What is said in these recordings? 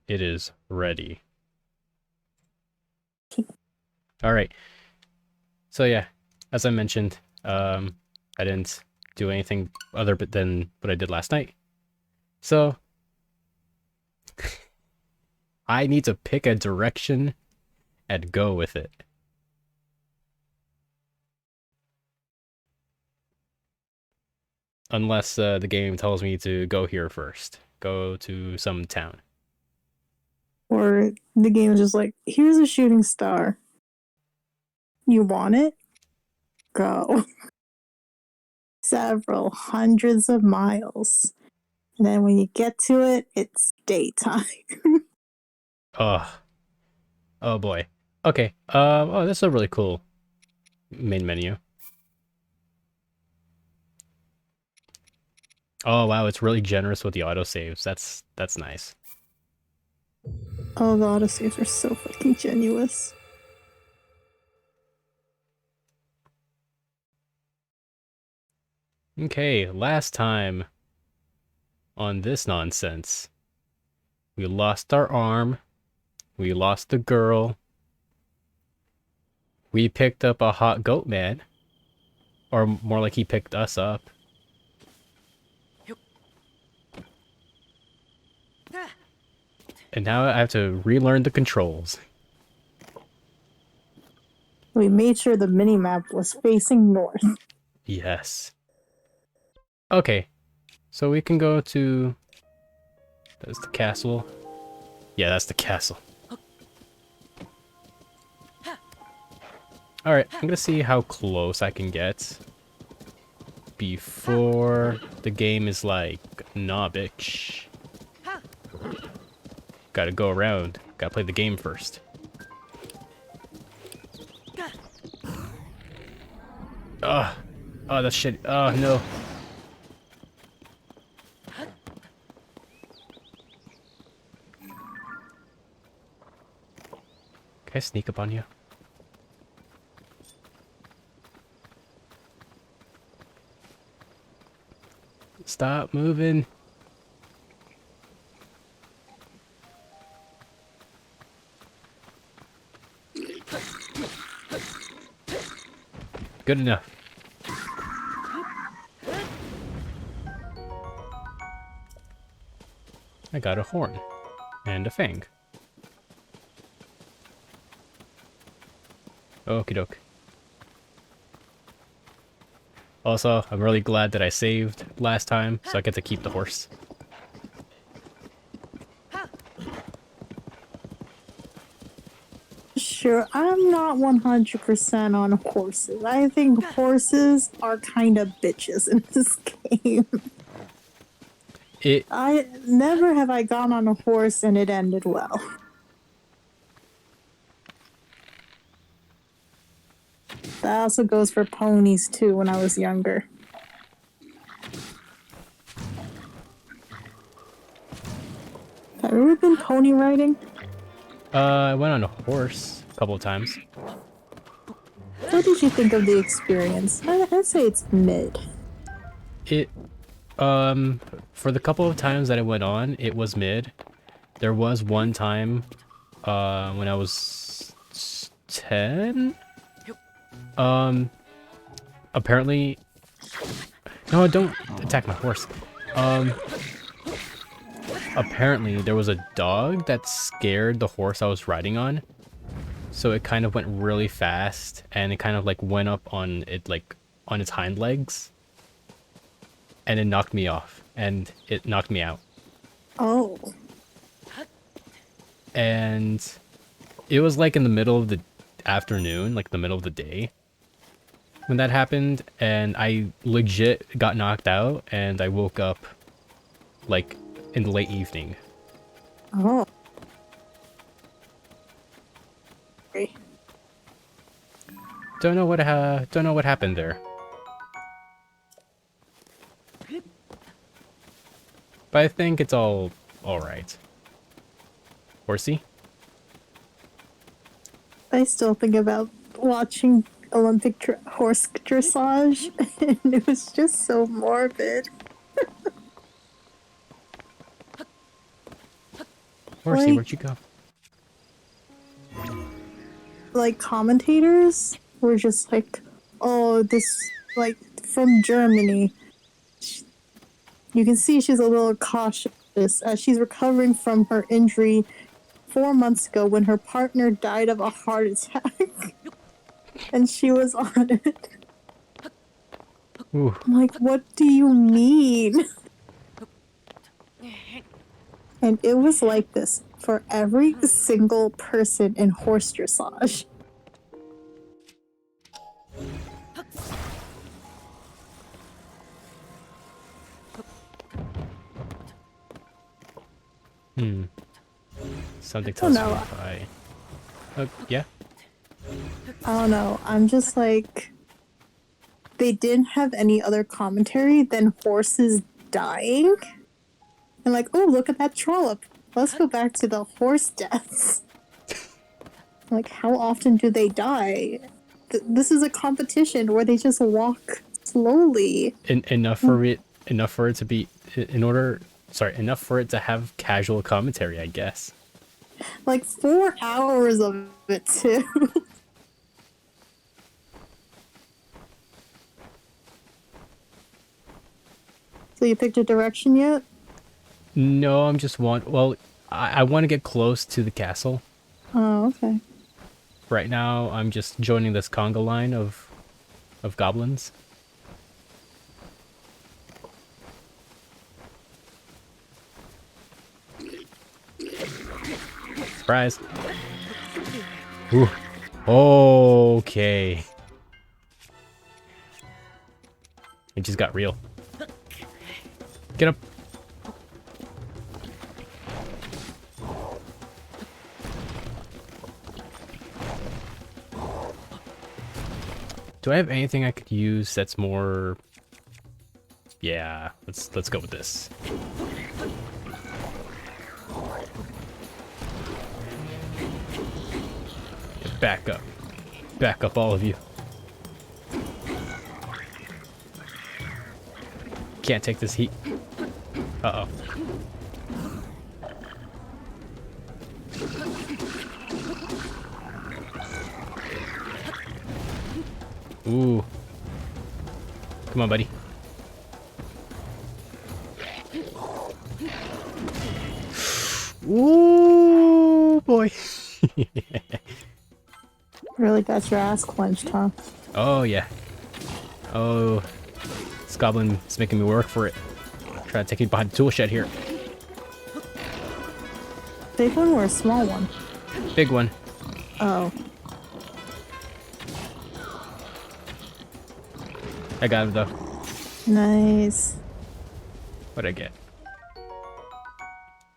It is ready. Alright. So yeah, as I mentioned, I didn't do anything other than what I did last night. So I need to pick a direction and go with it. Unless the game tells me to go here first. Go to some town. Or the game is just like, here's a shooting star. You want it? Go. Several hundreds of miles. And then when you get to it, it's daytime. Ugh. Oh boy. Okay. Oh, that's a really cool main menu. Oh wow, it's really generous with the autosaves. That's nice. Oh, the autosaves are so fucking genuous. Okay, last time on this nonsense, we lost our arm, we lost the girl, we picked up a hot goat man, or more like he picked us up. And now I have to relearn the controls. We made sure the minimap was facing north. Yes. Okay, so we can go to... That's the castle. Yeah, that's the castle. Alright, I'm gonna see how close I can get before the game is like, nah, bitch. Gotta go around. Gotta play the game first. Ugh. Oh, that's shit. Oh, no. Can I sneak up on you? Stop moving. Good enough. I got a horn. And a fang. Okie doke. Also, I'm really glad that I saved last time, so I get to keep the horse. Sure, I'm not 100% on horses. I think horses are kind of bitches in this game. I never have I gone on a horse and it ended well. That also goes for ponies too when I was younger. Have you ever been pony riding? I went on a horse a couple of times. What did you think of the experience? I'd say it's mid. It, for the couple of times that I went on, it was mid. There was one time, when I was 10? Apparently... No, don't attack my horse. Apparently there was a dog that scared the horse I was riding on. So it kind of went really fast, and it kind of like went up on it, like on its hind legs. And it knocked me off, and it knocked me out. Oh. And it was like in the middle of the afternoon, like the middle of the day when that happened, and I legit got knocked out, and I woke up like in the late evening. Oh. Don't know what happened there. But I think it's all right. Horsey? I still think about watching Olympic horse dressage, and it was just so morbid. Horsey, where'd you go? Like commentators were just like, oh, this, like, from Germany. You can see she's a little cautious as she's recovering from her injury 4 months ago when her partner died of a heart attack. And she was on it. Ooh. I'm like, what do you mean? And it was like this for every single person in horse dressage. Something Oh tells me no, if I... Oh, yeah? I don't know. I'm just like, they didn't have any other commentary than horses dying. And like, oh, look at that trollop. Let's go back to the horse deaths. Like, how often do they die? This is a competition where they just walk slowly. Enough for it to be... enough for it to have casual commentary, I guess. Like 4 hours of it too. So you picked a direction yet? No, I'm just well, I want to get close to the castle. Oh, okay. Right now, I'm just joining this conga line of goblins. Surprise. Ooh. Okay. It just got real. Get up. Do I have anything I could use that's more... Yeah, let's go with this. Back up. Back up, all of you. Can't take this heat. Uh-oh. Ooh. Come on, buddy. Ooh, boy. Really got your ass clenched, huh? Oh, yeah. Oh, this goblin is making me work for it. Try to take it behind the tool shed here. Big one or a small one? Big one. Oh. I got him, though. Nice. What'd I get?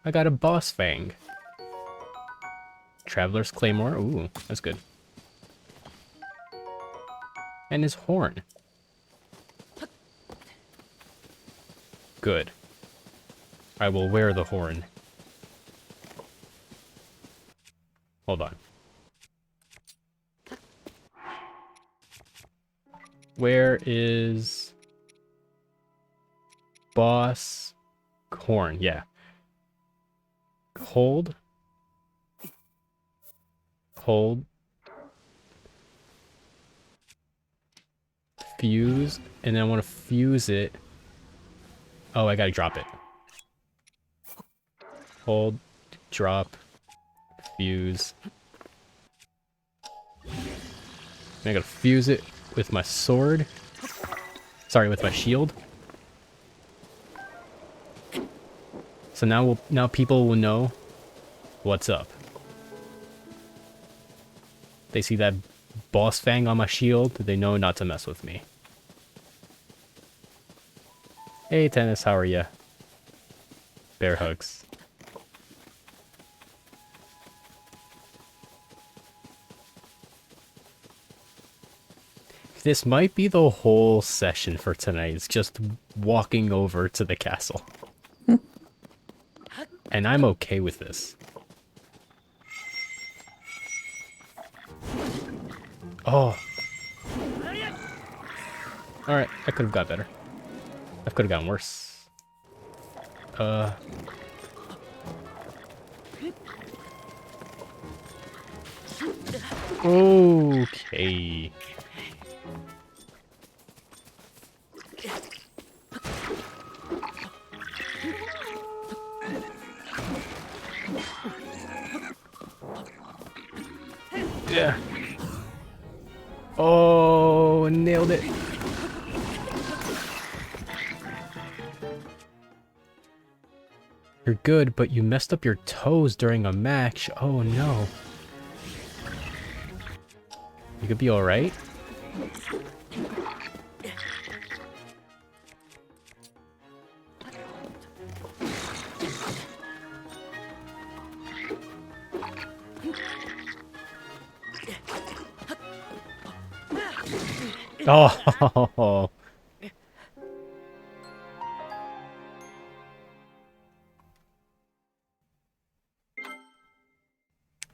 I got a boss fang. Traveler's Claymore. Ooh, that's good. And his horn. Good. I will wear the horn. Hold on. Where is boss horn? Yeah. Hold. Hold. Fuse. And then I want to fuse it. Oh, I gotta drop it. Hold. Drop. Fuse. And I gotta fuse it with my sword. Sorry, with my shield. So now people will know what's up. They see that boss fang on my shield, they know not to mess with me. Hey Tennis, how are ya? Bear hugs. This might be the whole session for tonight. It's just walking over to the castle. And I'm okay with this. Oh. Alright, I could have got better. I could have gotten worse. Okay. Yeah. Oh, nailed it. You're good, but you messed up your toes during a match. Oh no. You could be alright? Oh.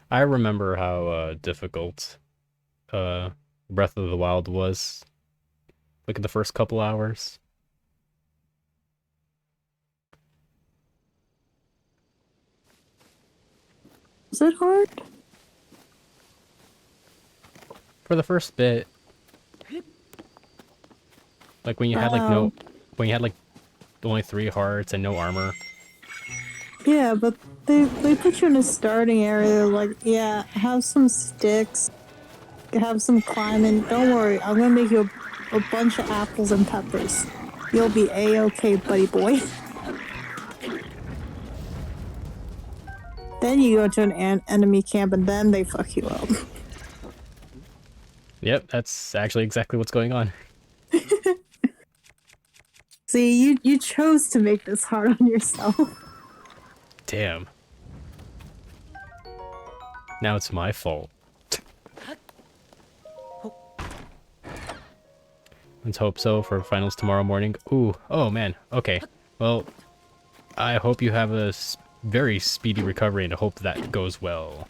I remember how difficult Breath of the Wild was. Look at the first couple hours. Is it hard? For the first bit, like when you had like Wow. only 3 hearts and no armor. Yeah, but they put you in a starting area. Like, yeah, have some sticks, have some climbing. Don't worry, I'm gonna make you a bunch of apples and peppers. You'll be a-okay, buddy boy. Then you go to an enemy camp and then they fuck you up. Yep, that's actually exactly what's going on. See, you chose to make this hard on yourself. Damn. Now it's my fault. Let's hope so for finals tomorrow morning. Ooh, oh man. Okay. Well, I hope you have a very speedy recovery and I hope that goes well.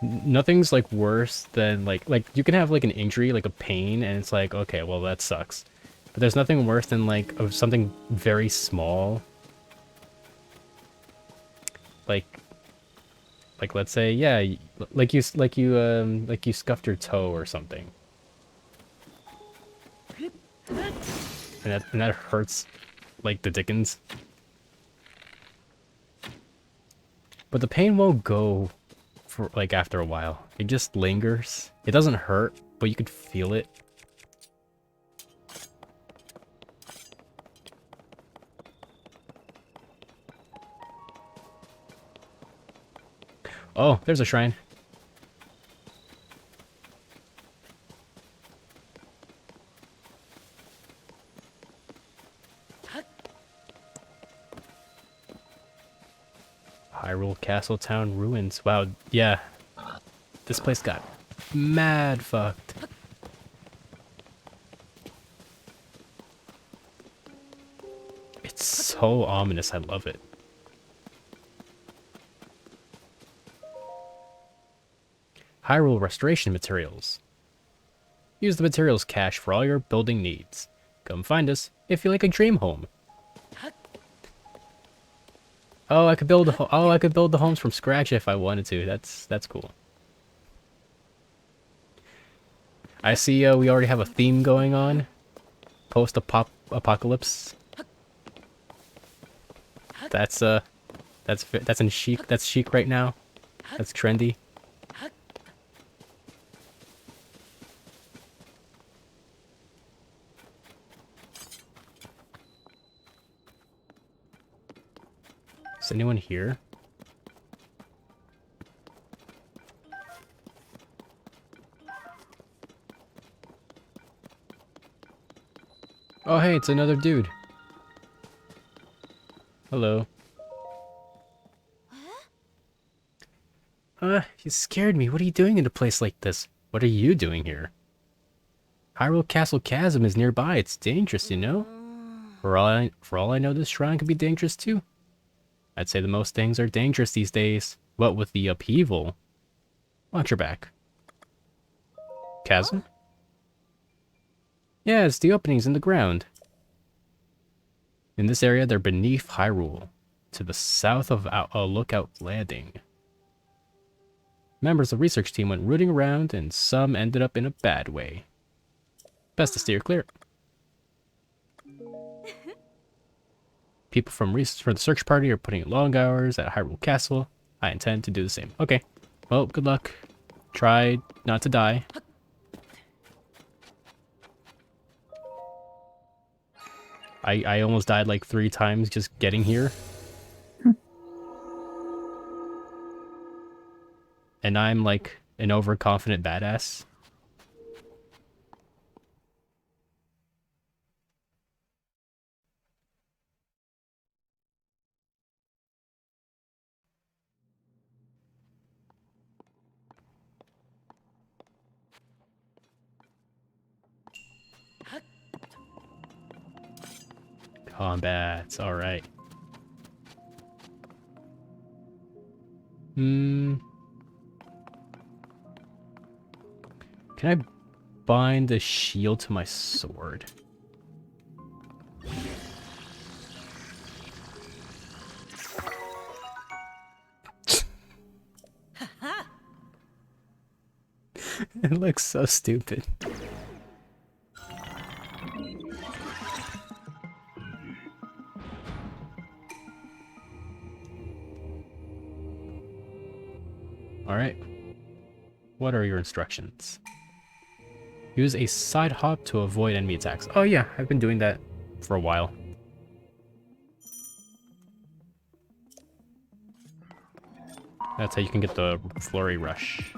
Nothing's like worse than like you can have like an injury, like a pain, and it's like, okay, well that sucks. But there's nothing worse than like of something very small. Like let's say, yeah, like you scuffed your toe or something. And that hurts like the dickens. But the pain won't go for like after a while. It just lingers. It doesn't hurt, but you could feel it. Oh, there's a shrine. Hyrule Castle Town ruins. Wow, yeah. This place got mad fucked. It's so ominous, I love it. Hyrule Restoration Materials. Use the materials cache for all your building needs. Come find us if you like a dream home. Oh, I could build the homes from scratch if I wanted to. That's cool. I see we already have a theme going on. Post-apocalypse. That's in chic. That's chic right now. That's trendy. Is anyone here? Oh hey, it's another dude. Hello. You scared me. What are you doing in a place like this? What are you doing here? Hyrule Castle Chasm is nearby. It's dangerous, you know? For all I know, this shrine could be dangerous too. I'd say the most things are dangerous these days. What with the upheaval? Watch your back. Chasm? Yeah, it's the openings in the ground. In this area, they're beneath Hyrule, to the south of Lookout Landing. Members of the research team went rooting around, and some ended up in a bad way. Best to steer clear. People from the search party are putting in long hours at Hyrule Castle. I intend to do the same. Okay. Well, good luck. Try not to die. I almost died like 3 times just getting here. And I'm like an overconfident badass. Combats, alright. Can I bind the shield to my sword? It looks so stupid. Alright. What are your instructions? Use a side hop to avoid enemy attacks. Oh yeah, I've been doing that for a while. That's how you can get the flurry rush.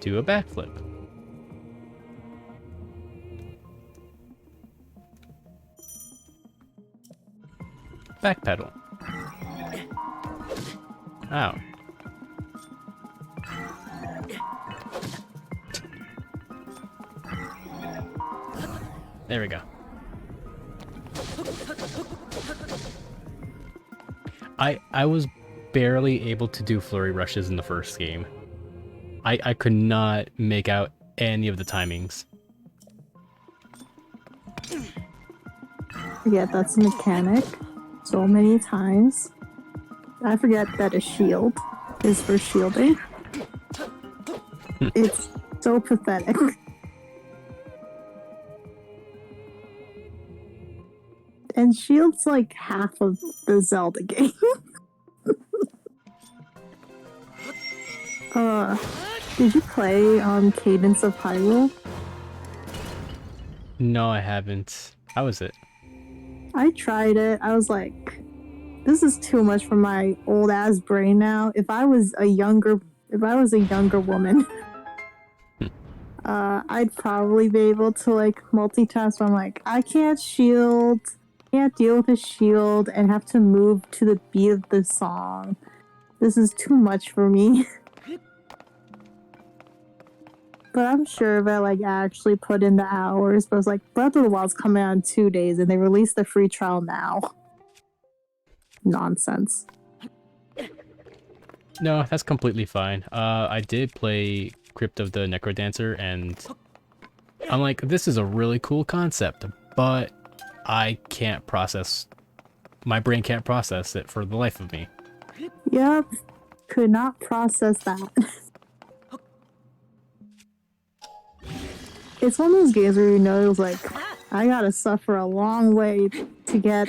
Do a backflip. Backpedal. Ow. There we go. I was barely able to do flurry rushes in the first game. I could not make out any of the timings. Yeah, that's a mechanic. So many times. I forget that a shield is for shielding. It's so pathetic. And shield's like half of the Zelda game. Did you play Cadence of Hyrule? No, I haven't. How is it? I tried it. I was like, this is too much for my old ass brain now. If I was a younger woman, I'd probably be able to like multitask. But I'm like, I can't shield, can't deal with a shield, and have to move to the beat of the song. This is too much for me. But I'm sure if I like actually put in the hours, but it's like Breath of the Wild's coming out in 2 days and they released the free trial now. Nonsense. No, that's completely fine. I did play Crypt of the Necrodancer and I'm like, this is a really cool concept, but I can't process, my brain can't process it for the life of me. Yep. Could not process that. It's one of those games where you know it's like, I gotta suffer a long way to get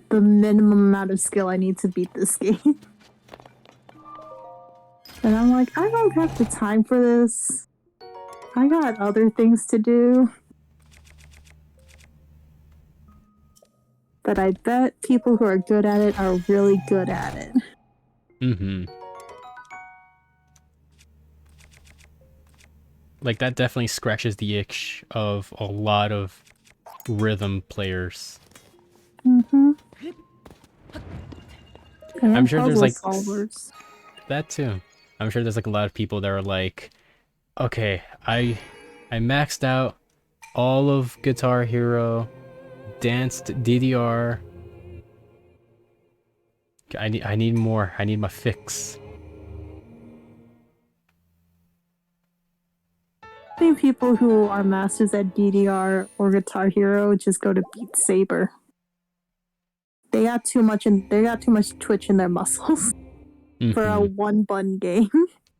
the minimum amount of skill I need to beat this game. And I'm like, I don't have the time for this. I got other things to do. But I bet people who are good at it are really good at it. Mm-hmm. Like, that definitely scratches the itch of a lot of rhythm players. Mm-hmm. And I'm sure there's like solvers. that too. I'm sure there's like a lot of people that are like, okay, I maxed out all of Guitar Hero, danced DDR, I need more. I need my fix. I think people who are masters at DDR or Guitar Hero just go to Beat Saber. They got too much twitch in their muscles for a one button game.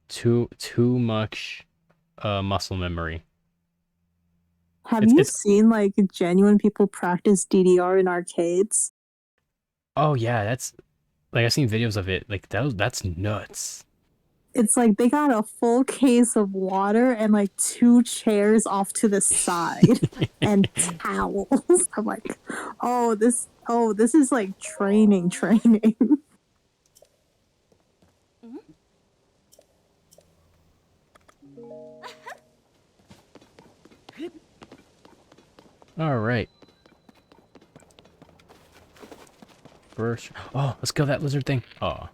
Too much muscle memory. Have It's you it's seen like genuine people practice DDR in arcades? oh yeah, that's like I've seen videos of it. Like that's nuts. It's like they got a full case of water and like 2 chairs off to the side and towels. I'm like, this is like training. All right. First, oh, let's kill that lizard thing. Oh.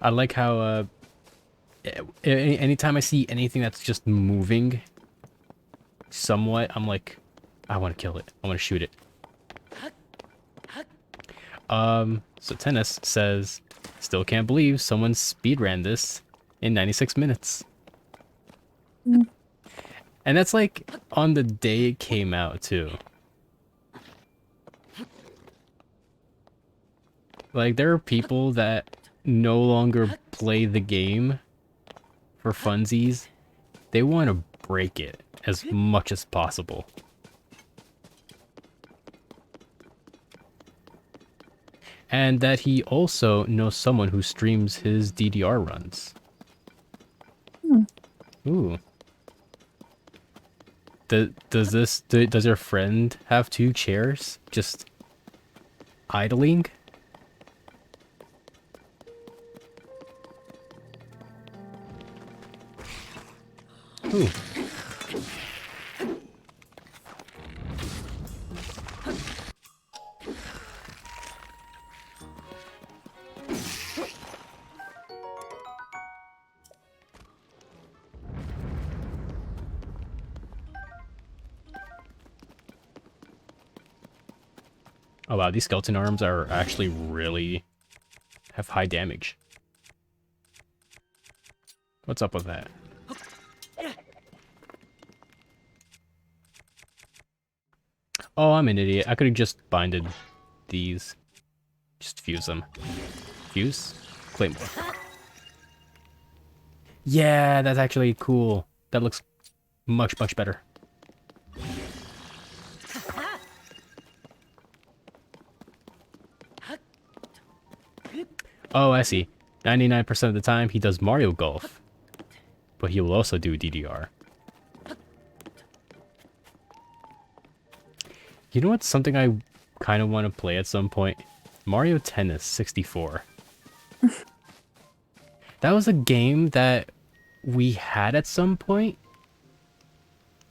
I like how anytime I see anything that's just moving somewhat, I'm like, I want to kill it. I want to shoot it. So Tennis says, still can't believe someone speedran this in 96 minutes. And that's like on the day it came out too. Like there are people that no longer play the game for funsies. They want to break it as much as possible. And that he also knows someone who streams his DDR runs. Ooh. Does your friend have 2 chairs just idling? Ooh. Oh wow, these skeleton arms are actually really have high damage. What's up with that? Oh, I'm an idiot. I could have just binded these. Just fuse them. Fuse? Claymore. Yeah, that's actually cool. That looks much, much better. Oh, I see. 99% of the time, he does Mario Golf. But he will also do DDR. You know what's something I kind of want to play at some point? Mario Tennis 64. That was a game that we had at some point,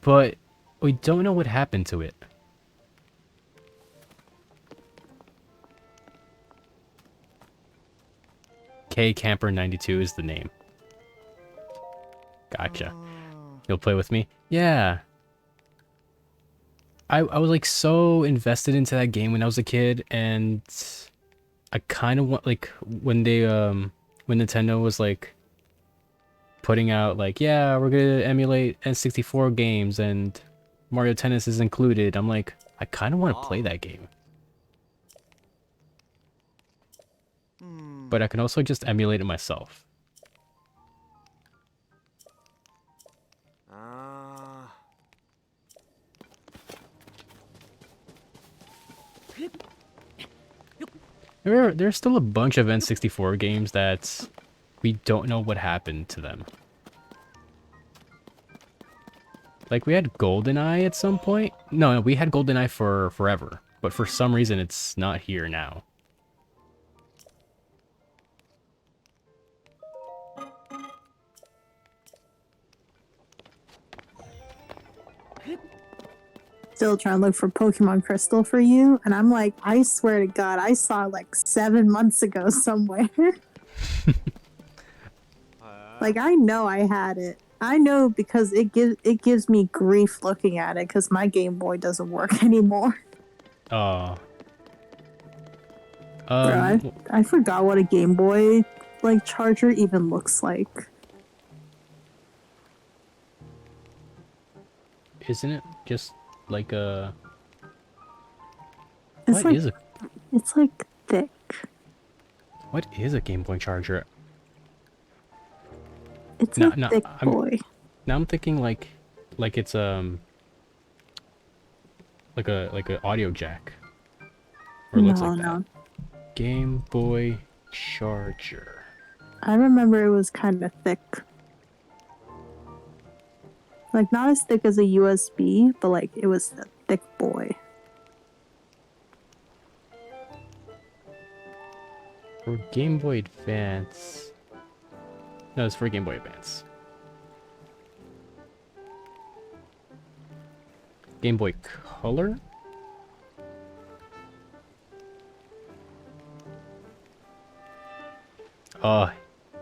but we don't know what happened to it. Camper92 is the name. Gotcha. You'll play with me? Yeah. I was like so invested into that game when I was a kid, and I kind of want like when they when Nintendo was like putting out like, yeah, we're gonna emulate N64 games and Mario Tennis is included. I'm like, I kind of want to play that game. But I can also just emulate it myself. There's still a bunch of N64 games that we don't know what happened to them. Like we had GoldenEye at some point. No, we had GoldenEye for forever, but for some reason it's not here now. Still trying to look for Pokemon Crystal for you, and I'm like, I swear to God, I saw it like 7 months ago somewhere. Like I know I had it. I know because it gives me grief looking at it because my Game Boy doesn't work anymore. Oh. Bro, I forgot what a Game Boy like charger even looks like. Isn't it just like a... It's What like is a... it's like thick. What is a Game Boy charger? It's No, a no, thick boy. now I'm thinking like it's like a audio jack, or it looks No, like that. no. Game Boy charger. I remember it was kind of thick. Like not as thick as a USB, but like it was a thick boy. For Game Boy Advance. No, it's for Game Boy Advance. Game Boy Color? Oh,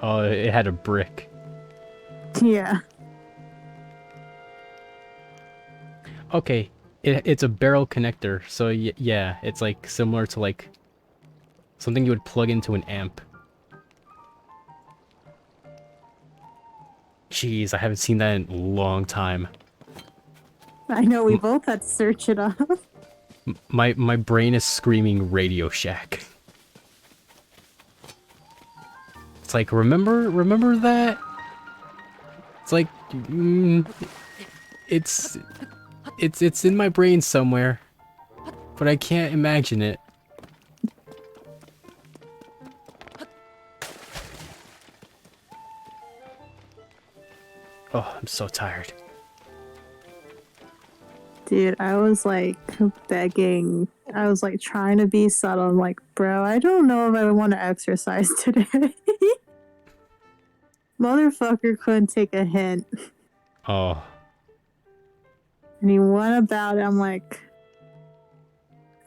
oh, it had a brick. Yeah. Okay, it's a barrel connector, so yeah, it's like similar to like something you would plug into an amp. Jeez, I haven't seen that in a long time. I know we both had to search it up. My brain is screaming Radio Shack. It's like, remember that? It's like, it's in my brain somewhere, but I can't imagine it. Oh, I'm so tired. Dude, I was like begging. I was like trying to be subtle. I'm like, bro, I don't know if I want to exercise today. Motherfucker couldn't take a hint. Oh, And he went about it. I'm like,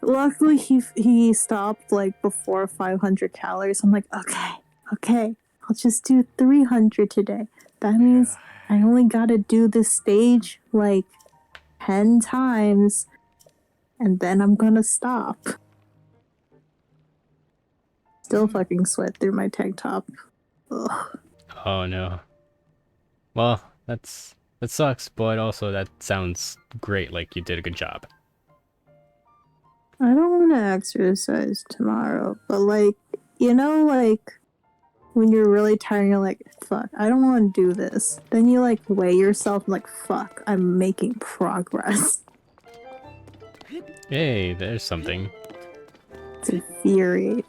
luckily he stopped like before 500 calories. I'm like, okay, I'll just do 300 today. That means I only gotta do this stage like 10 times, and then I'm gonna stop. Still fucking sweat through my tank top. Ugh. oh no. Well, that sucks, but also that sounds great. Like you did a good job. I don't want to exercise tomorrow, but like, like when you're really tired, you're like, fuck, I don't want to do this. Then you like weigh yourself, and like, fuck, I'm making progress. Hey, there's something. It's infuriating.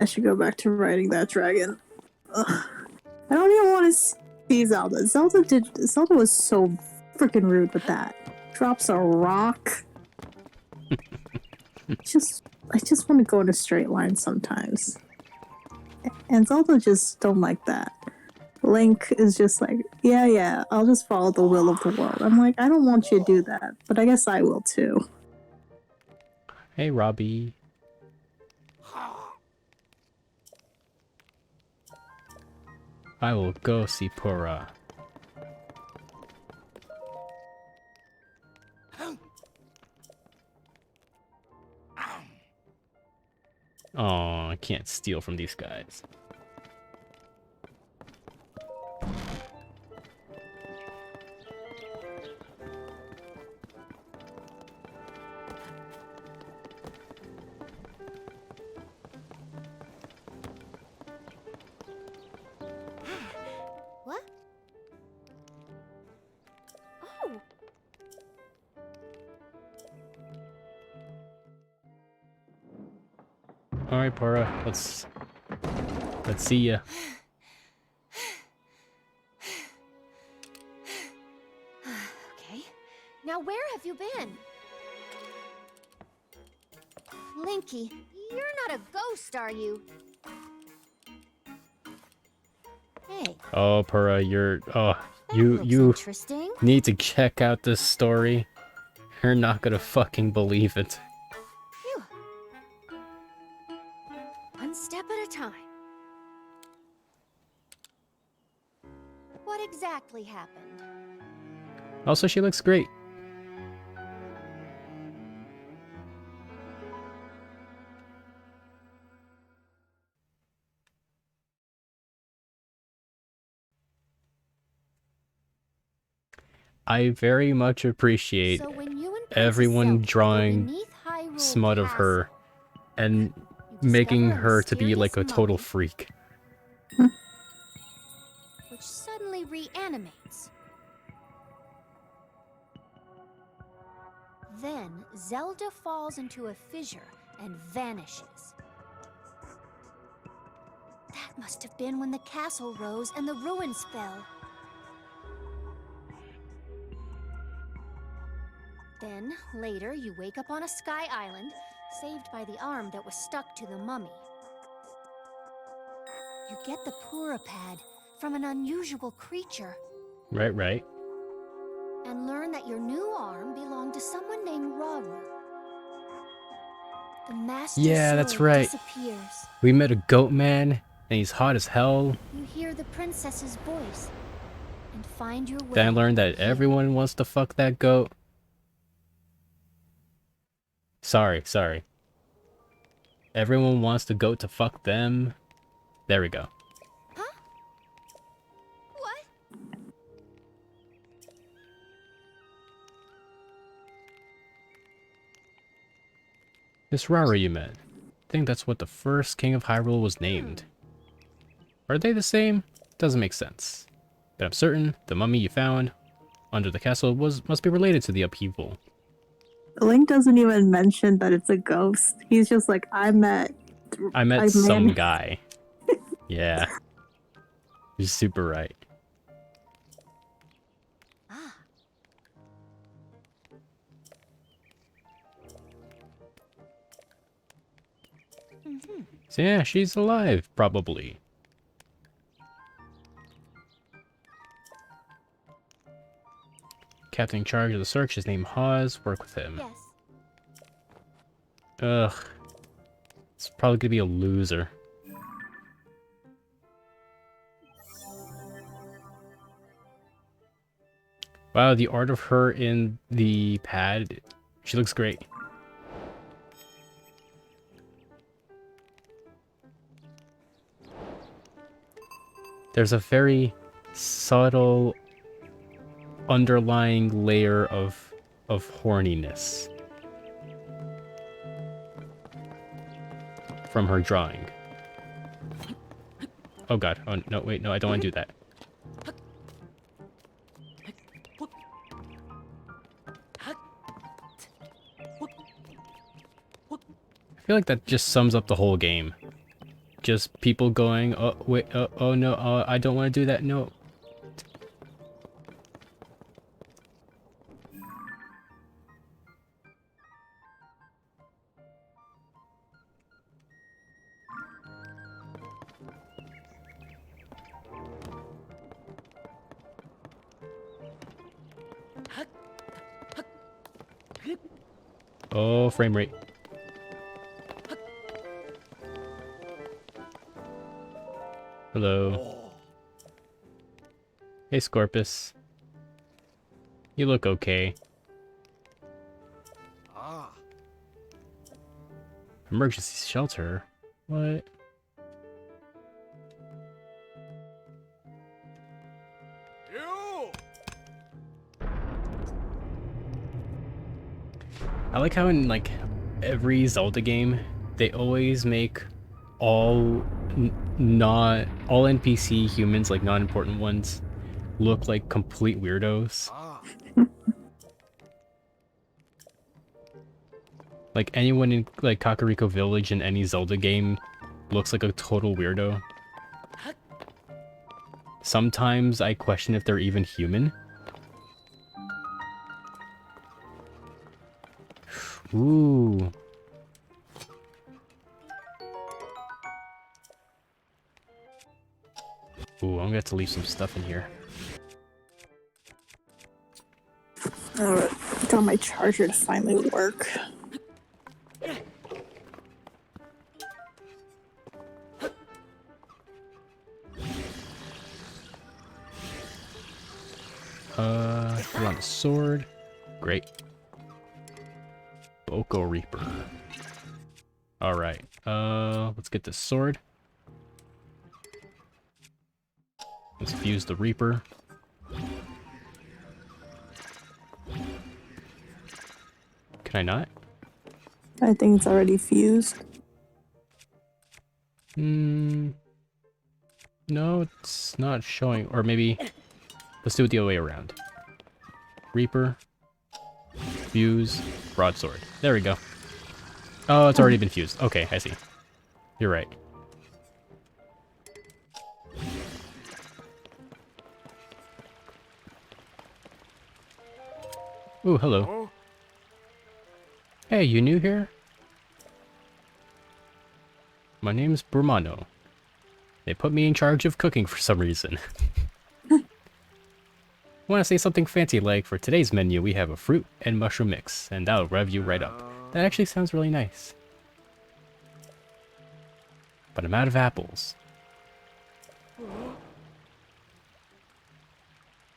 I should go back to riding that dragon. Ugh. I don't even want to see Zelda. Zelda was so freaking rude with that. Drops a rock. I just want to go in a straight line sometimes. And Zelda just don't like that. Link is just like, yeah, I'll just follow the will of the world. I'm like, I don't want you to do that, but I guess I will too. Hey, Robbie. I will go see Pura. Oh, I can't steal from these guys. What? Oh. All right, Pura, let's see ya. Okay. Now where have you been? Linky, you're not a ghost, are you? Hey. Oh, Pura, you're That you looks you interesting. need to check out this story. You're not gonna fucking believe it. Phew. One step at a time. What exactly happened? Also, she looks great. I very much appreciate So when you and Princess everyone Zelda go drawing beneath Hyrule smut of her Castle, and you making discover a her to be like a mysterious total mummy freak. which suddenly reanimates. Then Zelda falls into a fissure and vanishes. That must have been when the castle rose and the ruins fell. Then, later, you wake up on a sky island, saved by the arm that was stuck to the mummy. You get the Pura pad from an unusual creature, Right. and learn that your new arm belonged to someone named Rauru. The Master Yeah, that's Sword right. disappears. We met a goat man, and he's hot as hell. You hear the princess's voice, and find your way. Then I learned that here. everyone wants to fuck that goat. Sorry. Everyone wants the goat to fuck them. There we go. Huh? What? This Rara you met. I think that's what the first king of Hyrule was named. Are they the same? Doesn't make sense. But I'm certain the mummy you found under the castle must be related to the upheaval. Link doesn't even mention that it's a ghost. He's just like, I met some guy. Yeah. You're super right. Ah. So yeah, she's alive, probably. Captain in charge of the search is named Hawes. Work with him. Yes. Ugh. It's probably gonna be a loser. Wow, the art of her in the pad, she looks great. There's a very subtle underlying layer of horniness from her drawing. Oh god. Oh no, wait, no, I don't want to do that. I feel like that just sums up the whole game. Just people going, oh wait, oh no, I don't want to do that, no. Oh, frame rate. Hello. Hey, Scorpus. You look okay. Emergency shelter? What? I like how in like every Zelda game, they always make all all NPC humans, like non-important ones, look like complete weirdos. Like anyone in like Kakariko Village in any Zelda game looks like a total weirdo. Sometimes I question if they're even human. Ooh. Ooh, I'm gonna have to leave some stuff in here. Alright, Got my charger to finally work. Put on the sword. Great. Boko Reaper. Alright, let's get this sword. Let's fuse the Reaper. Can I not? I think it's already fused. No, it's not showing. Or maybe, let's do it the other way around. Reaper. Fuse. Broadsword. There we go. Oh, it's already been fused. Okay, I see. You're right. Ooh, hello. Hey, you new here? My name's Burmano. They put me in charge of cooking for some reason. Want to say something fancy like, for today's menu we have a fruit and mushroom mix, and that'll rev you right up. That actually sounds really nice. But I'm out of apples.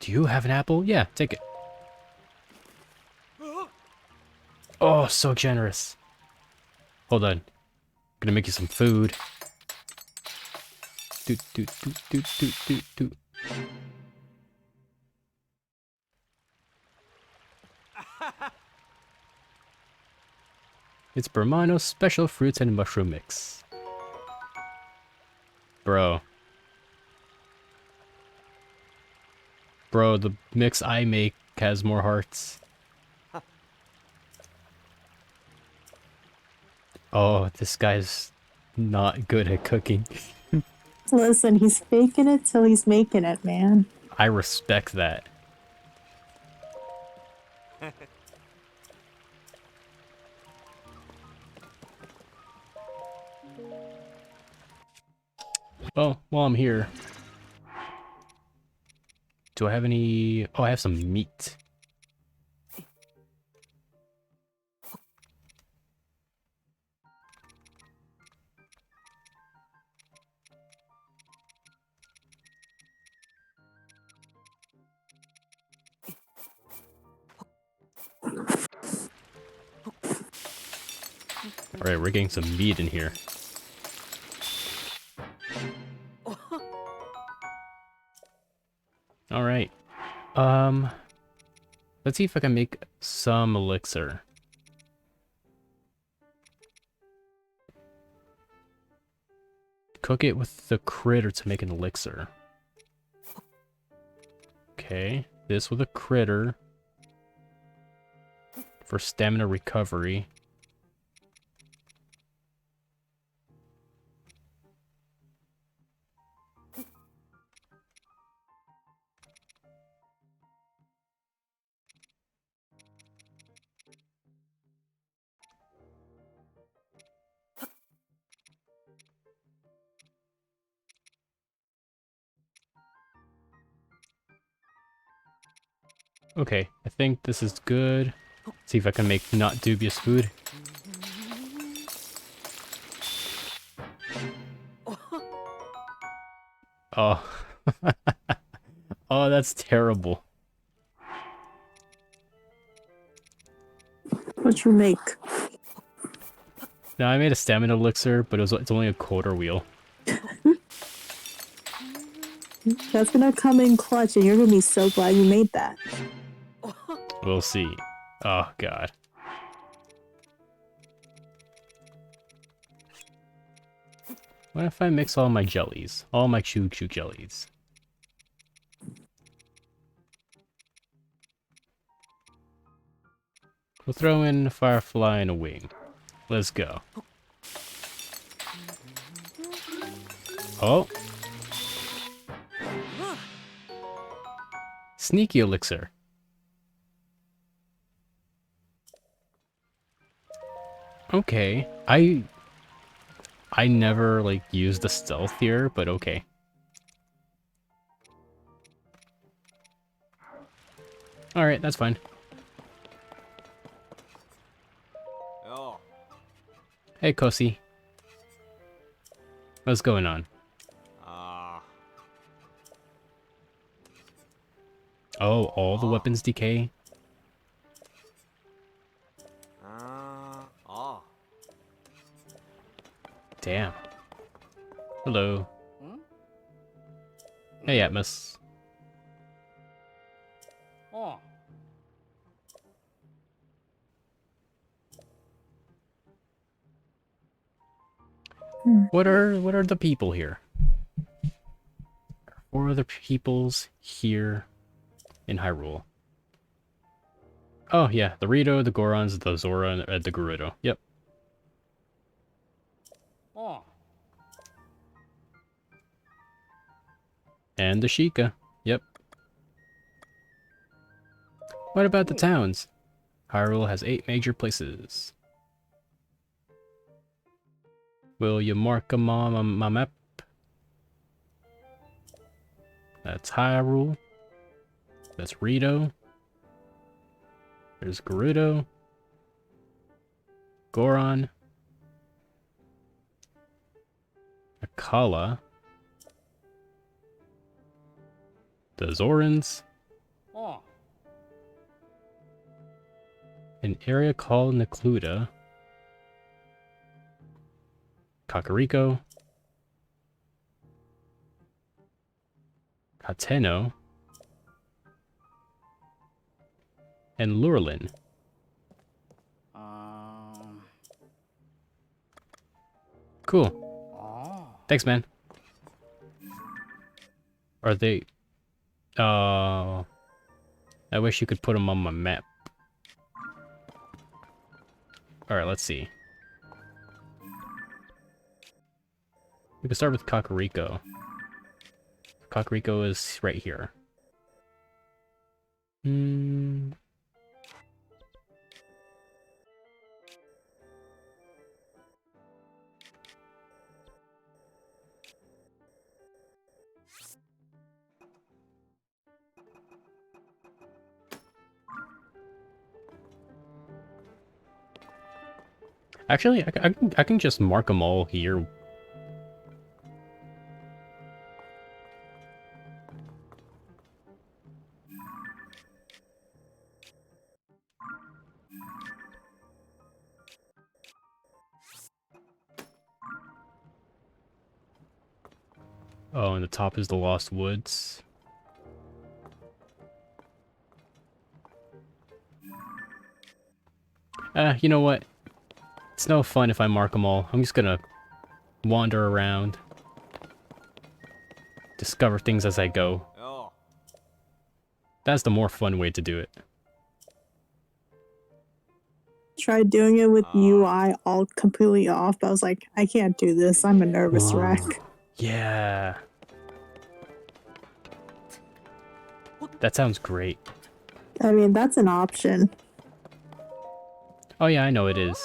Do you have an apple? Yeah, take it. Oh, so generous. Hold on. I'm gonna make you some food. Doot, doot, doot, doot, doot, doot, doot. It's Burmano's special fruits and mushroom mix. Bro. Bro, the mix I make has more hearts. Oh, this guy's not good at cooking. Listen, he's faking it till he's making it, man. I respect that. Well, while I'm here, do I have any... Oh, I have some meat. Alright, we're getting some meat in here. Alright. Let's see if I can make some elixir. Cook it with the critter to make an elixir. Okay, this with a critter. For stamina recovery. Okay, I think this is good. See if I can make not dubious food. Oh. Oh, that's terrible. What you make? Now, I made a stamina elixir, but it's only a quarter wheel. That's gonna come in clutch, and you're gonna be so glad you made that. We'll see. Oh, God. What if I mix all my jellies? All my choo jellies. We'll throw in a firefly and a wing. Let's go. Oh. Sneaky elixir. Okay. I never, like, used the stealth here, but okay. Alright, that's fine. Hey, Kosi. What's going on? Oh, all the weapons decay? Damn. Hello. Hey, Atmos. What are the people here? What are the peoples here in Hyrule? Oh yeah, the Rito, the Gorons, the Zora, and the Gerudo. Yep. And the Sheikah. Yep. What about the towns? Hyrule has 8 major places. Will you mark them on my map? That's Hyrule. That's Rito. There's Gerudo. Goron. Akala. The Zorans. An area called Necluda. Kakariko. Kateno. And Lurlin. Cool. Thanks, man. Are they... I wish you could put them on my map. Alright, let's see. We can start with Kakariko. Kakariko is right here. Actually, I can just mark them all here. Oh, and the top is the Lost Woods. You know what? It's no fun if I mark them all. I'm just gonna wander around. Discover things as I go. That's the more fun way to do it. Tried doing it with UI all completely off, but I was like, I can't do this. I'm a nervous wreck. Yeah. That sounds great. I mean, that's an option. Oh yeah, I know it is.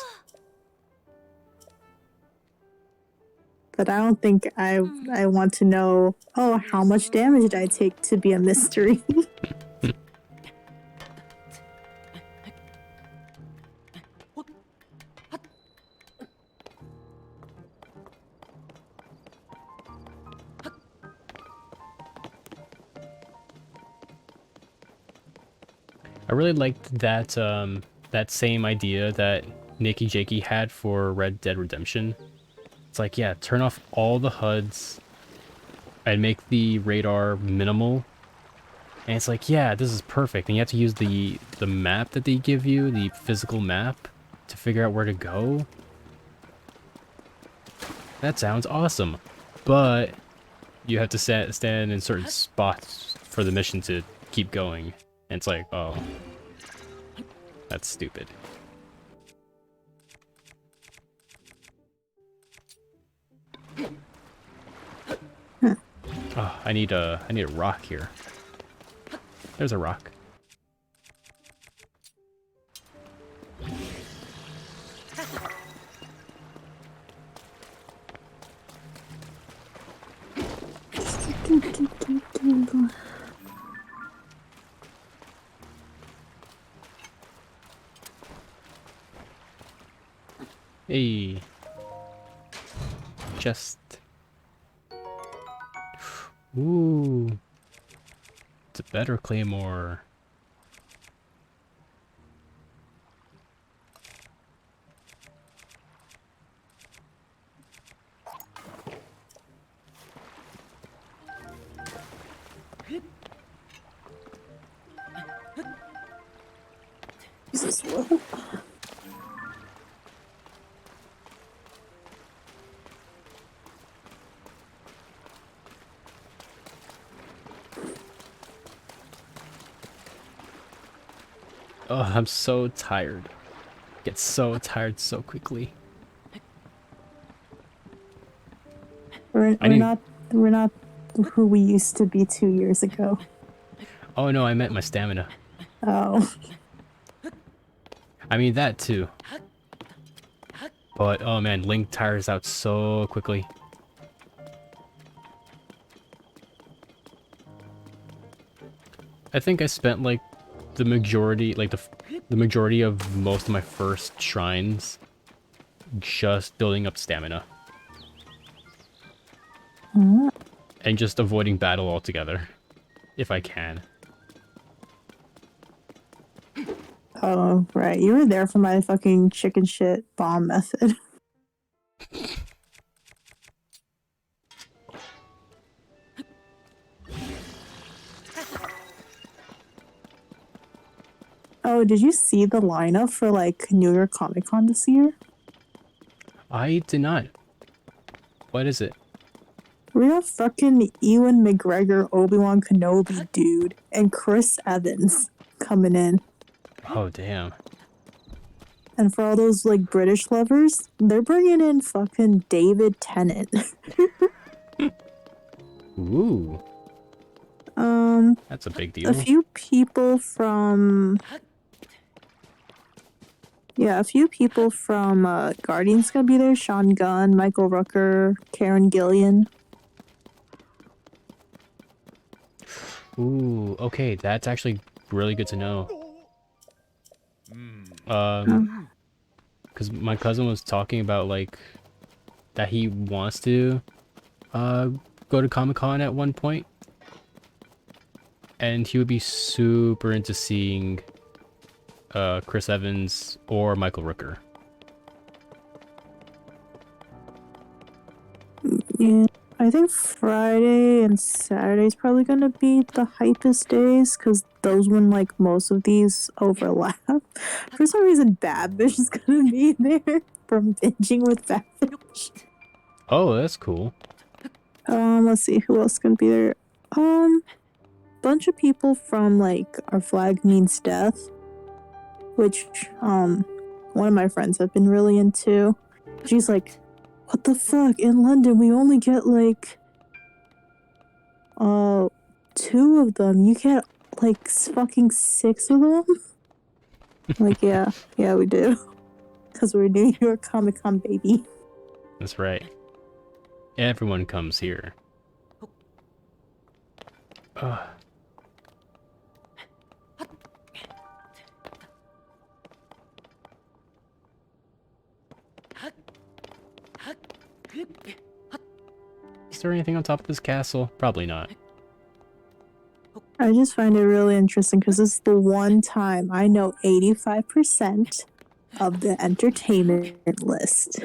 But I don't think I want to know, oh, how much damage did I take to be a mystery? I really liked that that same idea that Nikki Jakey had for Red Dead Redemption. It's like, yeah, turn off all the HUDs and make the radar minimal. And it's like, yeah, this is perfect. And you have to use the map that they give you, the physical map, to figure out where to go. That sounds awesome. But you have to stand in certain spots for the mission to keep going. And it's like, oh, that's stupid. Oh, I need a rock here. There's a rock. Hey. chest. Ooh. It's a better claymore. Jesus, what? Oh, I'm so tired. Get so tired so quickly. We're, I we're need. not we're not who we used to be 2 years ago. Oh no, I meant my stamina. Oh, I mean that too. But oh man, Link tires out so quickly. I think I spent like the majority, like the majority of most of my first shrines just building up stamina and just avoiding battle altogether, if I can. oh, right. You were there for my fucking chicken shit bomb method. Oh, did you see the lineup for like New York Comic Con this year? I did not. What is it? We have fucking Ewan McGregor, Obi-Wan Kenobi dude, and Chris Evans coming in. Oh damn. And for all those like British lovers, they're bringing in fucking David Tennant. Ooh, um, that's a big a deal. few people from Guardians gonna be there. Sean Gunn, Michael Rooker, Karen Gillian. Ooh, okay, that's actually really good to know. Oh. Because my cousin was talking about like that he wants to uh go to Comic-Con at one point, and he would be super into seeing Chris Evans or Michael Rooker. Yeah, I think Friday and Saturday is probably gonna be the hypest days because those when like most of these overlap. For some reason, Babish is gonna be there from binging with Babish. Oh, that's cool. Let's see who else can be there. Bunch of people from like Our Flag Means Death, which one of my friends have been really into. She's like, what the fuck? In London, we only get like two of them. You get like fucking six of them. Like, yeah, we do. Because we're New York Comic Con, baby. That's right. Everyone comes here. Ugh. Is there anything on top of this castle? Probably not. I just find it really interesting because this is the one time I know 85% of the entertainment list.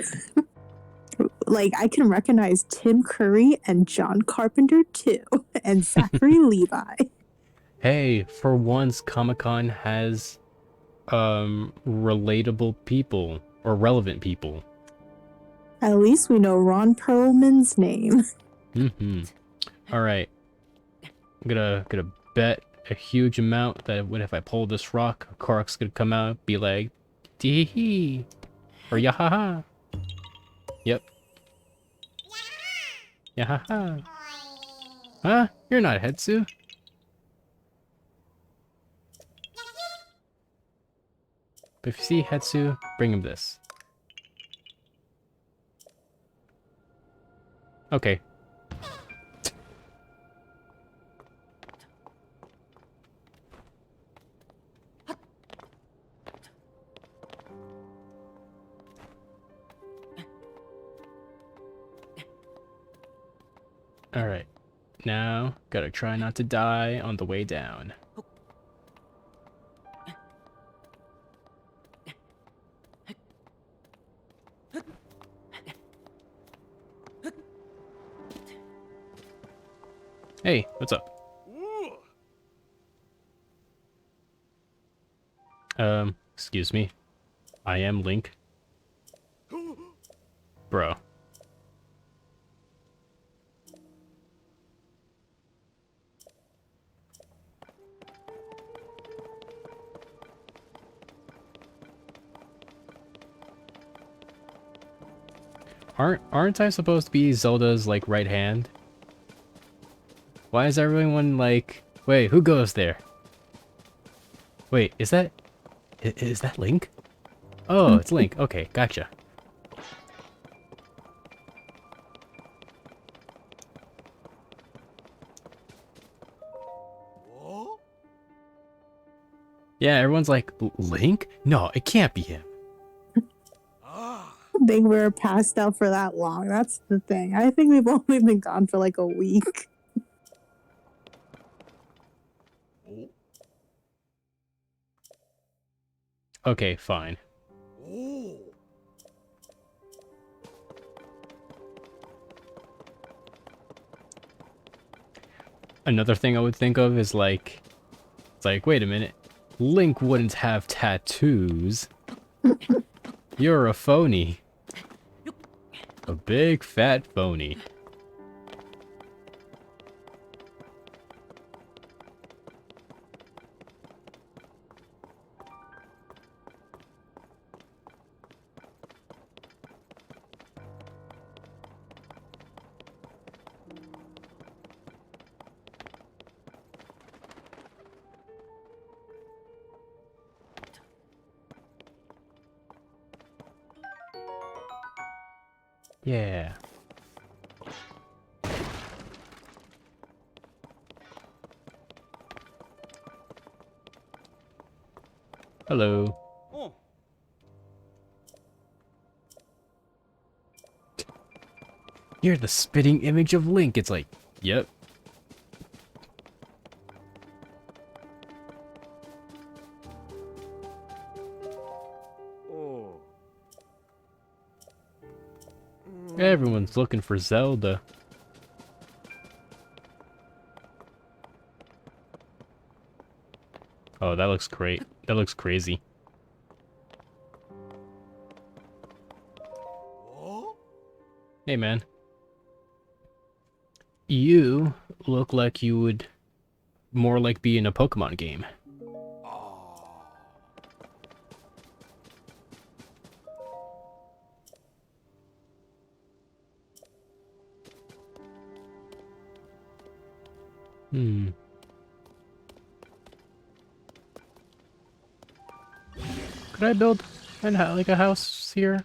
Like, I can recognize Tim Curry and John Carpenter too, and Zachary Levi. Hey, for once Comic-Con has relatable people or relevant people. At least we know Ron Perlman's name. All right. I'm gonna bet a huge amount that if I pull this rock, a Korok's gonna come out, be like, tee hee, or yahaha. Yep. Yahaha. Huh? You're not Hetsu. But if you see Hetsu, bring him this. Okay. Alright. Now, gotta try not to die on the way down. Hey, what's up? Excuse me. I am Link. Bro. Aren't I supposed to be Zelda's, like, right hand? Why is everyone like, wait, who goes there? Wait, is that Link? Oh, it's Link. Okay, gotcha. Yeah, everyone's like, Link? No, it can't be him. I think we were passed out for that long. That's the thing. I think we've only been gone for like a week. Okay, fine. Another thing I would think of is like, it's like, wait a minute. Link wouldn't have tattoos. You're a phony. A big fat phony. Yeah. Hello. Oh. You're the spitting image of Link. It's like, yep. Oh. Everyone's looking for Zelda. Oh, that looks great. That looks crazy. Hey, man. You look like you would more like be in a Pokemon game. Hmm. Could I build like a house here?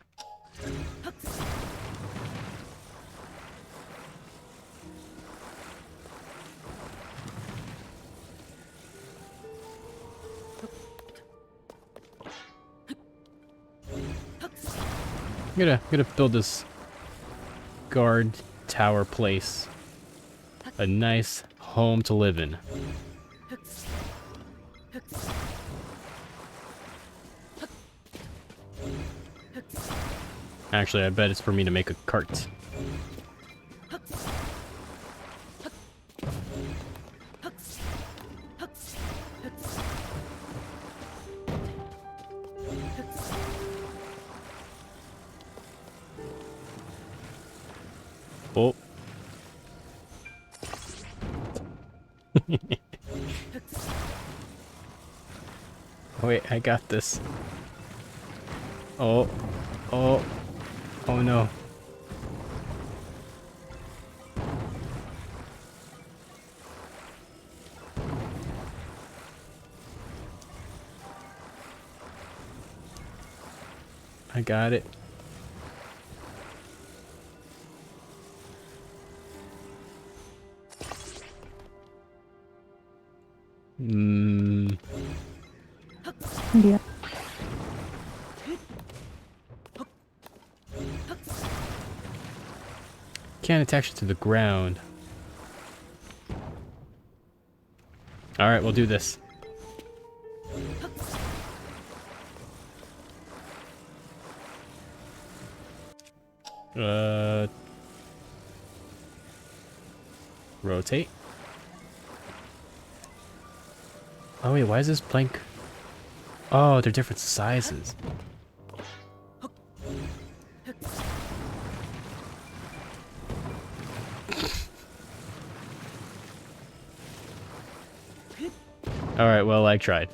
I'm gonna build this guard tower place. A nice home to live in. Actually, I bet it's for me to make a cart. Oh. Wait, I got this. Oh. Oh. Oh no. I got it. Yeah. Can't attach it to the ground. Alright, we'll do this. Rotate. Oh wait, why is this plank? Oh, they're different sizes. Alright, well, I tried.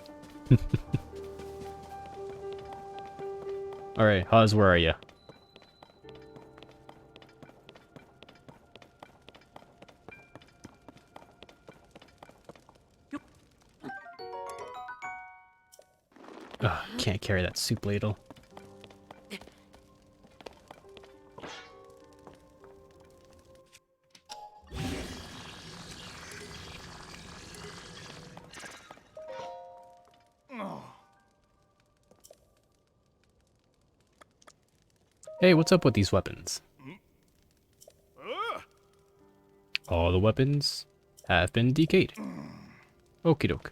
Alright, Haz, where are you? Ugh, can't carry that soup ladle. Hey, what's up with these weapons? All the weapons have been decayed. Okie doke.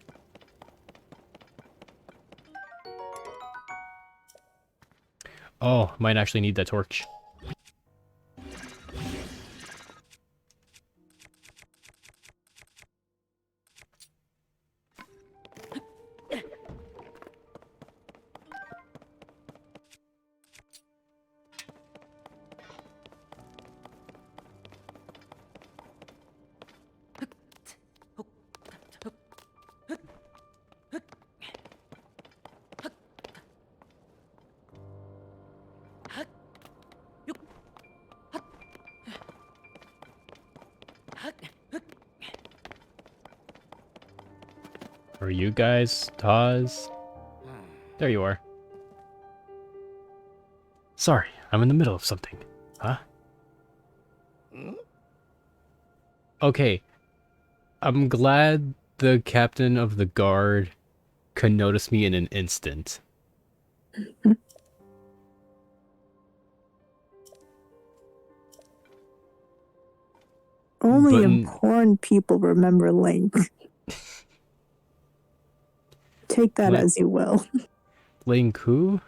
Oh, might actually need that torch. Are you guys, Taz? There you are. Sorry, I'm in the middle of something. Huh? Okay. I'm glad the captain of the guard could notice me in an instant. Only But important people remember Link. Take that What? as you will. Link who?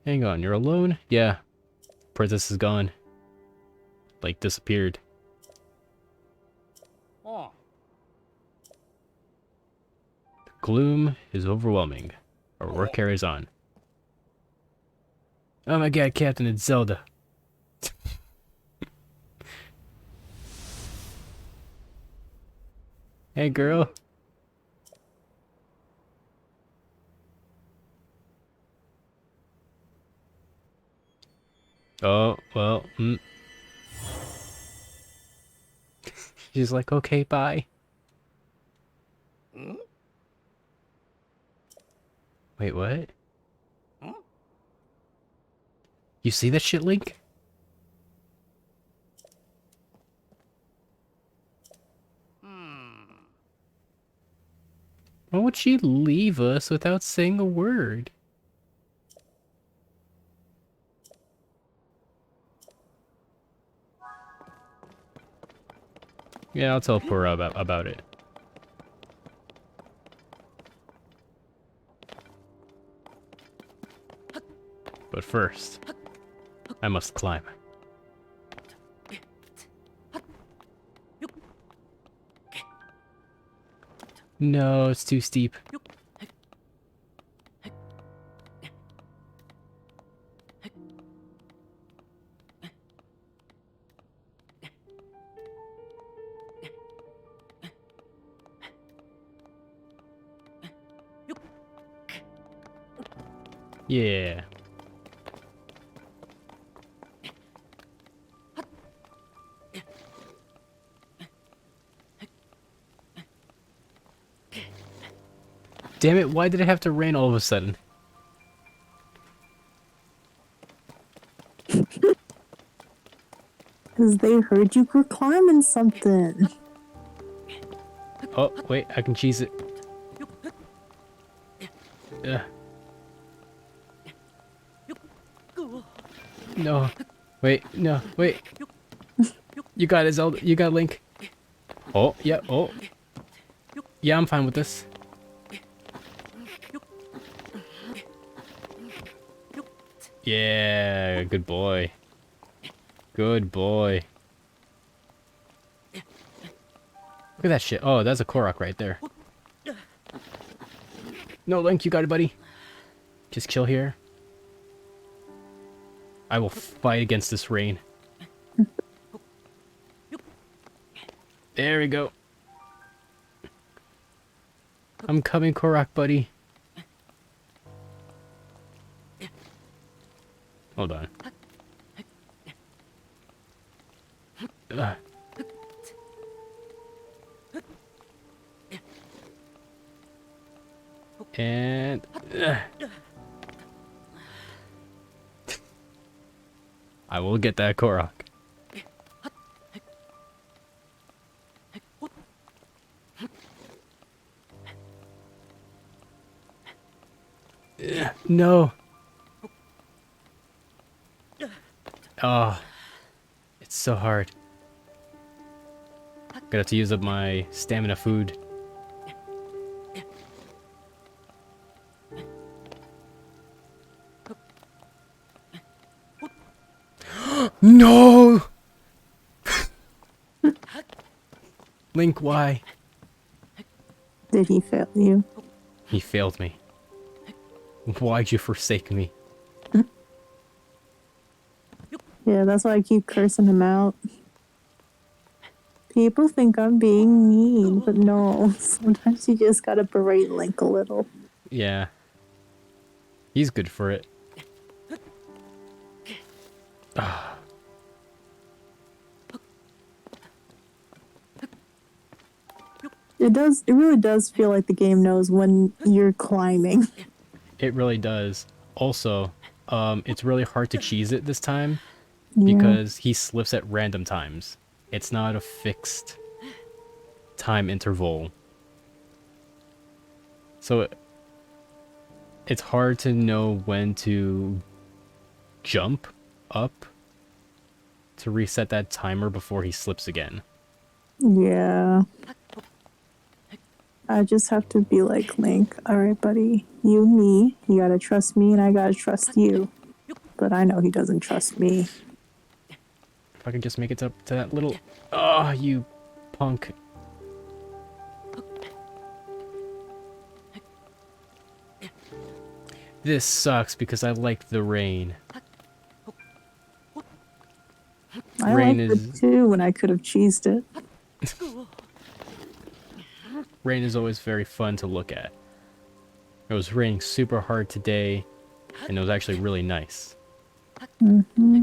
Hang on, you're alone? Yeah. Princess is gone. Like, disappeared. Oh. The gloom is overwhelming. Our work carries on. Oh my god, Captain, it's Zelda. Hey, girl. Oh, well, She's like, okay, bye. Wait, what? You see that shit, Link? Why would she leave us without saying a word? Yeah, I'll tell Pura about it. But first, I must climb. No, it's too steep. Yeah. Damn it, why did it have to rain all of a sudden? Because they heard you were climbing something. Oh, wait, I can cheese it. No. Wait, no, wait. You got it, Zelda. You got Link. Oh, yeah, oh. Yeah, I'm fine with this. Yeah, good boy. Good boy. Look at that shit. Oh, that's a Korok right there. No, Link, you got it, buddy. Just chill here. I will fight against this rain. There we go. I'm coming, Korok, buddy. Hold on. Ugh. And... I will get that Korok. No. Oh, it's so hard. Gonna have to use up my stamina food. No! Link, why? Did he fail you? He failed me. Why'd you forsake me? Yeah, that's why I keep cursing him out. People think I'm being mean, but no. Sometimes you just gotta berate Link a little. Yeah. He's good for it. It really does feel like the game knows when you're climbing. It really does. Also, it's really hard to cheese it this time Yeah. because he slips at random times. It's not a fixed time interval. So it's hard to know when to jump up to reset that timer before he slips again. Yeah. I just have to be like, Link, alright, buddy, me, you gotta trust me and I gotta trust you. But I know he doesn't trust me. If I could just make it up to that little... Oh, you punk. This sucks because I like the rain. I Rain liked is... it too when I could have cheesed it. Rain is always very fun to look at. It was raining super hard today, and it was actually really nice. Mm-hmm.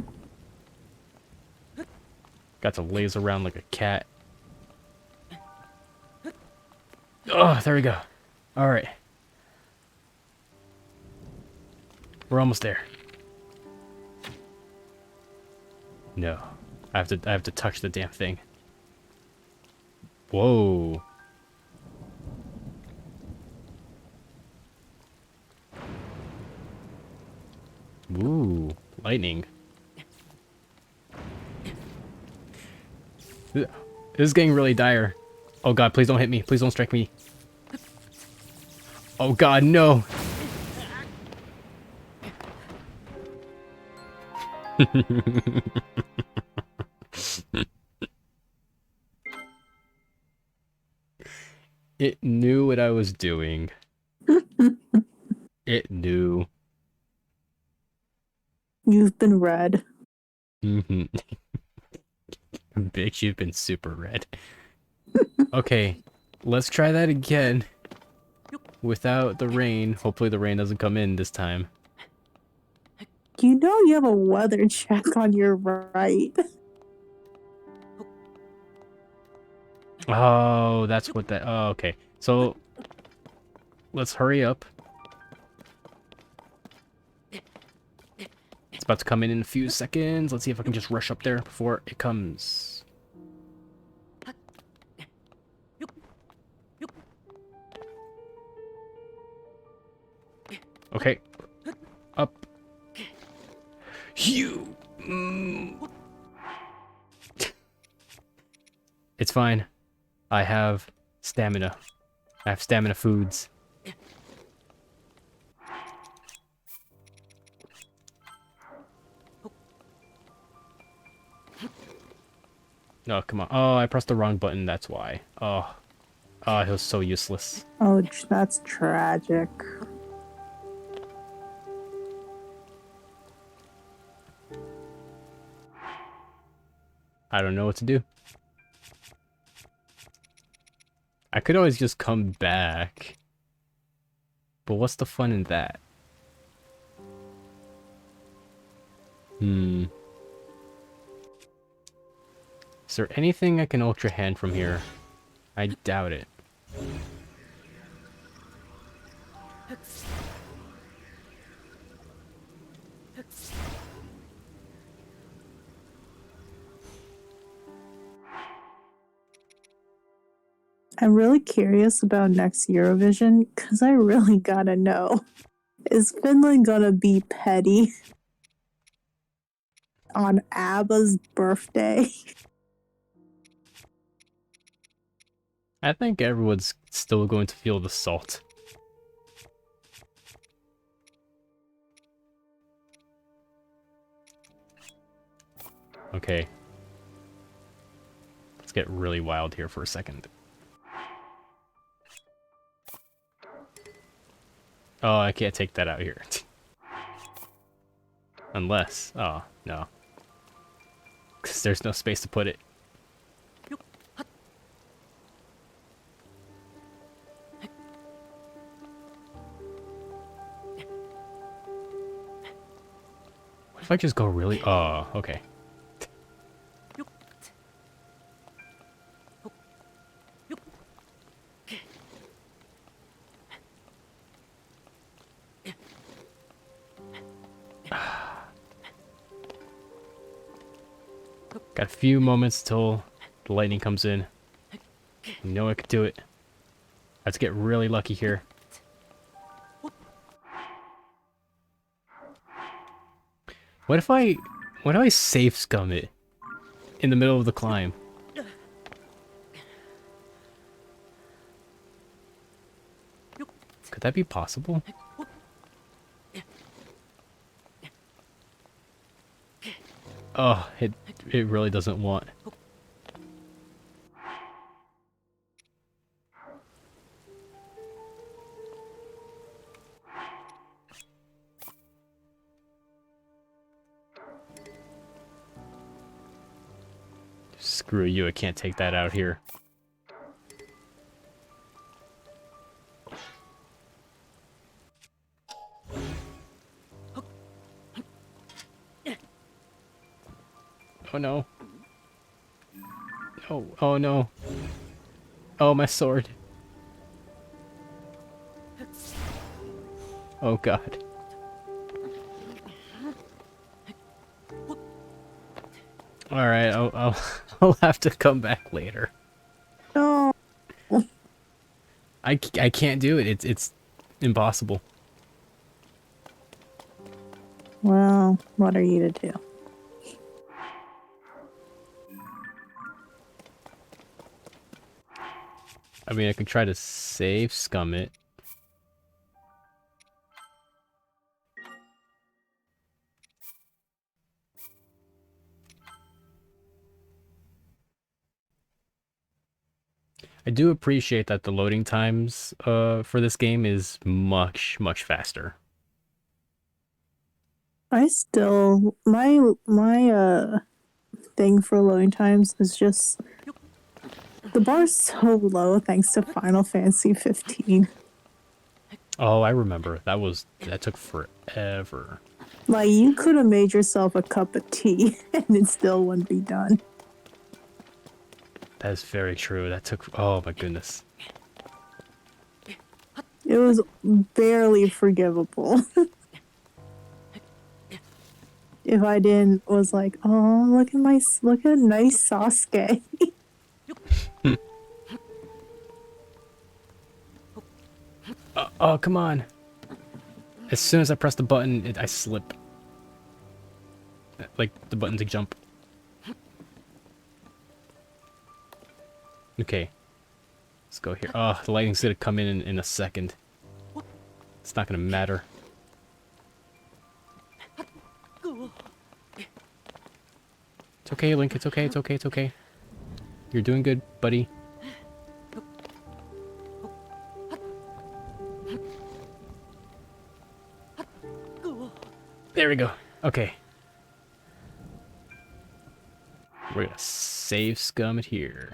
Got to laze around like a cat. Oh, there we go. Alright. We're almost there. No. I have to touch the damn thing. Whoa. Ooh, lightning. This is getting really dire. Oh god, please don't hit me. Please don't strike me. Oh god, no. It knew what I was doing. It knew. You've been read. Mm-hmm. Bitch, you've been super red. Okay, let's try that again. Without the rain. Hopefully the rain doesn't come in this time. You know you have a weather check on your right. Oh, that's what that... Oh, okay. So, let's hurry up. It's about to come in a few seconds. Let's see if I can just rush up there before it comes. Okay. Up. You. It's fine. I have stamina. I have stamina foods. No, come on. Oh, I pressed the wrong button, that's why. Oh. Oh, it was so useless. Oh, that's tragic. I don't know what to do. I could always just come back. But what's the fun in that? Hmm. Is there anything I can Ultra Hand from here? I doubt it. I'm really curious about next Eurovision because I really gotta know. Is Finland gonna be petty on ABBA's birthday? I think everyone's still going to feel the salt. Okay. Let's get really wild here for a second. Oh, I can't take that out here. Unless... Oh, no. Because there's no space to put it. What if I just go really... Oh, okay. Got a few moments till the lightning comes in. You know I could do it. Let's get really lucky here. What if I safe scum it in the middle of the climb? Could that be possible? Oh, it really doesn't want. Screw you, I can't take that out here. Oh no. Oh, oh no. Oh, my sword. Oh god. Alright, I'll I'll have to come back later. No. I can't do it. It's impossible. Well, what are you to do? I mean, I could try to save scum it. I do appreciate that the loading times for this game is much faster. I still my thing for loading times is just the bar's so low thanks to Final Fantasy 15. Oh, I remember. That took forever. Like, you could have made yourself a cup of tea and it still wouldn't be done. That is very true. That took... Oh my goodness. It was barely forgivable. If I didn't was like, oh, look at nice Sasuke. Oh, come on. As soon as I press the button, I slip. Like the button to jump. Okay. Let's go here. Oh, the lightning's gonna come in a second. It's not gonna matter. It's okay, Link. It's okay. It's okay. It's okay. You're doing good, buddy. There we go. Okay. We're gonna save scum it here.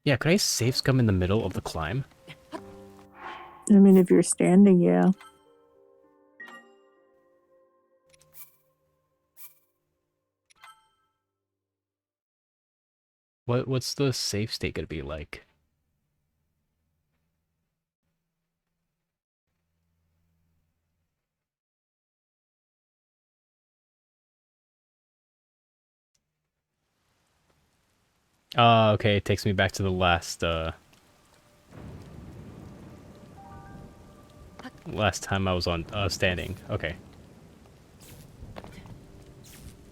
Yeah, could I save scum in the middle of the climb? I mean, if you're standing, yeah. What's the save state gonna be like? Oh, okay, it takes me back to the last last time I was on standing. Okay.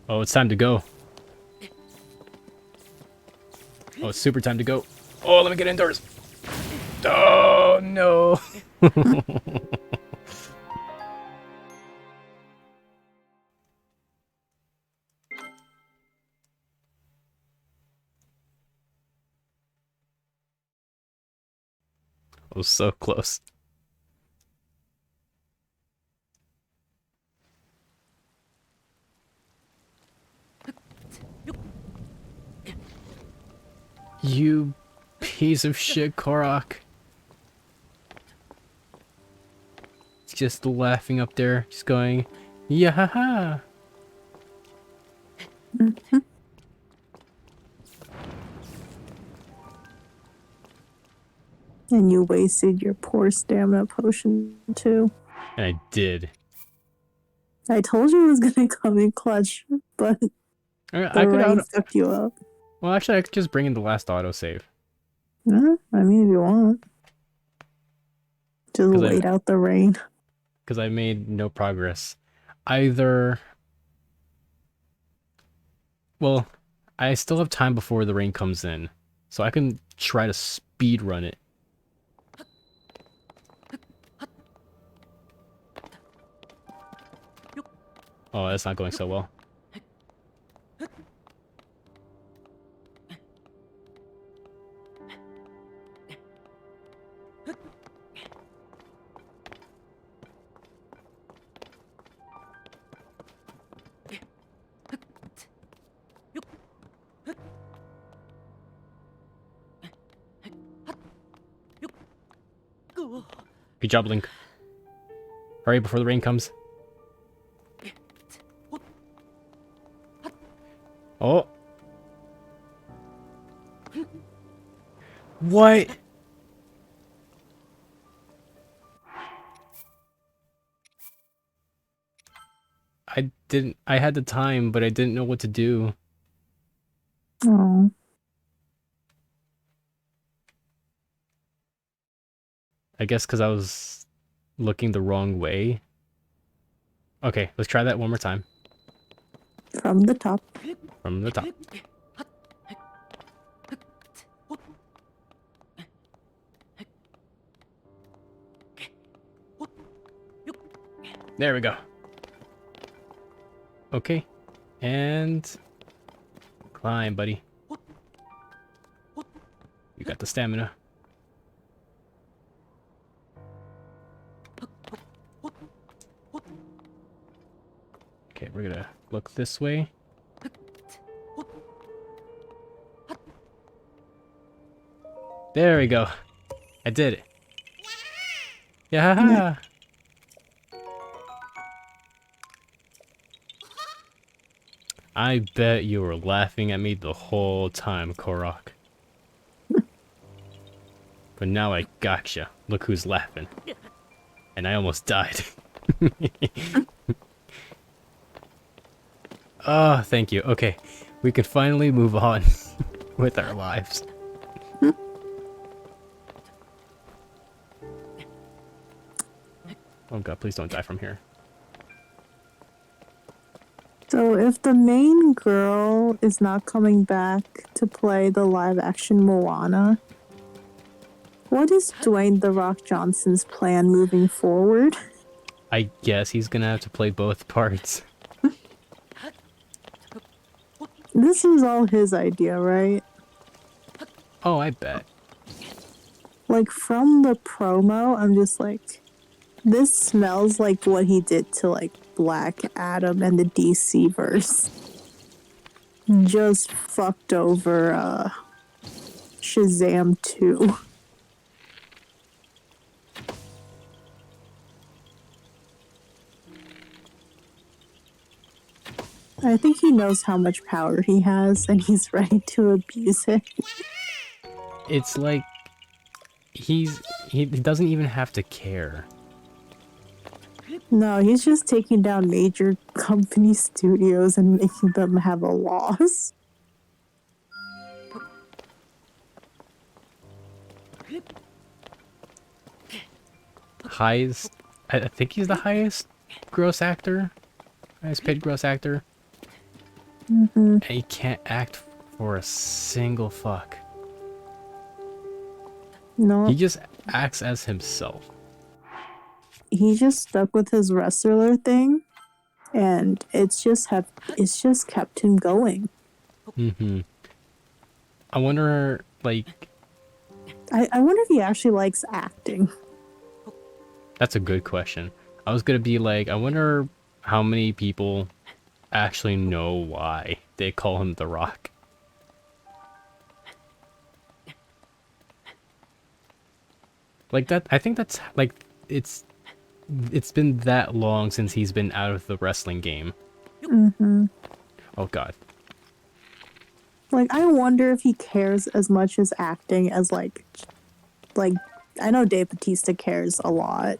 Oh, it's time to go. Oh, it's super time to go. Oh, let me get indoors. Oh no. I was so close. You piece of shit, Korok. Just laughing up there, just going, yeah, ha, ha. And you wasted your poor stamina potion too. And I did. I told you it was gonna come in clutch, but I the could rain fucked you up. Well, actually, I could just bring in the last autosave. I mean, if you want. Just wait out the rain. Because I made no progress. Either... Well, I still have time before the rain comes in. So I can try to speed run it. Oh, that's not going so well. Good job, Link. Hurry before the rain comes. Oh. What? I had the time, but I didn't know what to do. Oh. I guess because I was looking the wrong way. Okay, let's try that one more time. From the top. From the top. There we go. Okay. And... climb, buddy. You got the stamina. Okay, we're gonna look this way. There we go. I did it. Yeah. I bet you were laughing at me the whole time, Korok. But now I gotcha. Look who's laughing. And I almost died. Oh, thank you. Okay, we can finally move on with our lives. Oh god, please don't die from here. It's So if the main girl is not coming back to play the live action Moana, what is Dwayne The Rock Johnson's plan moving forward? I guess he's gonna have to play both parts. This was all his idea, right? Oh, I bet. Like, from the promo, I'm just like, this smells like what he did to, like, Black Adam and the DC verse. Just fucked over, Shazam 2. I think he knows how much power he has, and he's ready to abuse it. It's like he doesn't even have to care. No, he's just taking down major company studios and making them have a loss. Highest, I think he's the highest gross actor, highest paid gross actor. And he can't act for a single fuck. No, He just acts as himself. he just stuck with his wrestler thing, and it's just kept him going. I wonder, like, I wonder if he actually likes acting. that's a good question. I was gonna be like, I wonder how many people actually know why they call him The Rock. Like that, I think that's like, it's been that long since he's been out of the wrestling game. Oh god. Like, I wonder if he cares as much as acting as like I know Dave Bautista cares a lot,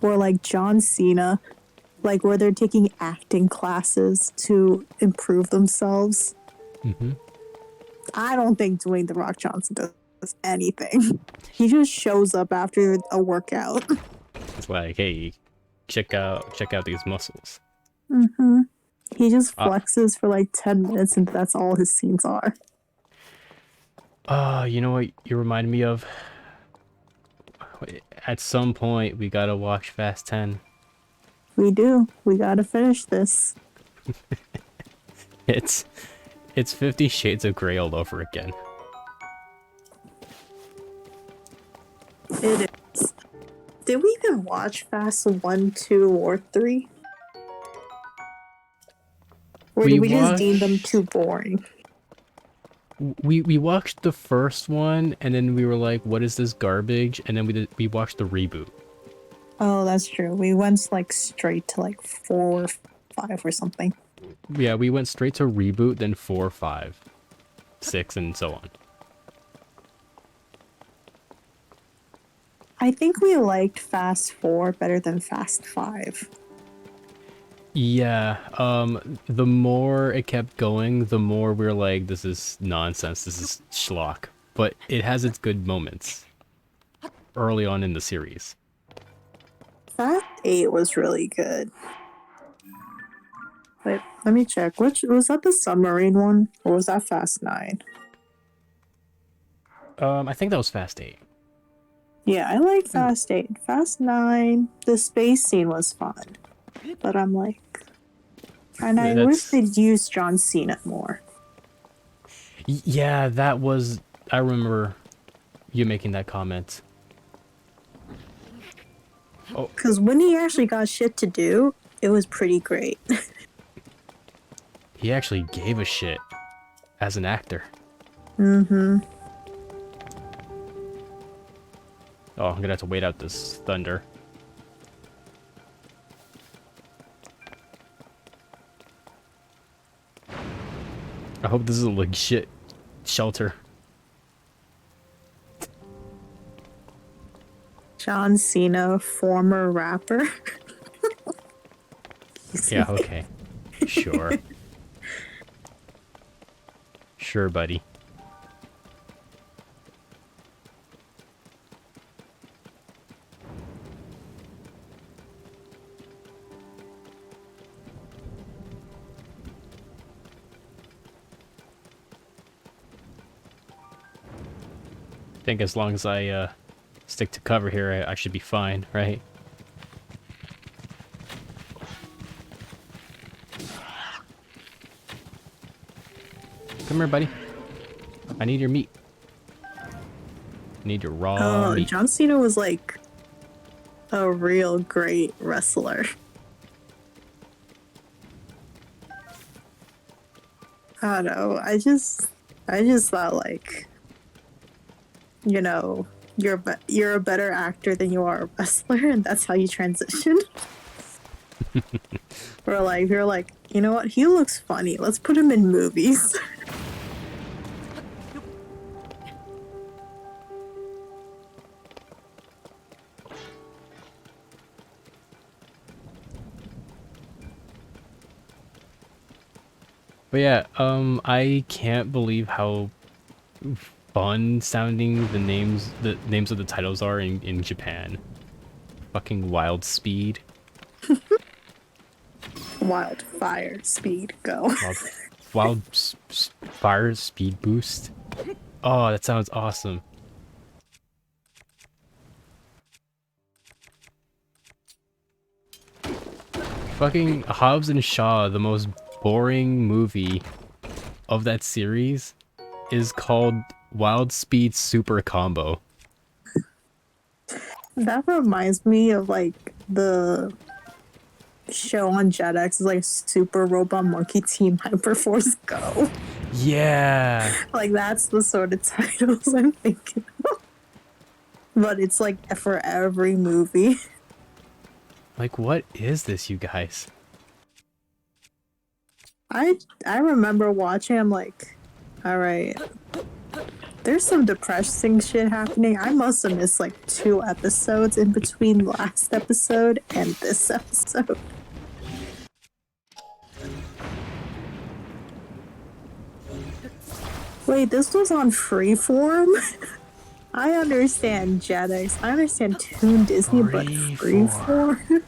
or like John Cena, like where they're taking acting classes to improve themselves. I don't think Dwayne The Rock Johnson does anything. He just shows up after a workout. It's like, hey, check out these muscles. He just flexes for like 10 minutes and that's all his scenes are. You know what you remind me of? At some point, we gotta watch Fast 10. We do. We gotta finish this. It's 50 Shades of Grey all over again. It is. Did we even watch Fast 1, 2, or 3? Or did we just deem them too boring? We watched the first one, and then we were like, what is this garbage? And then we watched the reboot. Oh, that's true. We went like straight to like 4 or 5 or something. Yeah, we went straight to reboot, then 4, 5, 6, and so on. I think we liked Fast 4 better than Fast 5. Yeah, the more it kept going, the more we were like, this is nonsense, this is schlock. But it has its good moments early on in the series. Fast 8 was really good. Wait, let me check. Which was that, the submarine one? Or was that Fast 9? I think that was Fast 8. Yeah, I like Fast 8. Fast 9, the space scene was fun. But I'm like... And I wish they'd use John Cena more. Yeah, that was... I remember you making that comment. Oh, because when he actually got shit to do, it was pretty great. He actually gave a shit as an actor. Mm-hmm. Oh, I'm gonna have to wait out this thunder. I hope this is a legit shelter. John Cena, former rapper. Yeah, okay. Sure. Sure, buddy. think as long as I stick to cover here, I should be fine, right? Come here, buddy. I need your meat. I need your raw meat. John Cena was like a real great wrestler. I don't know. I just thought like, you know, you're a better actor than you are a wrestler, and that's how you transition. Or like you're like, you know what? He looks funny. Let's put him in movies. But yeah, I can't believe how fun sounding the names of the titles are in Japan. Fucking Wild Speed. Wildfire speed go. Fire speed boost. Oh, that sounds awesome. Fucking Hobbs and Shaw, the most boring movie of that series, is called Wild Speed Super Combo. That reminds me of like the show on Jetix is like Super Robot Monkey Team Hyperforce Go. Yeah. Like that's the sort of titles I'm thinking of. But it's like for every movie. Like, what is this, you guys? I remember watching, I'm like, alright. There's some depressing shit happening. I must have missed like 2 episodes in between last episode and this episode. Wait, this was on Freeform? I understand Jetix. I understand Toon Disney, but Freeform?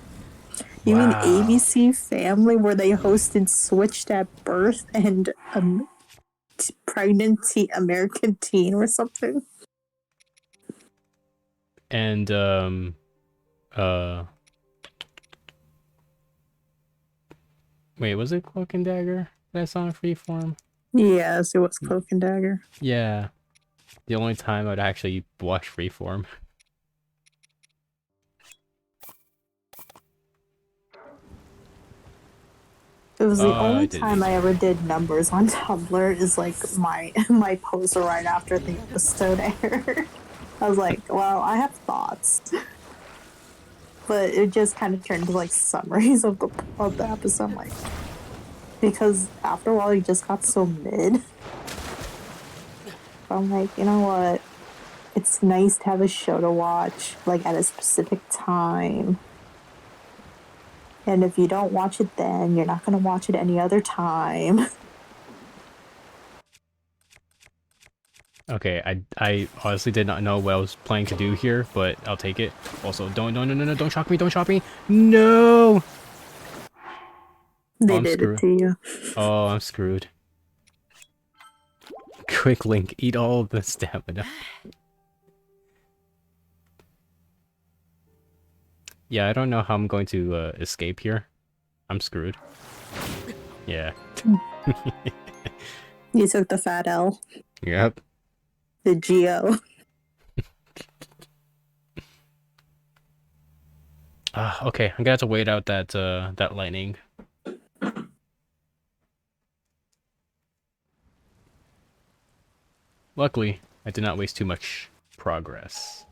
You mean ABC Family, where they hosted Switched at Birth and Pregnancy American Teen or something? And wait, was it Cloak and Dagger that's on Freeform? Yes, it was Cloak and Dagger. Yeah. The only time I'd actually watch Freeform. It was the only time I ever did numbers on Tumblr is like my post right after the episode aired. I was like, well, I have thoughts. But it just kind of turned into like summaries of the episode, like, because after a while it just got so mid. So I'm like, you know what? It's nice to have a show to watch, like at a specific time. And if you don't watch it then, you're not going to watch it any other time. Okay, I honestly did not know what I was planning to do here, but I'll take it. Also, don't shock me, don't shock me. No! They did it to you. Oh, I'm screwed. Quick link, eat all of the stamina. Yeah, I don't know how I'm going to escape here. I'm screwed. Yeah. You took the fat L. Yep. The Geo. Okay, I'm gonna have to wait out that lightning. Luckily, I did not waste too much progress.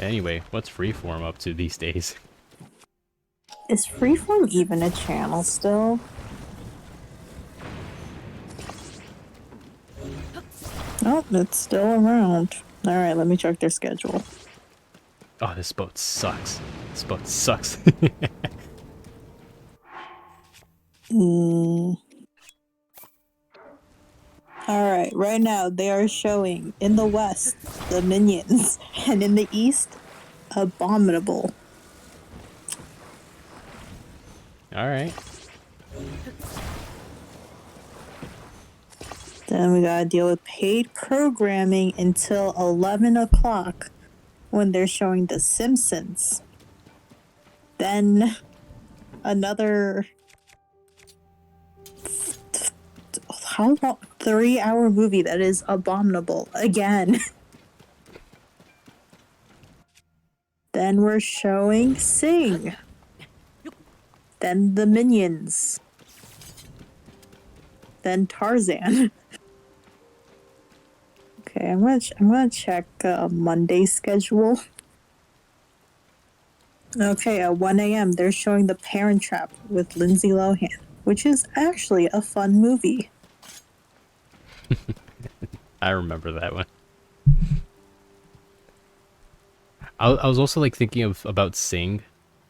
Anyway, what's Freeform up to these days? Is Freeform even a channel still? Oh, it's still around. Alright, let me check their schedule. Oh, this boat sucks. This boat sucks. Alright, right now they are showing in the west the Minions, and in the east, Abominable. All right. Then we gotta deal with paid programming until 11 o'clock when they're showing The Simpsons. Then another how long? 3-hour movie that is abominable again. Then we're showing Sing. Then the Minions. Then Tarzan. Okay, I'm gonna check Monday's schedule. Okay, at 1 a.m. they're showing The Parent Trap with Lindsay Lohan, which is actually a fun movie. I remember that one. I was also like thinking of about Sing,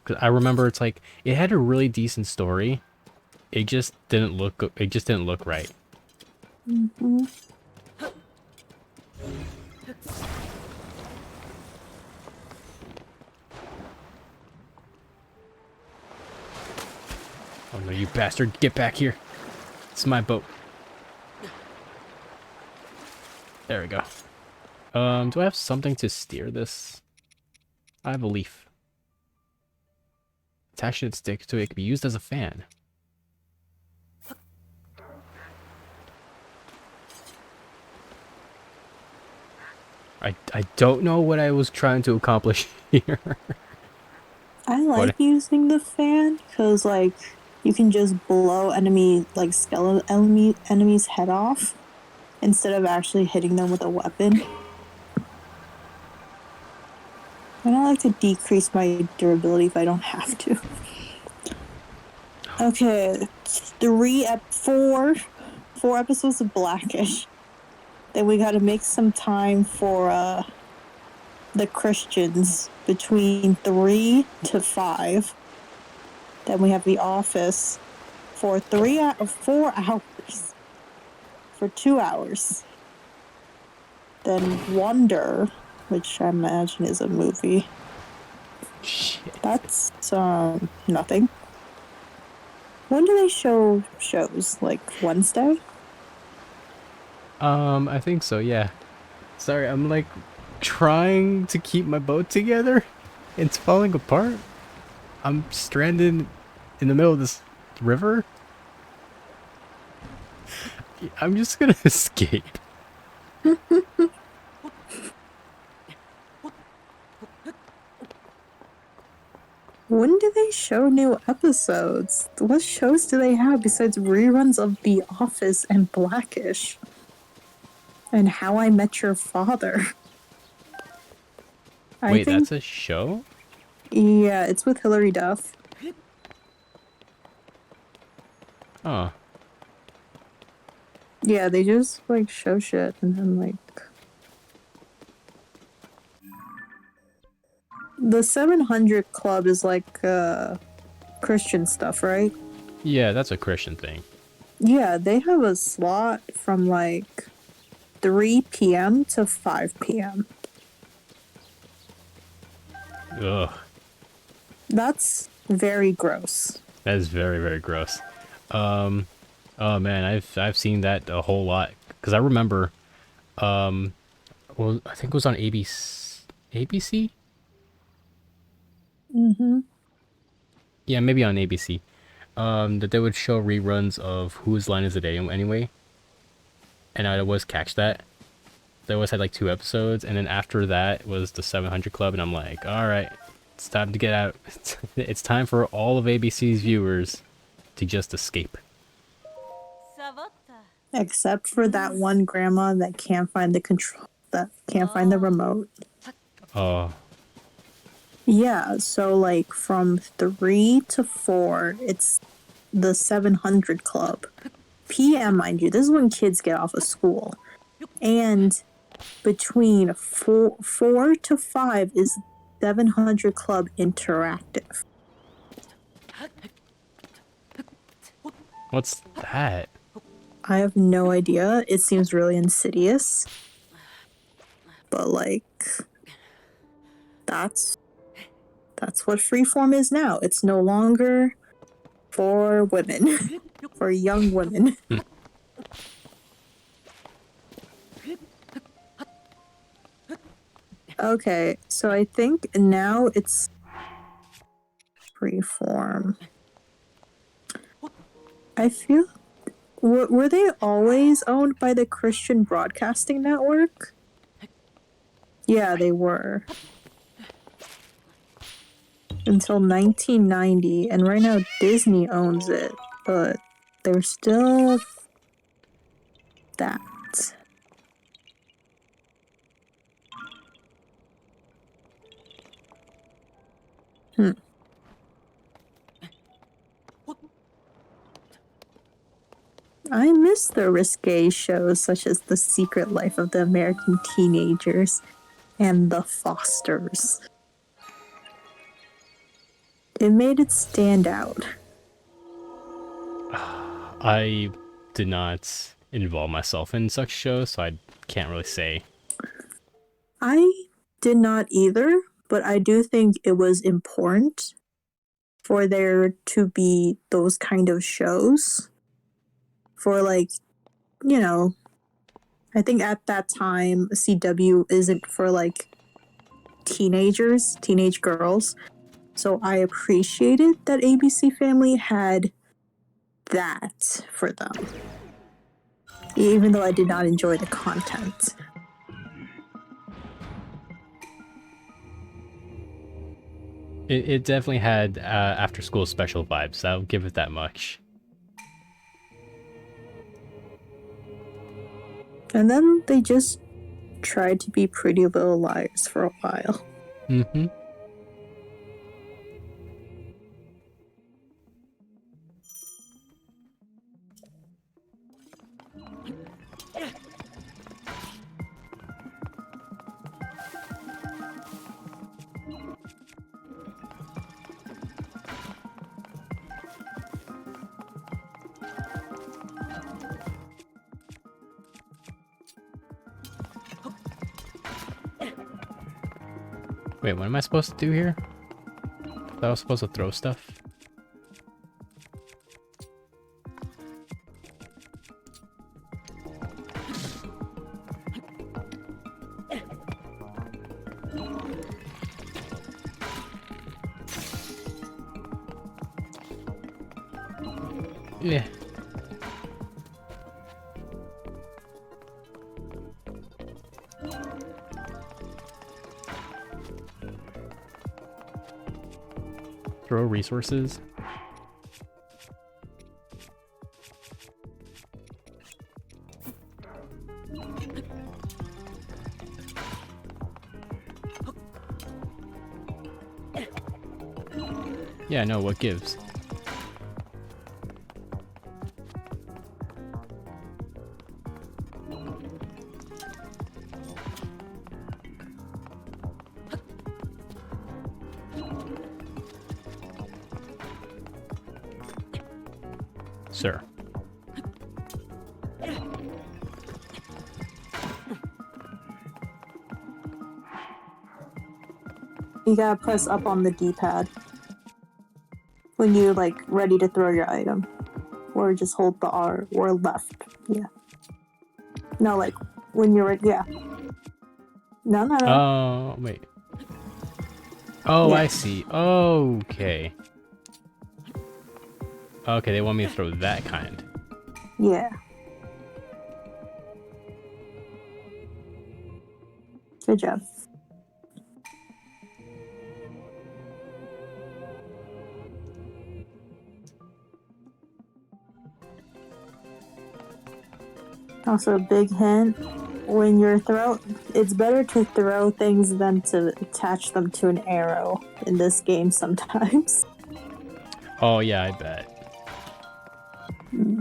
because I remember it's like it had a really decent story. It just didn't look. It just didn't look right. Mm-hmm. Oh no, you bastard! Get back here! It's my boat. There we go. Do I have something to steer this? I have a leaf. Attach it stick to it. It can be used as a fan. I don't know what I was trying to accomplish here. I like What? using the fan because, like, you can just blow skeleton enemies' head off instead of actually hitting them with a weapon. I don't like to decrease my durability if I don't have to. Okay, four episodes of Blackish. Then we got to make some time for the Christians between 3 to 5. Then we have The Office for 4 hours. For 2 hours. Then Wonder, which I imagine is a movie. Shit. That's nothing. When do they show shows? Like Wednesday? I think so. Yeah. Sorry, I'm like trying to keep my boat together. It's falling apart. I'm stranded in the middle of this river. I'm just gonna escape. When do they show new episodes? What shows do they have besides reruns of The Office and Blackish? And How I Met Your Father? Wait, that's a show? Yeah, it's with Hilary Duff. Oh. Yeah, they just like show shit and then like the 700 Club is like Christian stuff, right? Yeah, that's a Christian thing. Yeah, they have a slot from like 3 p.m. to 5 p.m. Ugh. That's very gross. That is very, very gross. Oh man, I've seen that a whole lot. Because I remember, well, I think it was on ABC? ABC? Mm-hmm. Yeah, maybe on ABC. That they would show reruns of Whose Line Is It Anyway? And I'd always catch that. They always had like 2 episodes, and then after that was the 700 Club, and I'm like, alright, it's time to get out. It's time for all of ABC's viewers to just escape. Except for that one grandma that can't find the remote. Oh, Yeah, so like from 3 to 4, it's the 700 Club. PM, mind you, this is when kids get off of school. And between 4 to 5 is 700 Club Interactive. what's that? I have no idea. It seems really insidious. But like that's what Freeform is now. It's no longer for women, for young women. Okay, so I think now it's freeform. I feel were they always owned by the Christian Broadcasting Network? Yeah, they were. Until 1990, and right now Disney owns it, but they're still that. I miss the risque shows such as The Secret Life of the American Teenagers and The Fosters. It made it stand out. I did not involve myself in such shows, so I can't really say. I did not either, but I do think it was important for there to be those kind of shows. For like, you know, I think at that time CW isn't for like teenage girls. So I appreciated that ABC Family had that for them. Even though I did not enjoy the content. It definitely had after school special vibes. I'll give it that much. And then they just tried to be Pretty Little Liars for a while. Mm-hmm. Wait, what am I supposed to do here? I thought I was supposed to throw stuff. Yeah. Throw resources. Yeah, no, what gives? Sir. You gotta press up on the D-pad when you're like ready to throw your item. Or just hold the R or left. Yeah. No, like when you're ready. Yeah. No. Oh, wait. Oh, Yeah. I see. Okay. Okay, they want me to throw that kind. Yeah. Good job. Also, a big hint, when you're it's better to throw things than to attach them to an arrow in this game sometimes. Oh, yeah, I bet.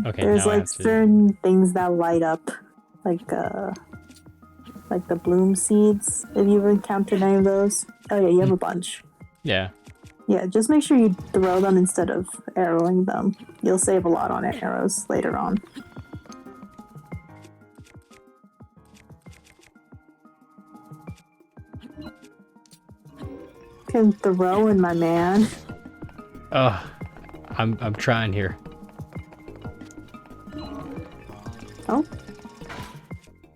Okay, There's now I like have to... certain things that light up, like the bloom seeds. If you've encountered any of those, oh yeah, you have a bunch. Yeah. Yeah, just make sure you throw them instead of arrowing them. You'll save a lot on arrows later on. Can throw in my man. Ugh. I'm trying here. Oh.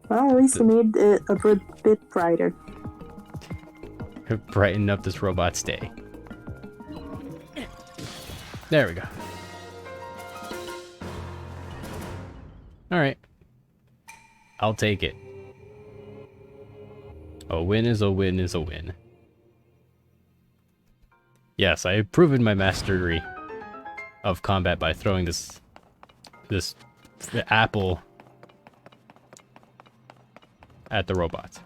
Well, at least you made it a bit brighter. Brighten up this robot's day. There we go. Alright. I'll take it. A win is a win is a win. Yes, I have proven my mastery of combat by throwing this apple at the robot.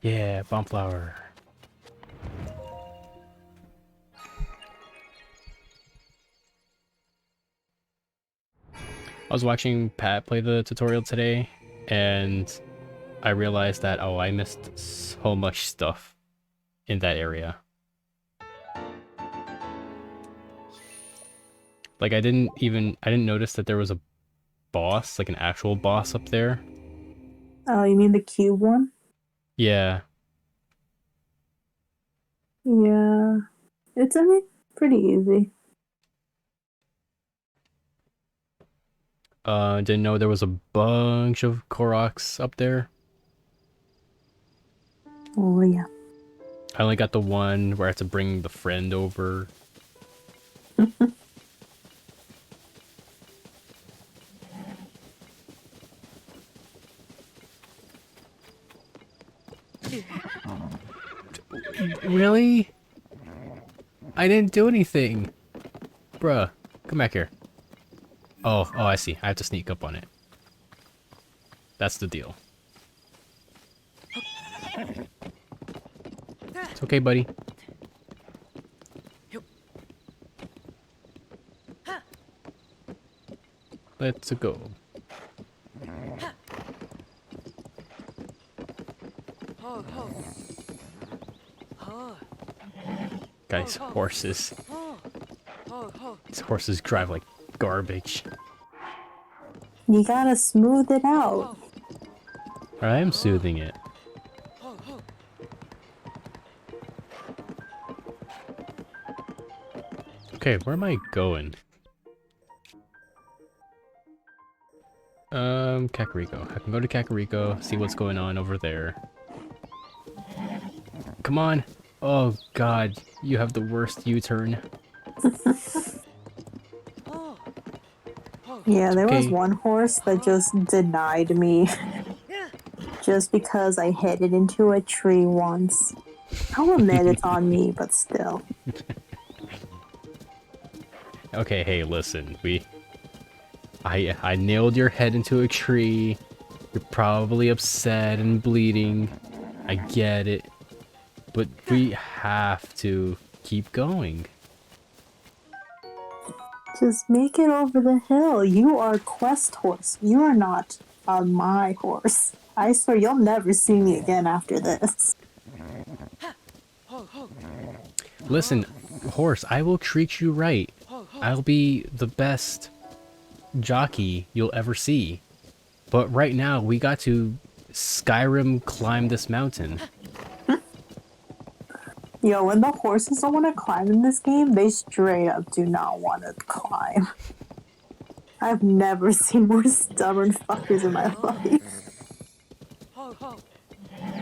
Yeah, bomb flower. I was watching Pat play the tutorial today, and I realized that, oh, I missed so much stuff in that area. Like, I didn't notice that there was a boss, like an actual boss up there. Oh, you mean the cube one? Yeah. Yeah. It's, I mean, pretty easy. Didn't know there was a bunch of Koroks up there. Oh, yeah. I only got the one where I had to bring the friend over. Really? I didn't do anything. Bruh, come back here. Oh, I see. I have to sneak up on it. That's the deal. It's okay, buddy. Let's go. Guys, horses. These horses drive like garbage. You gotta smooth it out. I am soothing it. Okay, where am I going? Kakariko. I can go to Kakariko, see what's going on over there. Come on! Oh god, you have the worst U-turn. Yeah, there was Okay. one horse that just denied me. Just because I hit it into a tree once. I'll admit it's on me, but still. Okay, hey, listen, I nailed your head into a tree. You're probably upset and bleeding. I get it. But we have to keep going. Just make it over the hill. You are a quest horse. You are not my horse. I swear you'll never see me again after this. Listen, horse, I will treat you right. I'll be the best jockey you'll ever see. But right now, we got to Skyrim climb this mountain. Yo, when the horses don't want to climb in this game, they straight up do not want to climb. I've never seen more stubborn fuckers in my life.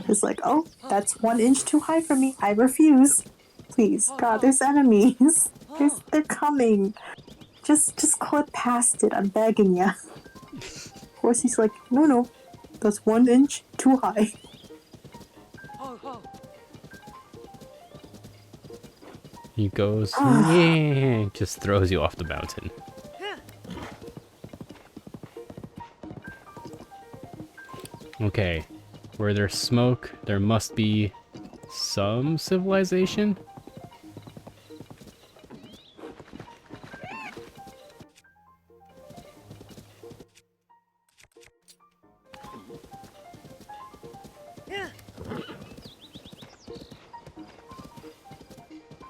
It's like, oh, that's 1 inch too high for me. I refuse. Please, God, there's enemies. They're coming. Just clip past it. I'm begging ya. Horsey's like, no, that's 1 inch too high. He goes, yeah, just throws you off the mountain. Okay, where there's smoke, there must be some civilization?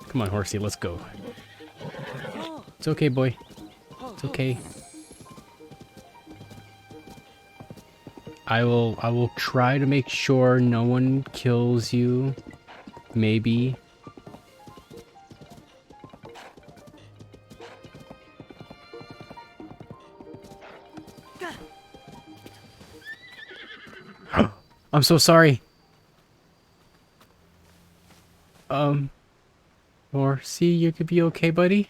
Come on, horsey, let's go. It's okay, boy. It's okay. I will try to make sure no one kills you. Maybe. I'm so sorry. Or see, you could be okay, buddy.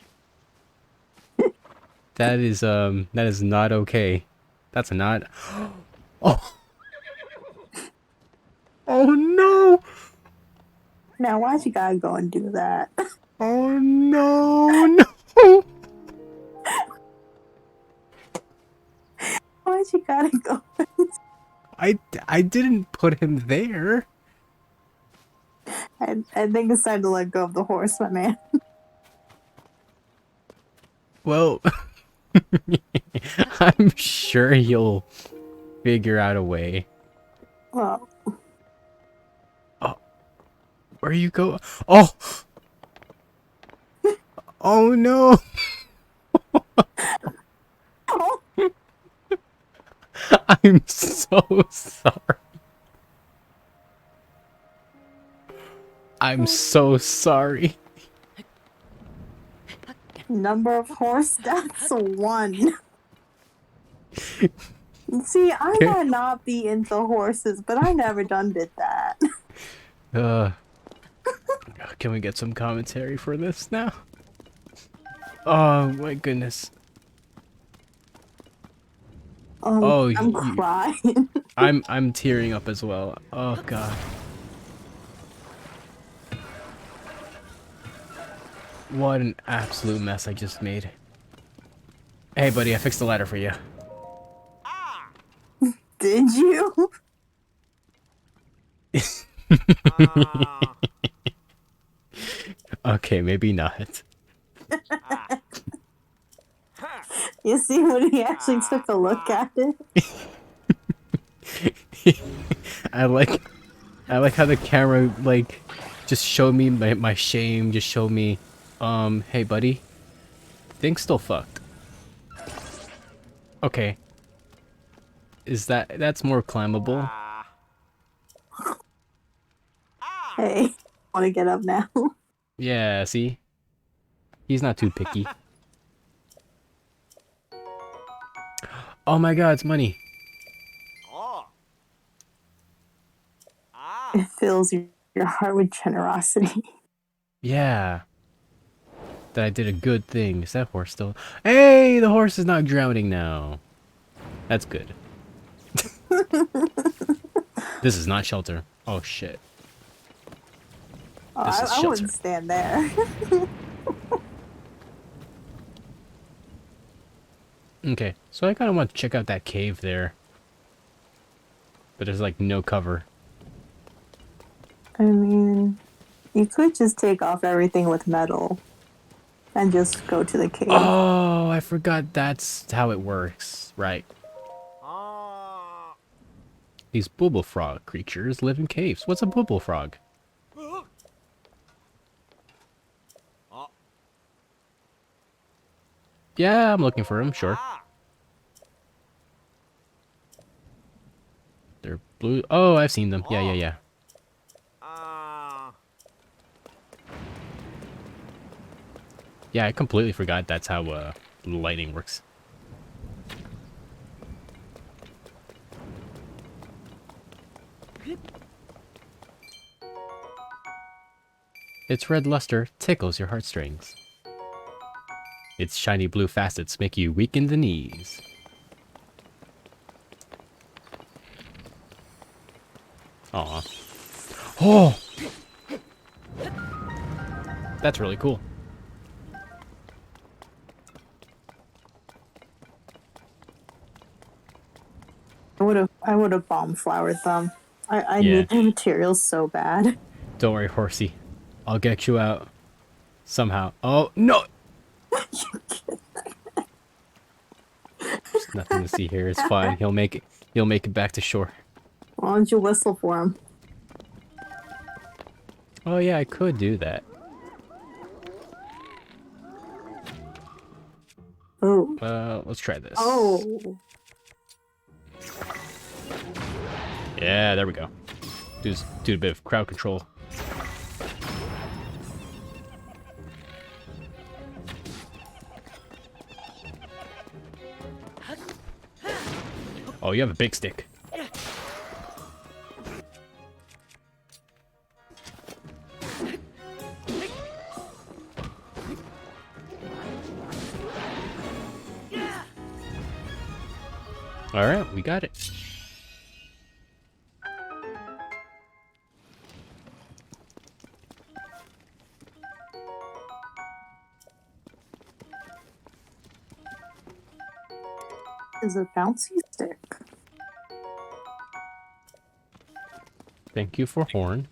That is not okay. That's not. Oh. Oh no. Now, why'd you gotta go and do that? Oh no, no. Why'd you gotta go? I didn't put him there. I think it's time to let go of the horse, my man. Well, I'm sure he'll figure out a way. Well, Oh, where you go? Oh, oh no! oh, I'm so sorry. I'm so sorry. number of horse deaths 1. See, I might not be into horses, but I never did that. Uh, can we get some commentary for this now? Oh my goodness. Oh, I'm crying. I'm tearing up as well. Oh god. What an absolute mess I just made. Hey buddy, I fixed the ladder for you. Did you? Okay, maybe not. You see when he actually took a look at it? I like how the camera like just showed me my shame, just showed me hey buddy, thing's still fucked. Okay. That's more climbable? Hey, wanna get up now? Yeah, see? He's not too picky. Oh my god, it's money. It fills your heart with generosity. Yeah. That I did a good thing. Is that horse still? Hey, the horse is not drowning now. That's good. This is not shelter. Oh shit. Oh, This is I shelter. wouldn't stand there. Okay, so I kind of want to check out that cave there. But there's like no cover. I mean, you could just take off everything with metal and just go to the cave. Oh, I forgot that's how it works. Right. These bubble frog creatures live in caves. What's a bubble frog? Yeah, I'm looking for them, sure. They're blue. Oh, I've seen them. Yeah. Yeah, I completely forgot that's how lightning works. Its red luster tickles your heartstrings. Its shiny blue facets make you weak in the knees. Aw. Oh! That's really cool. I would have bomb flowered them. I Yeah. need the materials so bad. Don't worry, horsey. I'll get you out. Somehow. Oh, no! There's nothing to see here. It's fine. He'll make it back to shore. Why don't you whistle for him? Oh yeah, I could do that. Oh. Let's try this. Oh. Yeah, there we go. Do a bit of crowd control. Oh, you have a big stick. Alright, we got it. Is a bouncy stick. Thank you for horn.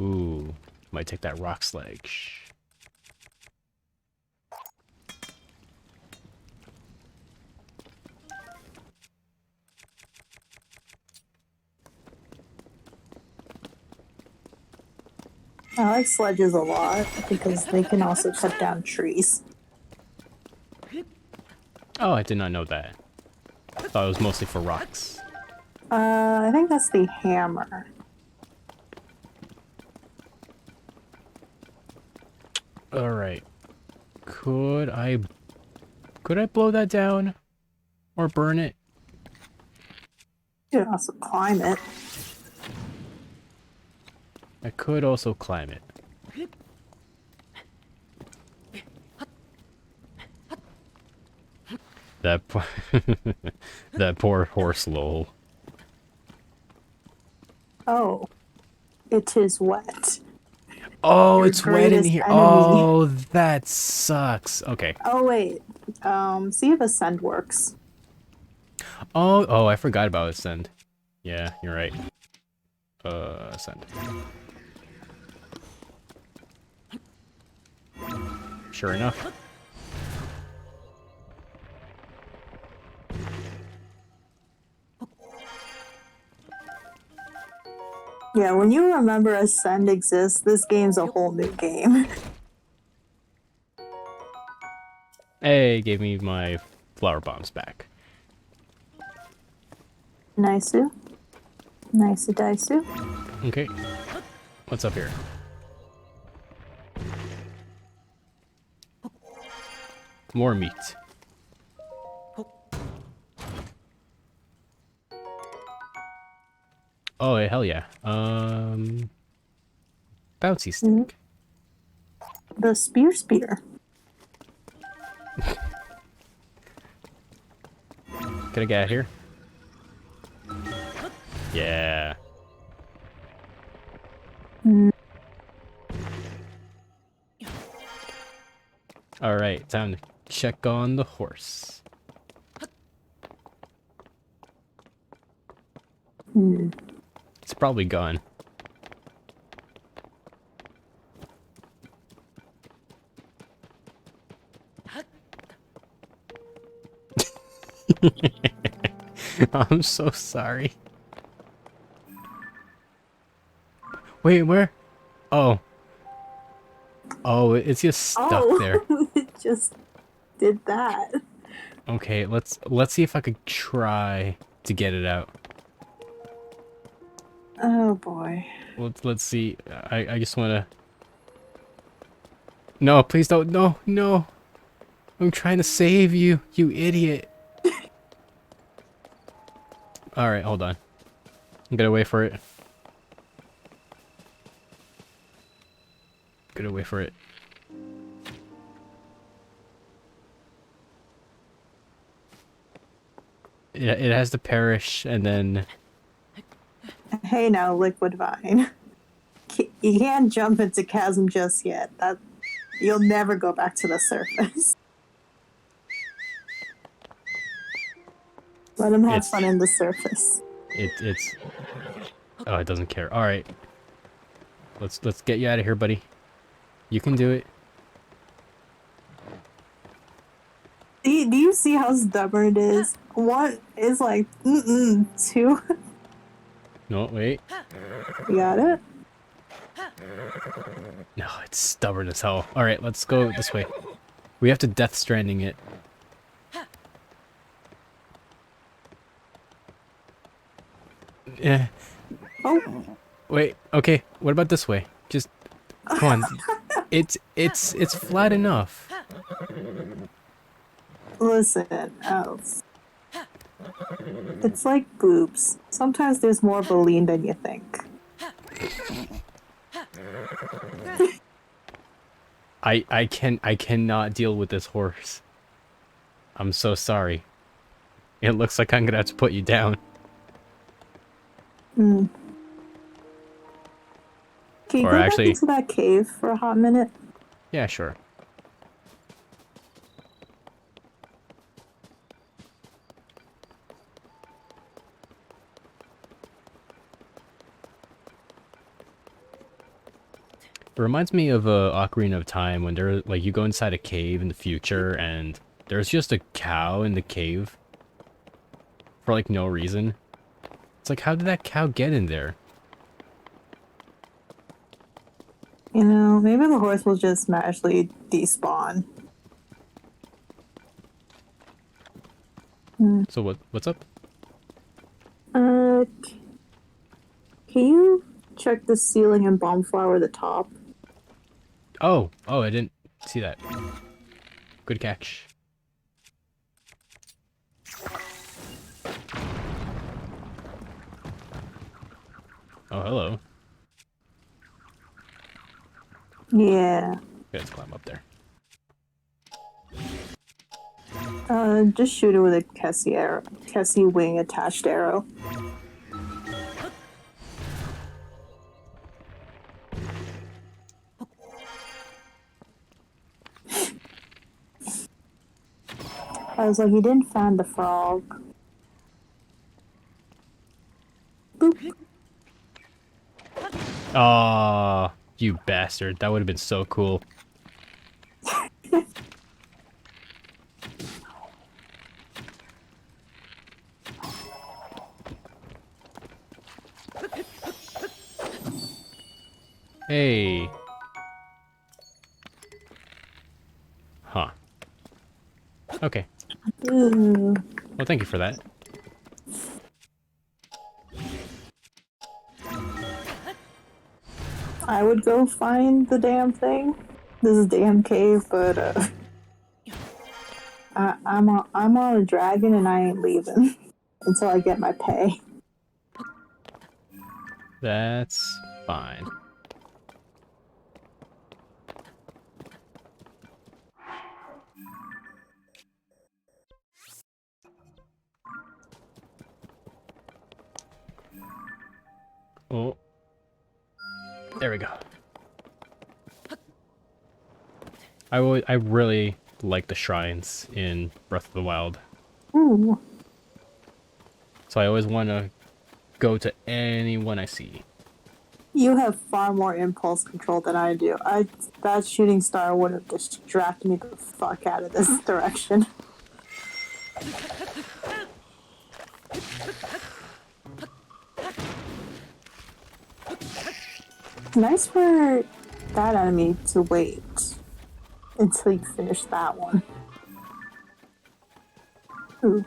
Ooh, might take that rock sledge. I like sledges a lot because they can also cut down trees. Oh, I did not know that. I thought it was mostly for rocks. I think that's the hammer. Alright. Could I blow that down? Or burn it? You can also climb it. I could also climb it. That poor horse, lol. Oh, it is wet. Oh, Your it's wet in greatest here. enemy. Oh, that sucks. Okay. Oh wait, see if ascend works. Oh, I forgot about ascend. Yeah, you're right. Ascend. Sure enough. Yeah, when you remember ascend exists, this game's a whole new game. Hey, gave me my flower bombs back. Nicey. Nicey dicey. Okay. What's up here? More meat. Oh, hell yeah. Bouncy stick. The spear. Can I get out of here? Yeah. Alright, time to check on the horse. It's probably gone. I'm so sorry. Wait, where? Oh. Oh, it's just stuck there. It just did that. Okay, let's see if I could try to get it out. Oh boy. Let's see. I just wanna. No, please don't. No. I'm trying to save you, you idiot. All right, hold on. I'm gonna wait for it. Gonna wait for it. Yeah, it has to perish, and then. Hey now, Liquid Vine. You can't jump into Chasm just yet. You'll never go back to the surface. Let him have fun in the surface. It's. Oh, it doesn't care. All right. Let's get you out of here, buddy. You can do it. Do you see how stubborn it is? One is like, two. No, wait. You got it? No, it's stubborn as hell. All right, let's go this way. We have to Death Stranding it. Yeah. Oh, Wait. Okay. What about this way? Just come on. It's flat enough. listen, Elf. It's like boobs. Sometimes there's more baleen than you think. I cannot deal with this horse. I'm so sorry. It looks like I'm gonna have to put you down. Hmm. Can you Or go back actually, into that cave for a hot minute? yeah, sure. It reminds me of Ocarina of Time when there, like, you go inside a cave in the future and there's just a cow in the cave for like no reason. It's like, how did that cow get in there? You know, maybe the horse will just magically despawn. So what's up? Uh, can you check the ceiling and bomb flower at the top? Oh, I didn't see that. Good catch. Oh, hello. Yeah. Let's climb up there. Just shoot it with a Kessie wing attached arrow. I was like, you didn't find the frog. Boop. Aw, you bastard. That would have been so cool. Hey. Huh. Okay. Ooh. Well, thank you for that. I would go find the damn thing. This is damn cave, but I'm on a dragon and I ain't leaving until I get my pay. That's fine. Oh. There we go. I really like the shrines in Breath of the Wild. Ooh. So I always want to go to anyone I see. You have far more impulse control than I do. That shooting star would have distracted me the fuck out of this direction. Nice for that enemy to wait until you finish that one. Ooh.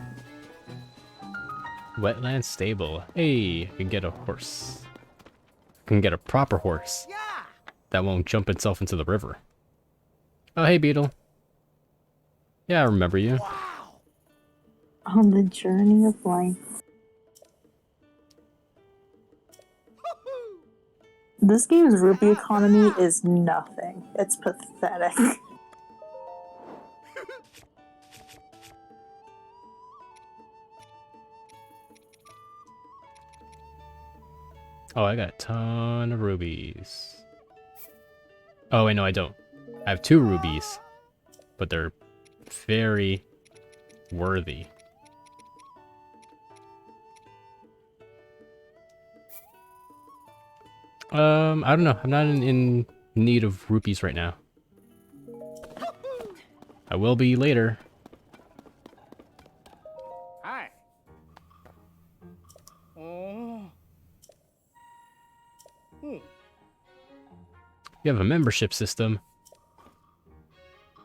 Wetland stable. Hey, I can get a horse. I can get a proper horse. That won't jump itself into the river. Oh, hey, Beetle. Yeah, I remember you. On the journey of life. This game's rupee economy is nothing. It's pathetic. Oh, I got a ton of rubies. Oh, wait, no, I don't. I have 2 rubies, but they're very worthy. I don't know. I'm not in need of rupees right now. I will be later. Hi. Oh. You have a membership system.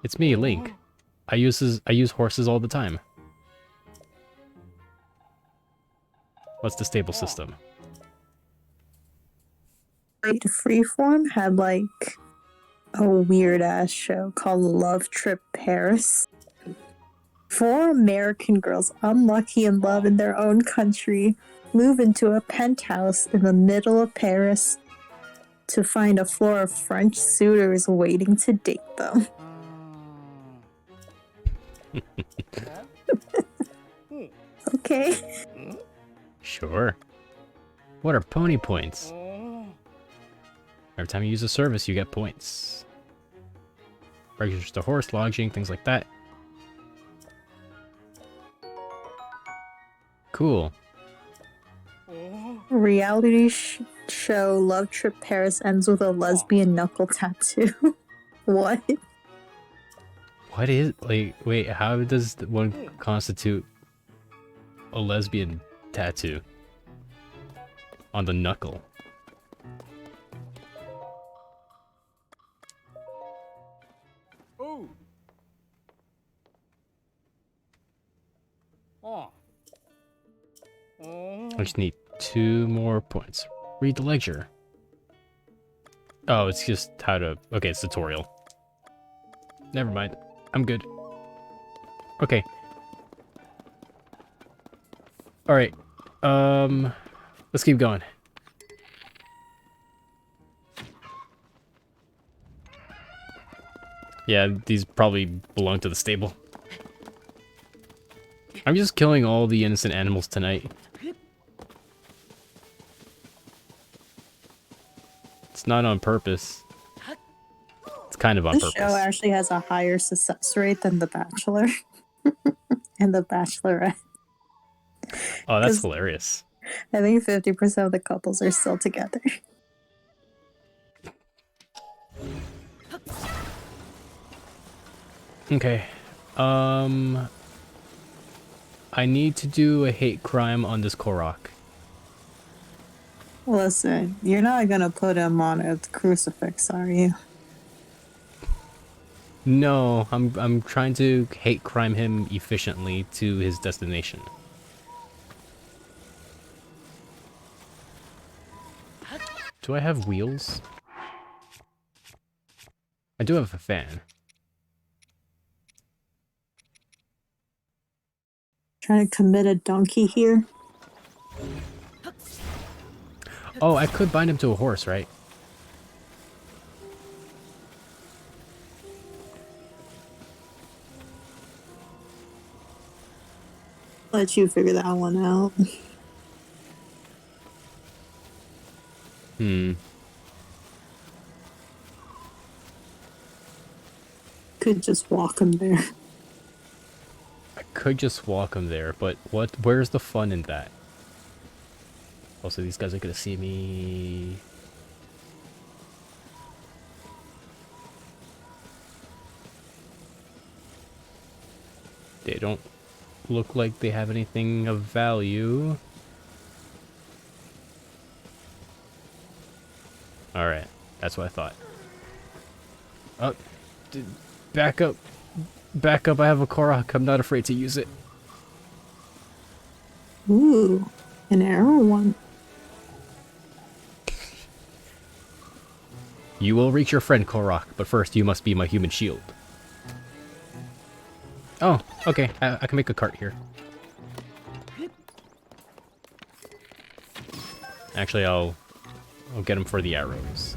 It's me, Link. I use horses all the time. What's the stable system? Freeform had like a weird ass show called Love Trip Paris. Four American girls unlucky in love in their own country move into a penthouse in the middle of Paris to find a floor of French suitors waiting to date them. Okay. Sure. What are pony points? Every time you use a service, you get points. Registers to horse, lodging, things like that. Cool. Reality show Love Trip Paris ends with a lesbian knuckle tattoo. What? What is, like, wait, how does one constitute a lesbian tattoo on the knuckle? Oh. Oh. I just need 2 more points. Read the lecture. Oh, it's just how to... Okay, it's tutorial. Never mind. I'm good. Okay. Alright. Let's keep going. Yeah, these probably belong to the stable. I'm just killing all the innocent animals tonight. It's not on purpose. It's kind of on This purpose. show actually has a higher success rate than The Bachelor and The Bachelorette. Oh, that's 'Cause hilarious. I think 50% of the couples are still together. Okay. I need to do a hate crime on this Korok. Listen, you're not gonna put him on a crucifix, are you? No, I'm trying to hate crime him efficiently to his destination. Do I have wheels? I do have a fan. Trying to commit a donkey here. Oh, I could bind him to a horse, right? Let you figure that one out. Could just walk him there. I could just walk him there, but where's the fun in that? Also, these guys are gonna see me. They don't look like they have anything of value. Alright, that's what I thought. Oh, back up. Back up, I have a Korok. I'm not afraid to use it. Ooh, an arrow one. You will reach your friend Korok, but first you must be my human shield. Oh, okay. I can make a cart here. Actually, I'll get him for the arrows.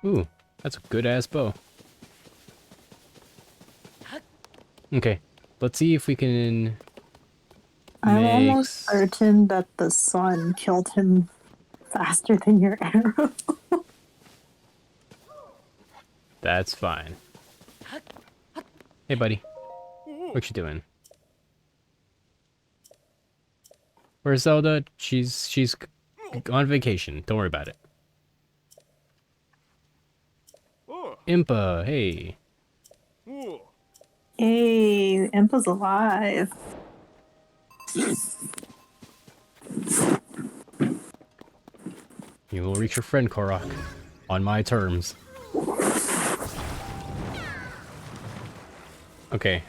Ooh, that's a good-ass bow. Okay, let's see if we can... I'm almost Makes- certain that the sun killed him faster than your arrow. That's fine. Hey, buddy. What you doing? Where's Zelda? She's on vacation. Don't worry about it. Impa, hey. Hey, Impa's alive. You will reach your friend Korok on my terms. Okay,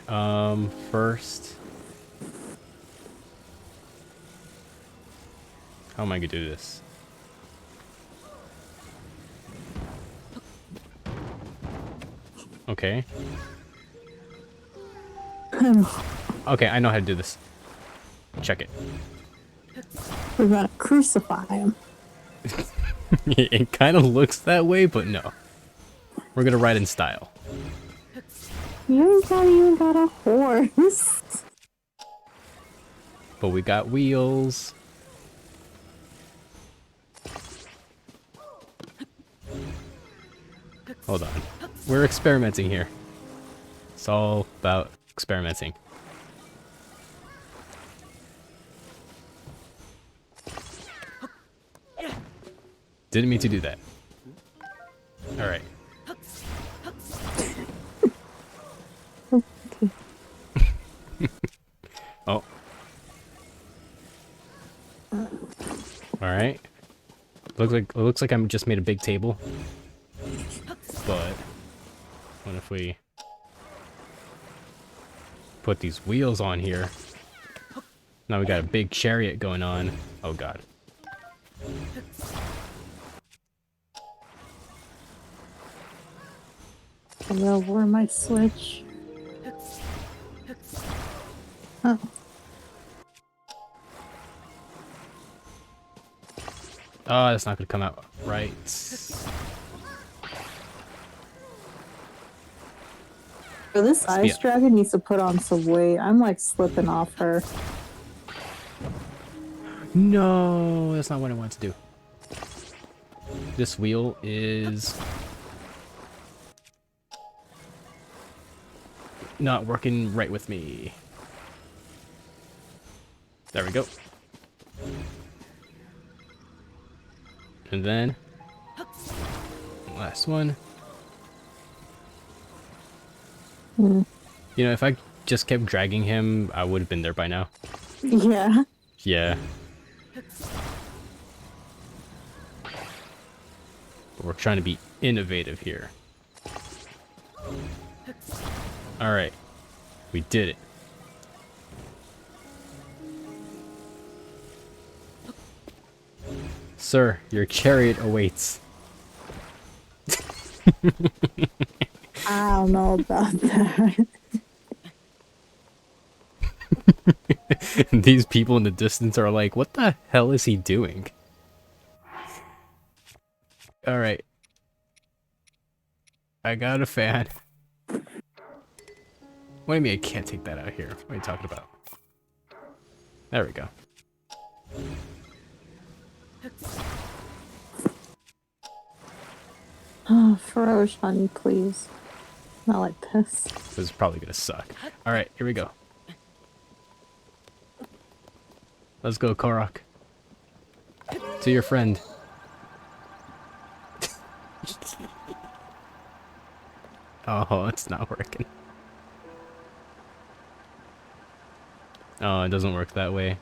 first How am I gonna do this? Okay. Okay, I know how to do this. Check it. We're gonna crucify him. It kind of looks that way, but no. We're gonna ride in style. You ain't even got a horse. But we got wheels. Hold on. We're experimenting here. It's all about experimenting. Didn't mean to do that. Alright. Oh. Alright. Looks like I'm just made a big table. But what if we put these wheels on here? Now we got a big chariot going on. Oh god. Well, where my switch? Oh. Oh, that's not gonna come out right. So this ice dragon needs to put on some weight. I'm like slipping off her. No, that's not what I want to do. This wheel is not working right with me. There we go. And then last one. You know, if I just kept dragging him, I would have been there by now. Yeah. Yeah. But we're trying to be innovative here. Alright. We did it. Sir, your chariot awaits. I don't know about that. These people in the distance are like, what the hell is he doing? Alright. I got a fan. What do you mean I can't take that out here? What are you talking about? There we go. Oh, Froge, honey, please. Not like this. This is probably gonna suck. Alright, here we go. Let's go, Korok. To your friend. Oh, it's not working. Oh, it doesn't work that way.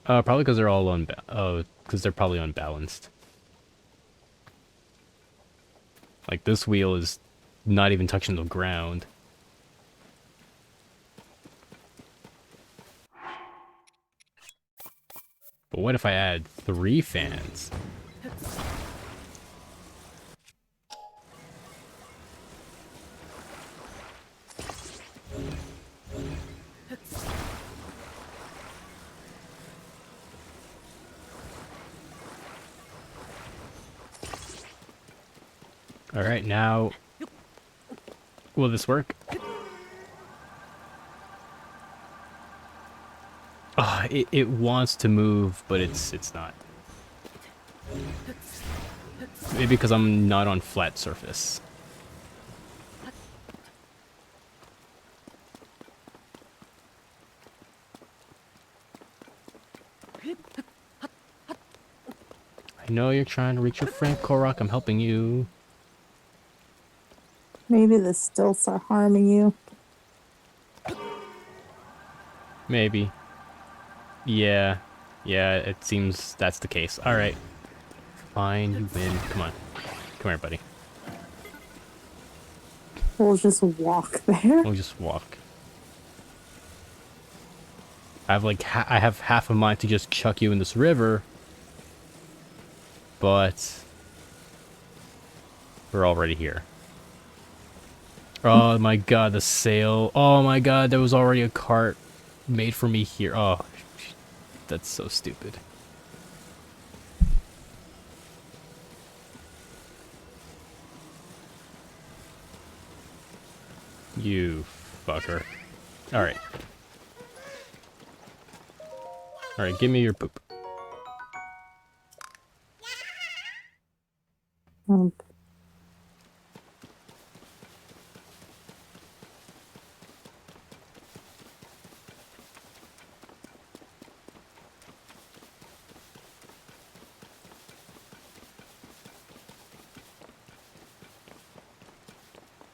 Probably because they're all because they're probably unbalanced. Like this wheel is not even touching the ground. But what if I add 3 fans? Alright, now... will this work? Ah, it wants to move, but it's not. Maybe because I'm not on flat surface. I know you're trying to reach your friend Korok. I'm helping you. Maybe the stilts are harming you. Maybe. Yeah. Yeah, it seems that's the case. Alright. Fine, you win. Come on. Come here, buddy. We'll just walk there. We'll just walk. I have like I have half a mind to just chuck you in this river, but we're already here. Oh my god, the sail. Oh my god, there was already a cart made for me here. Oh, that's so stupid. You fucker. Alright. Alright, give me your poop. Um,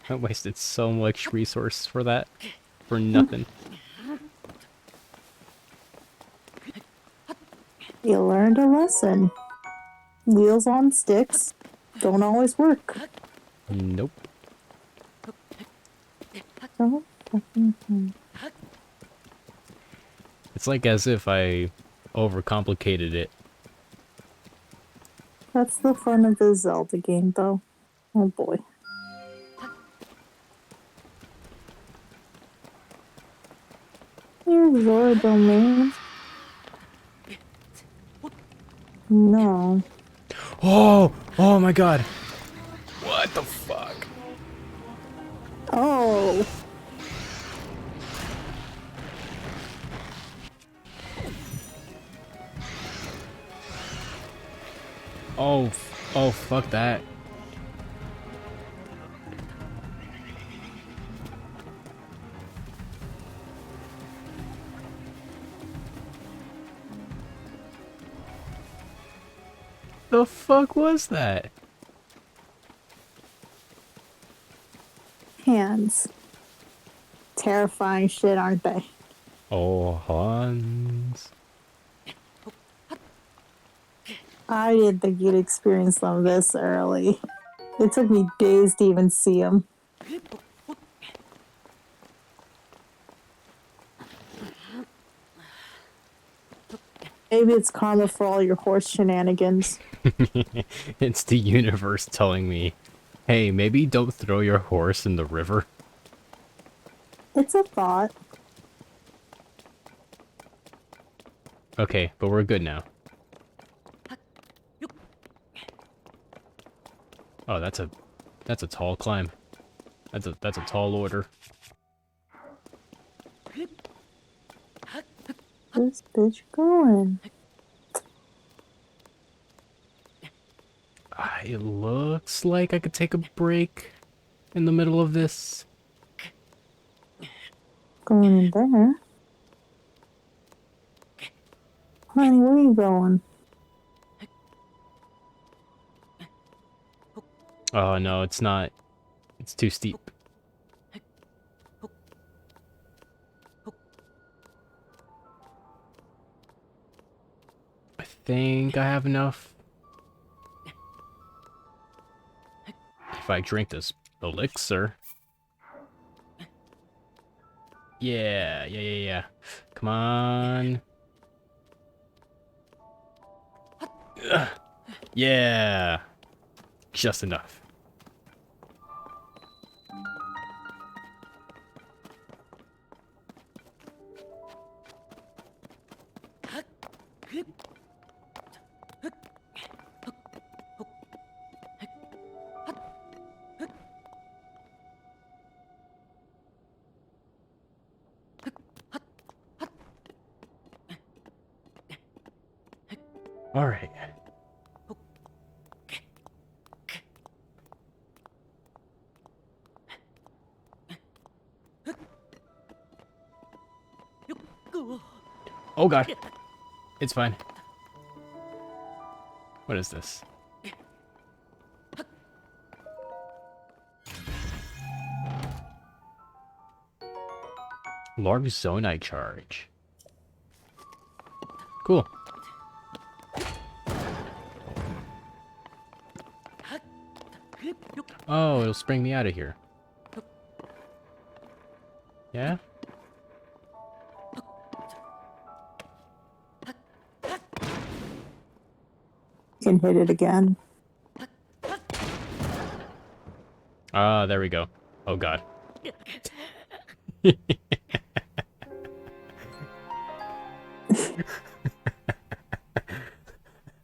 I wasted so much resource for that. For nothing. You learned a lesson. Wheels on sticks don't always work. Nope. So, It's like as if I overcomplicated it. that's the fun of the Zelda game, though. Oh boy. Here's your domain. No. Oh! Oh my god! What the fuck? Oh. Oh, oh, fuck that. The fuck was that? Hands. Terrifying shit, aren't they? Oh, Hans. I didn't think you'd experience them this early. It took me days to even see them. Maybe it's karma for all your horse shenanigans. It's the universe telling me, hey, maybe don't throw your horse in the river. It's a thought. Okay, but we're good now. Oh, that's a tall climb. That's a tall order. Where's this bitch going? It looks like I could take a break in the middle of this. Going in there? Honey, where are you going? Oh no, it's not. It's too steep. I think I have enough. If I drink this elixir. Yeah. Come on. Ugh. Yeah. Just enough. All right. Oh god. It's fine. What is this? Large Zonite charge. Cool. Oh, it'll spring me out of here. Yeah? You can hit it again. Ah, there we go. Oh god.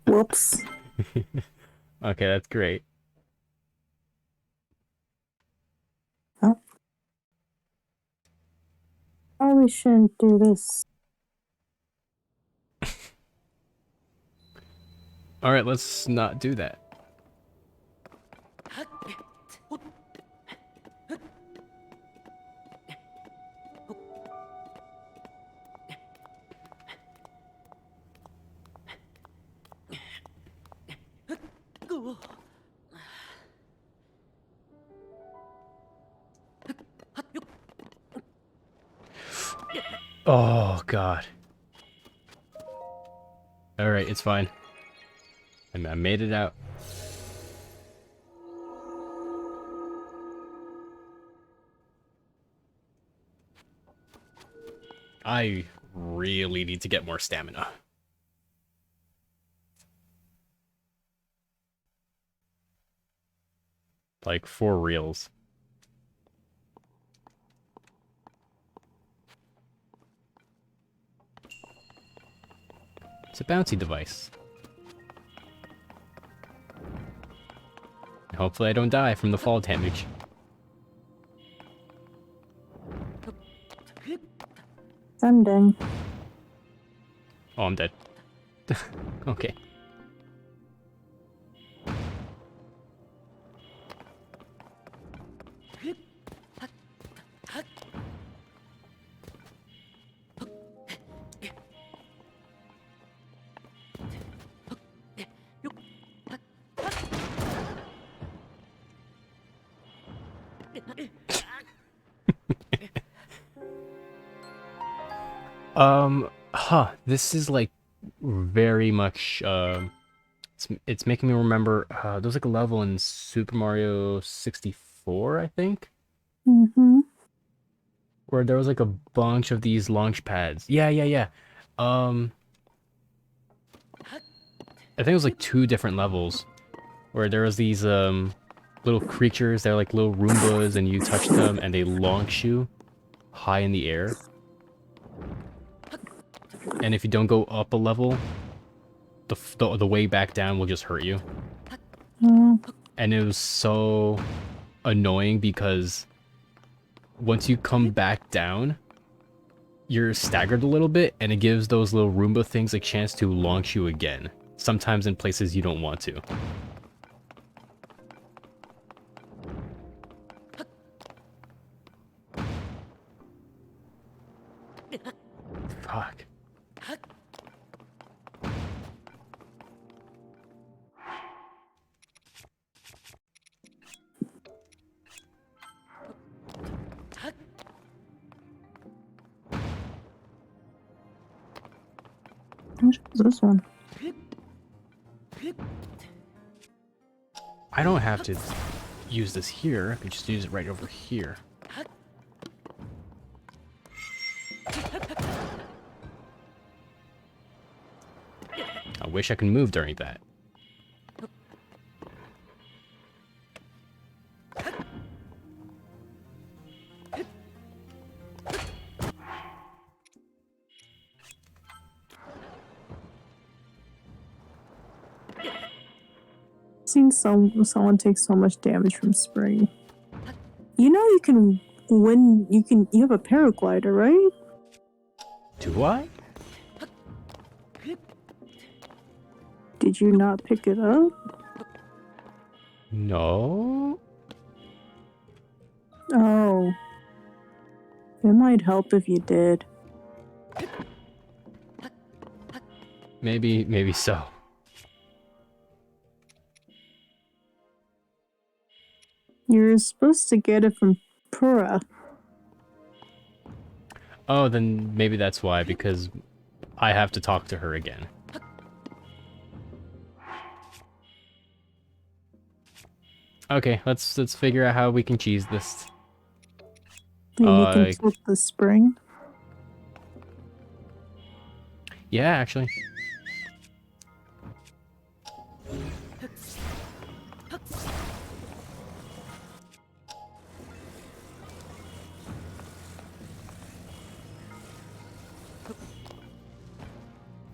Whoops. Okay, that's great. Oh. Probably shouldn't do this. Alright, let's not do that. Oh god. Alright, it's fine. I made it out. I really need to get more stamina. Like, for reals. It's a bouncy device. Hopefully I don't die from the fall damage. Sending. Oh, I'm dead. Okay. This is like very much, it's making me remember, there's like a level in Super Mario 64, I think, Mm-hmm. where there was like a bunch of these launch pads. Yeah. Um, I think it was like 2 different levels, where there was these, little creatures, they're like little Roombas, and you touch them, and they launch you high in the air. And if you don't go up a level, the way back down will just hurt you. And it was so annoying because once you come back down, you're staggered a little bit, and it gives those little Roomba things a chance to launch you again. Sometimes in places you don't want to. Fuck. Which is this one? I don't have to use this here. I can just use it right over here. I wish I could move during that. Seen someone take so much damage from spring. You know you can win. You have a paraglider, right? Do I? Did you not pick it up? No. Oh, it might help if you did. Maybe so. You're supposed to get it from Pura. Oh, then maybe that's why, because I have to talk to her again. Okay, let's figure out how we can cheese this. Maybe you can tilt the spring. Yeah, actually.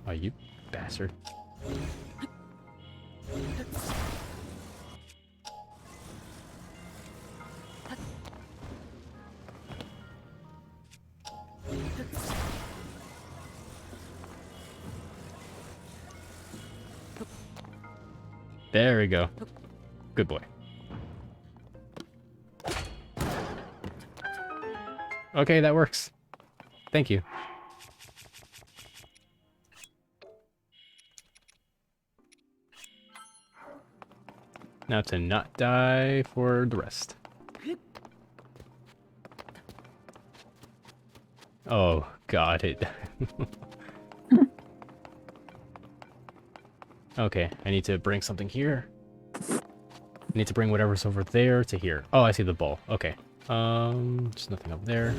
Oh, you bastard. There we go. Good boy. Okay, that works. Thank you. Now to not die for the rest. Oh, God, it... Okay, I need to bring something here. I need to bring whatever's over there to here. Oh, I see the ball. Okay. There's nothing up there.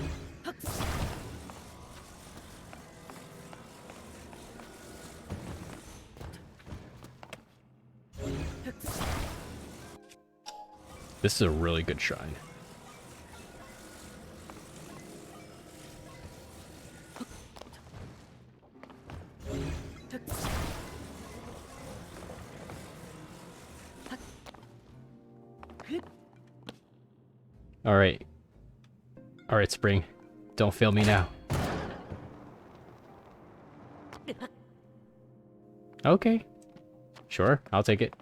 This is a really good shrine. Alright. Alright, Spring. Don't fail me now. Okay. Sure, I'll take it.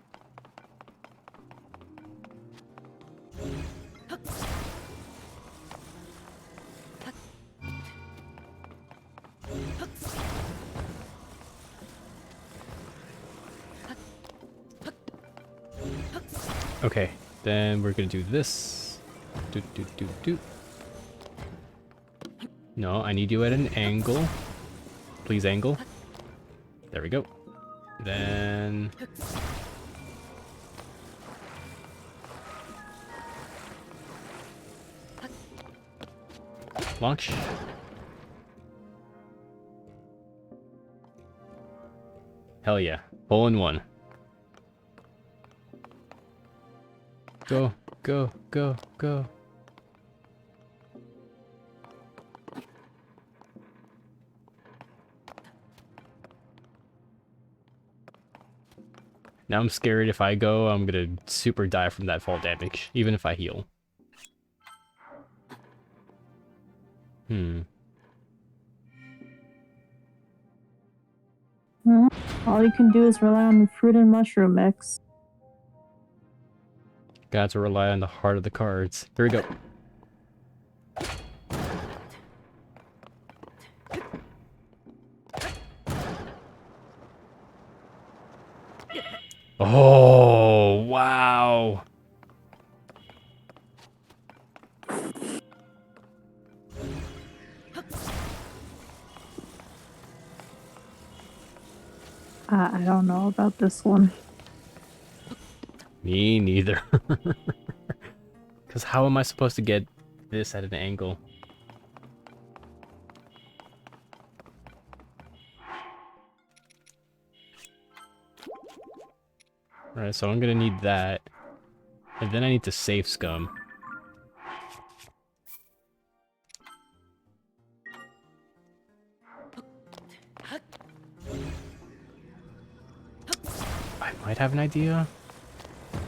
Okay, then we're gonna do this. Do. No, I need you at an angle. Please angle. There we go. Then... launch. Hell yeah. Hole in one. Go, go, go, go. Now I'm scared if I go, I'm gonna super die from that fall damage, even if I heal. Well, all you can do is rely on the fruit and mushroom mix. Got to rely on the heart of the cards. Here we go. Oh, wow. I don't know about this one. Me neither. Because how am I supposed to get this at an angle? Alright, so I'm gonna need that. And then I need to save scum. I might have an idea.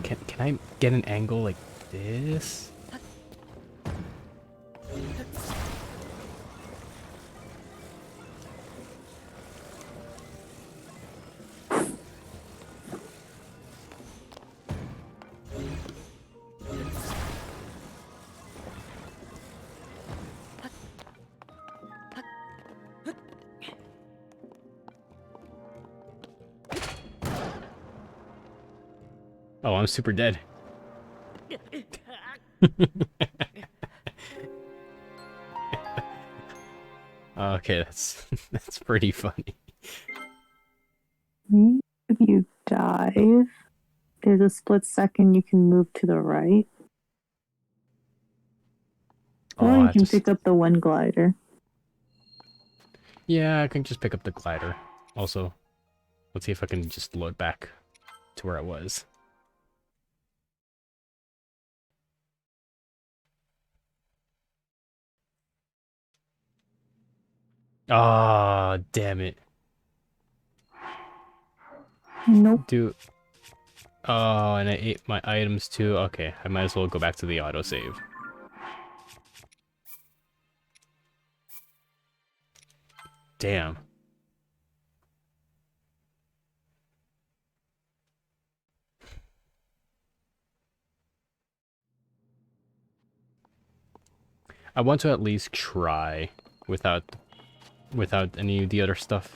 Can I get an angle like this? Oh, I'm super dead. Okay, that's pretty funny. If you dive, There's a split second you can move to the right. Or Oh, you I can just... pick up the one glider. Yeah, I can just pick up the glider. Also, let's see if I can just load back to where I was. Ah, damn it. Nope. Dude. Oh, and I ate my items too. Okay, I might as well go back to the autosave. Damn. I want to at least try without any of the other stuff.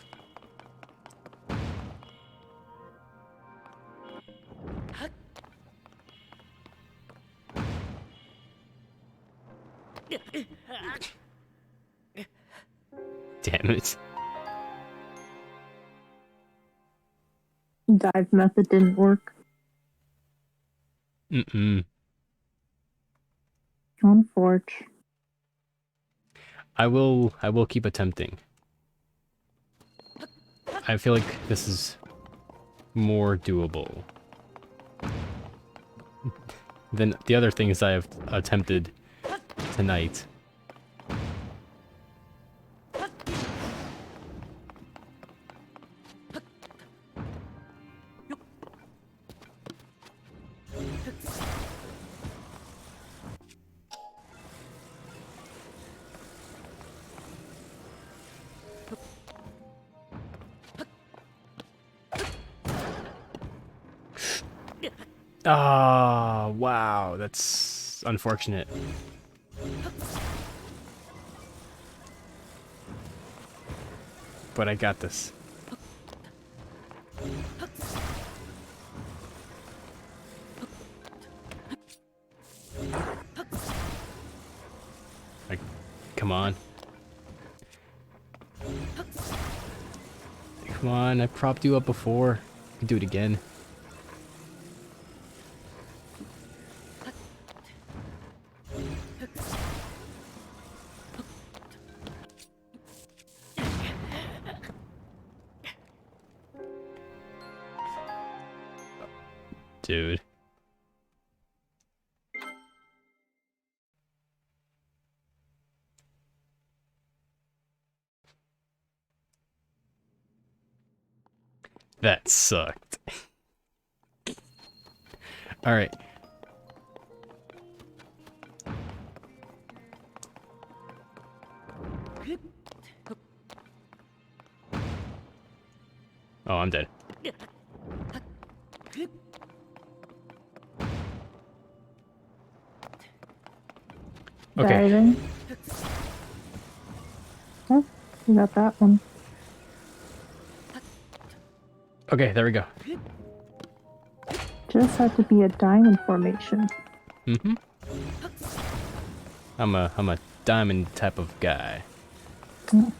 Damn it. Dive method didn't work. Mm-mm. Unfortunate. I will keep attempting. I feel like this is more doable than the other things I have attempted tonight. Ah, wow, that's unfortunate. But I got this. Like, come on. Come on, I propped you up before. I can do it again. Dude. That sucked. Alright. Oh, I'm dead. Okay. Diving. Oh, you got that one. Okay, there we go. Just had to be a diamond formation. Mm-hmm. I'm a diamond type of guy. Mm.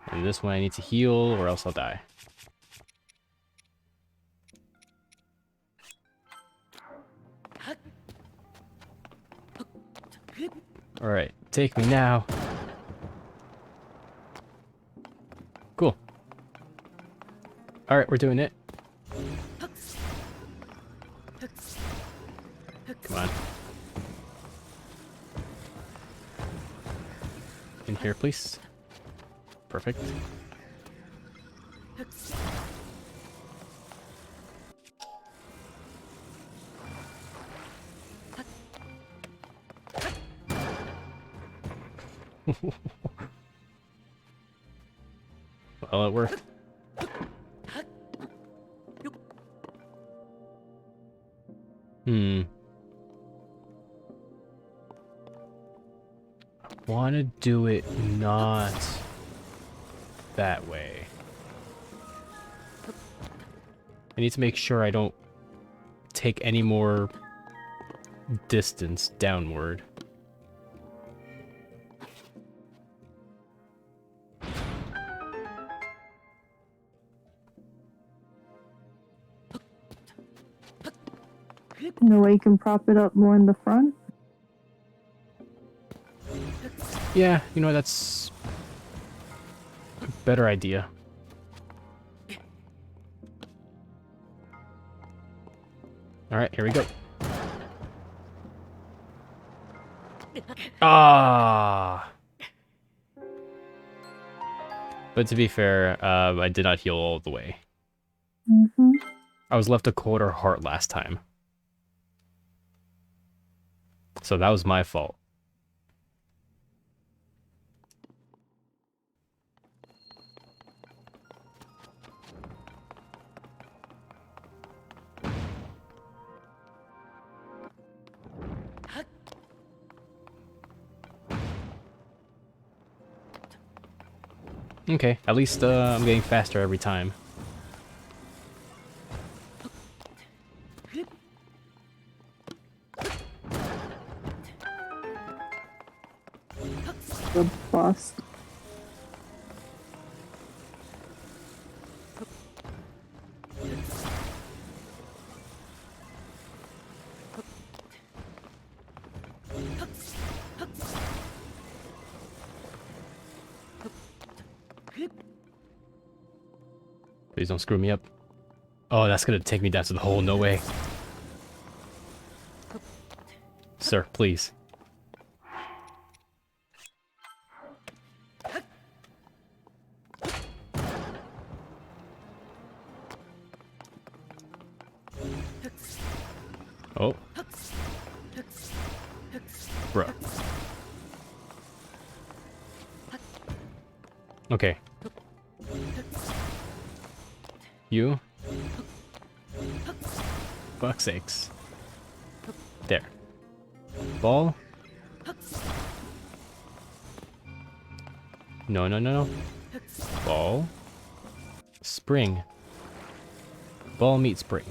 And this one I need to heal or else I'll die. Alright, take me now. Cool. Alright, we're doing it. Come on. In here, please. Perfect. Well, it worked. I want to do it not that way. I need to make sure I don't take any more distance downward. No way you can prop it up more in the front? Yeah, you know, that's a better idea. Alright, here we go. Ah! But to be fair, I did not heal all the way. Mm-hmm. I was left a quarter heart last time. So that was my fault. Okay, at least I'm getting faster every time. The bust. Please don't screw me up. Oh, that's gonna take me down to the hole. No way. Sir, please. Oh. Bruh. Okay. You? Fuck's sakes. There. Ball? No, no, no, no. Ball? Spring. Ball meet spring.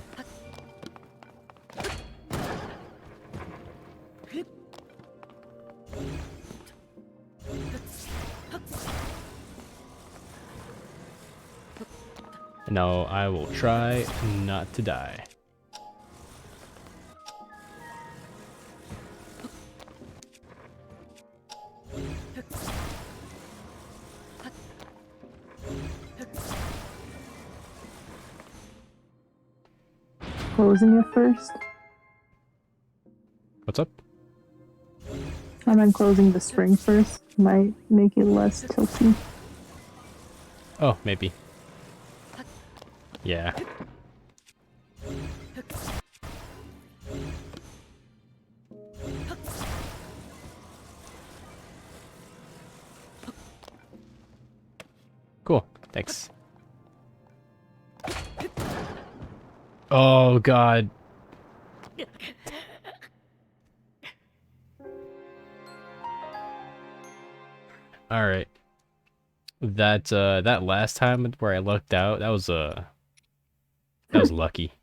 Now I will try not to die. Closing it first. What's up? I meant closing the spring first. Might make it less tilty. Oh, maybe. Yeah. Cool. Thanks. Oh, God. All right. That last time where I lucked out, that was lucky.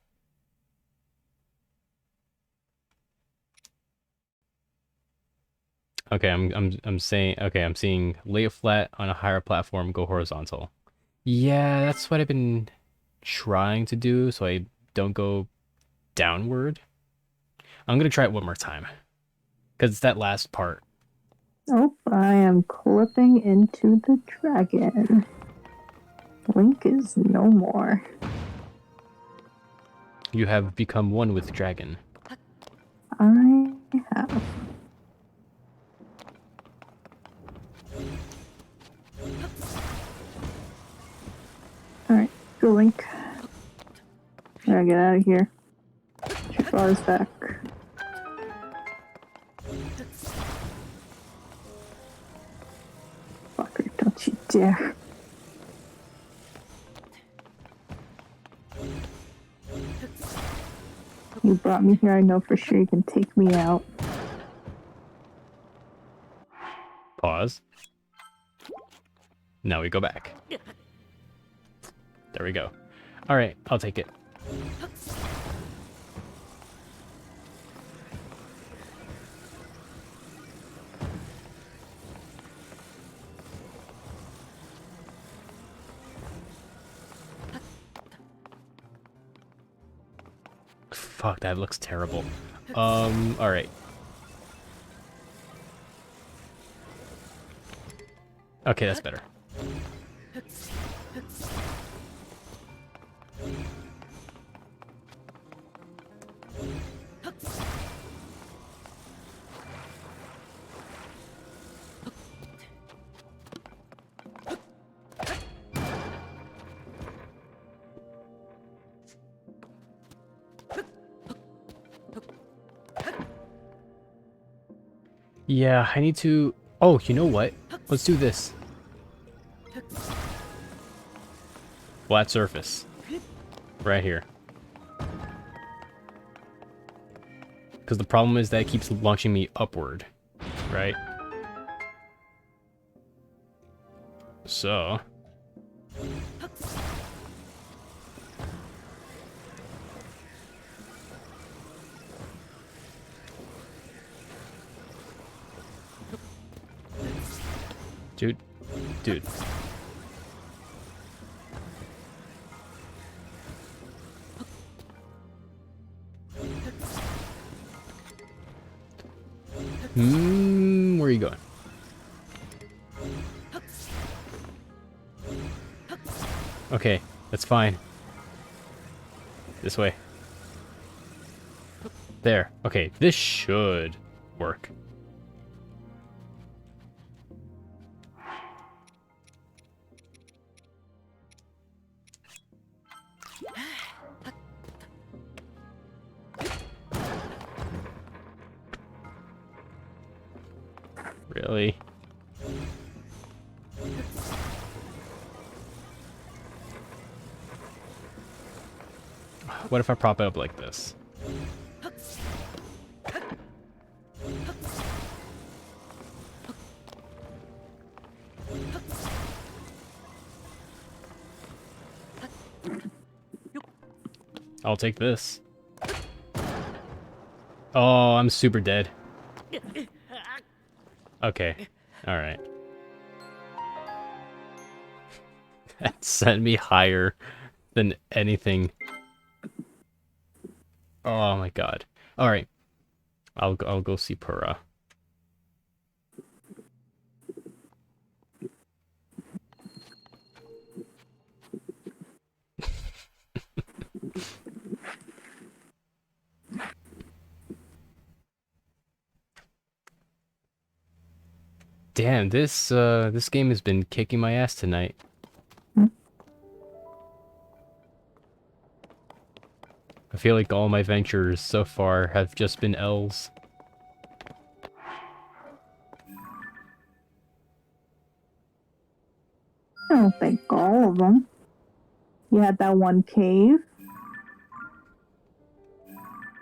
Okay, I'm saying okay, I'm seeing lay it flat on a higher platform, go horizontal. Yeah, that's what I've been trying to do so I don't go downward. I'm gonna try it one more time. Because it's that last part. Oh, I am clipping into the dragon. Link is no more. You have become one with dragon. I have. Alright, go Link. I gotta get out of here. Jaffar's back. Fucker, don't you dare. You brought me here, I know for sure you can take me out. Pause. Now we go back. There we go. Alright, I'll take it. Fuck, that looks terrible. Alright. Okay, that's better. Yeah, I need to... Oh, you know what? Let's do this. Flat surface. Right here. Because the problem is that it keeps launching me upward. Right? So... Dude. Dude. Where are you going? Okay, that's fine. This way. There. Okay, this should work. Really? What if I prop it up like this? I'll take this. Oh, I'm super dead. Okay. Alright. That sent me higher than anything. Oh my god. Alright. I'll go see Pura. Damn, this game has been kicking my ass tonight. I feel like all my ventures so far have just been L's. I don't think all of them. You had that one cave.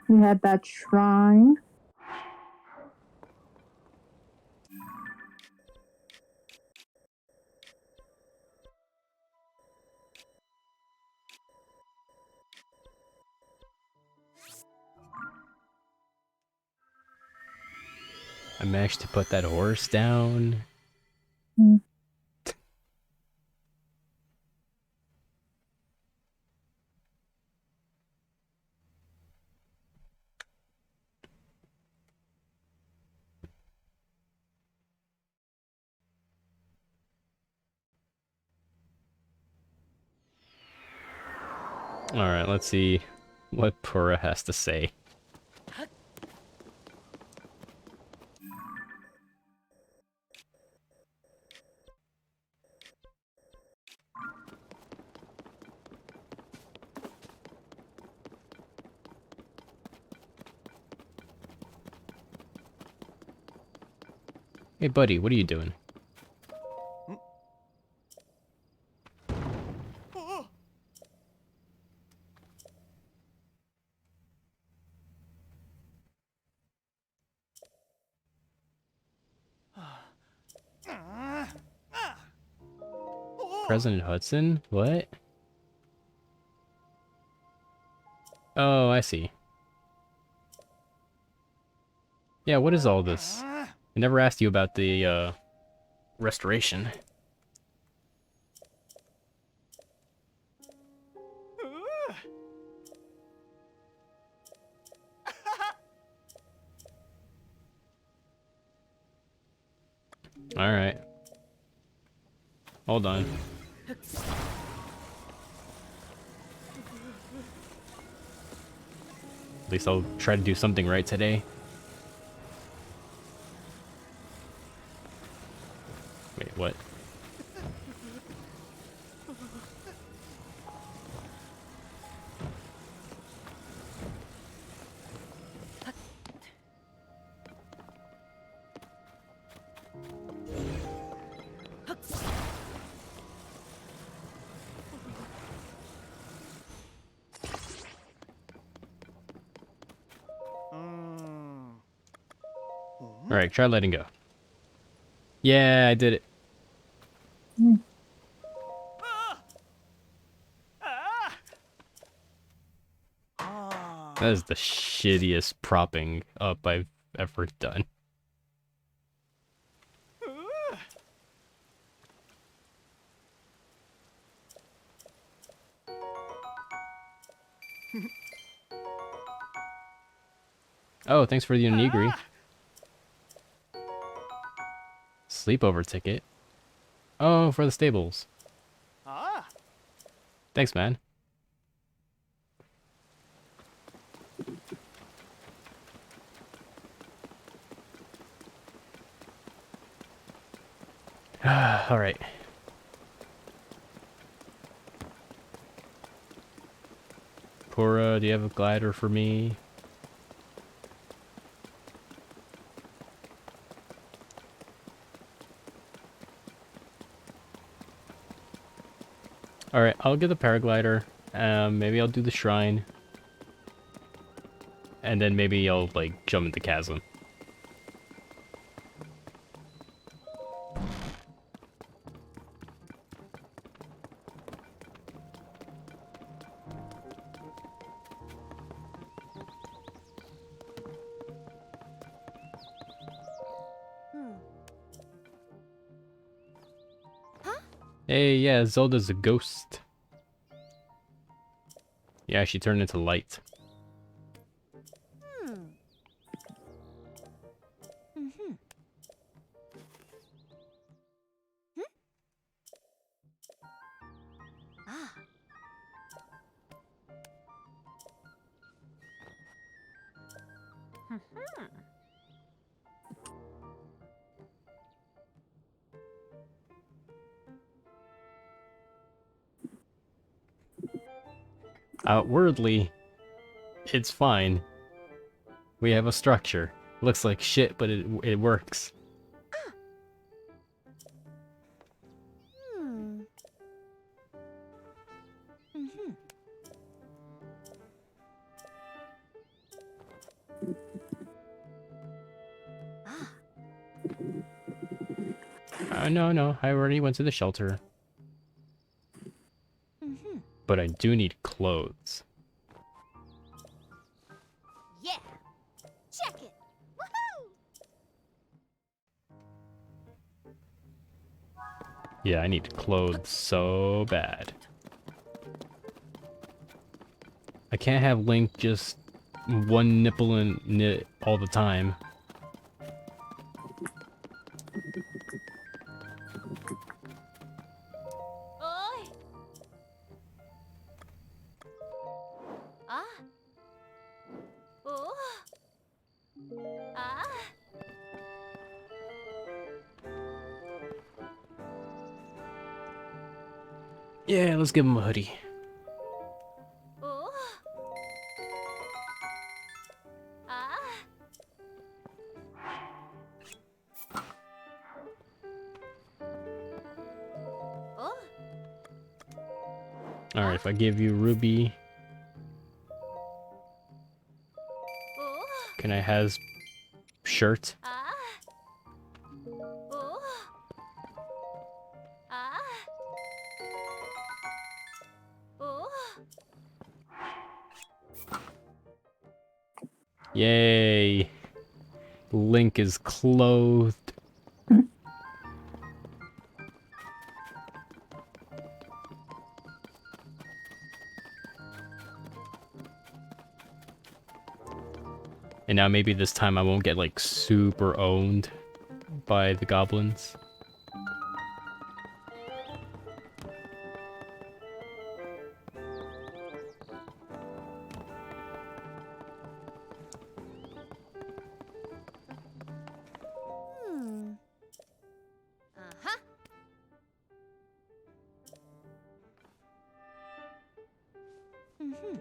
You had that shrine. I managed to put that horse down. Hmm. Alright, let's see what Pura has to say. Hey buddy, what are you doing? President Hudson? What? Oh, I see. Yeah, what is all this? I never asked you about the, restoration. Alright. Hold on. At least I'll try to do something right today. Wait, what? Alright, try letting go. Yeah, I did it. That is the shittiest propping up I've ever done. Oh, thanks for the onigiri. Sleepover ticket. Oh, for the stables. Thanks, man. All right. Cora, do you have a glider for me? Alright, I'll get the paraglider. Maybe I'll do the shrine. And then maybe I'll, like, jump into chasm. Hey, yeah, Zelda's a ghost. Yeah, she turned into light. Outwardly, it's fine. We have a structure. Looks like shit, but it works. No, I already went to the shelter. But I do need clothes. Yeah. Check it. Woohoo! Yeah, I need clothes so bad. I can't have Link just one nipple and knit all the time. Oi. Ah. Oh. Ah. Yeah, let's give him a hoodie. Oh. Ah. Oh. Alright, if I give you Ruby, Oh. can I has shirt? Ah. Oh. Ah. Oh. Yay! Link is clothed. And now maybe this time I won't get like super owned by the goblins. Uh-huh. Mm-hmm.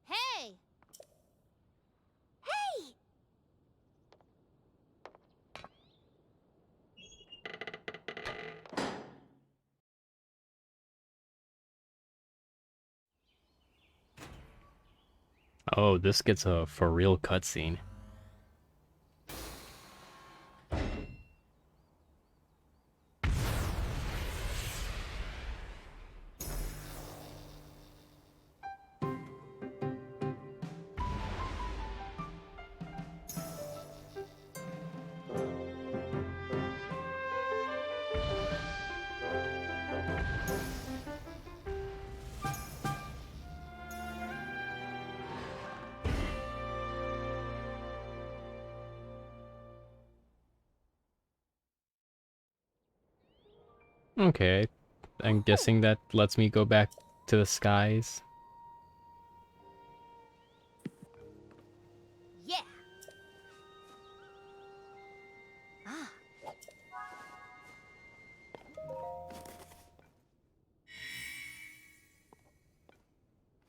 Hey! Hey! Oh, this gets a for real cutscene. Okay, I'm guessing that lets me go back to the skies. Yeah. Ah.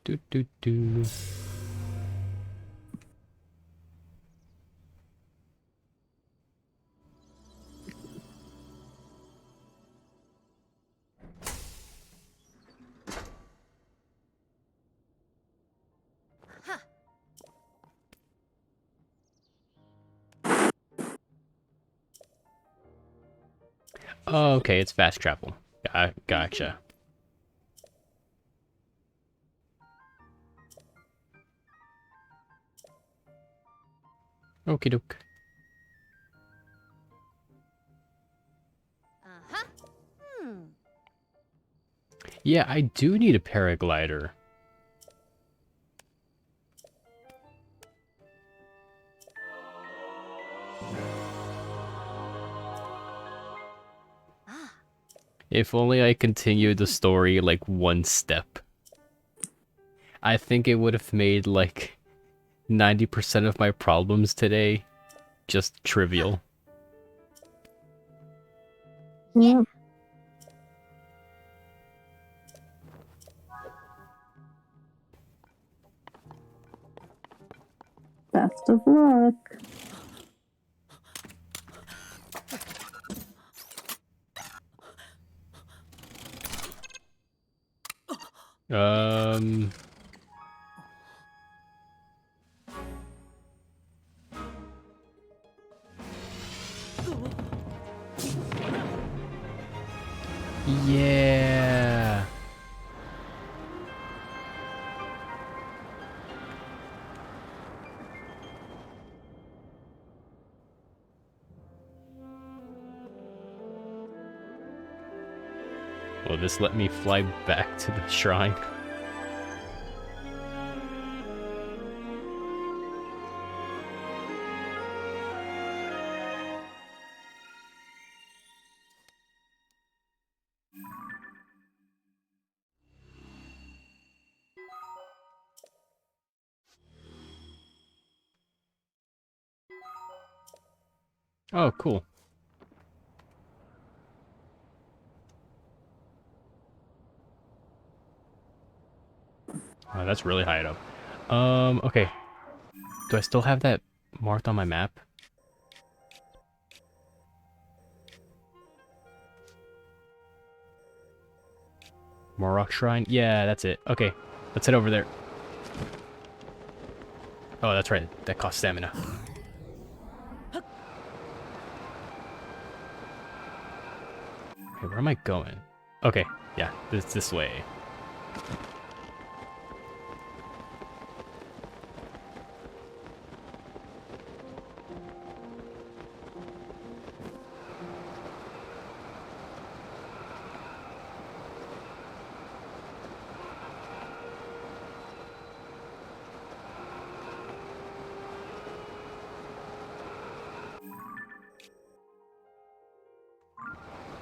Do do do. Huh. Oh, okay, it's fast travel. Gotcha. Okie doke. Uh-huh. Hmm. Yeah, I do need a paraglider. Ah. If only I continued the story like one step. I think it would have made like 90% of my problems today just trivial. Yeah. Yep. Best of luck. Um... Yeah. Will this let me fly back to the shrine? Oh, cool. Oh, that's really high up. Okay. Do I still have that marked on my map? Morok Shrine? Yeah, that's it. Okay, let's head over there. Oh, that's right. That costs stamina. Okay, where am I going? Okay, yeah, this way.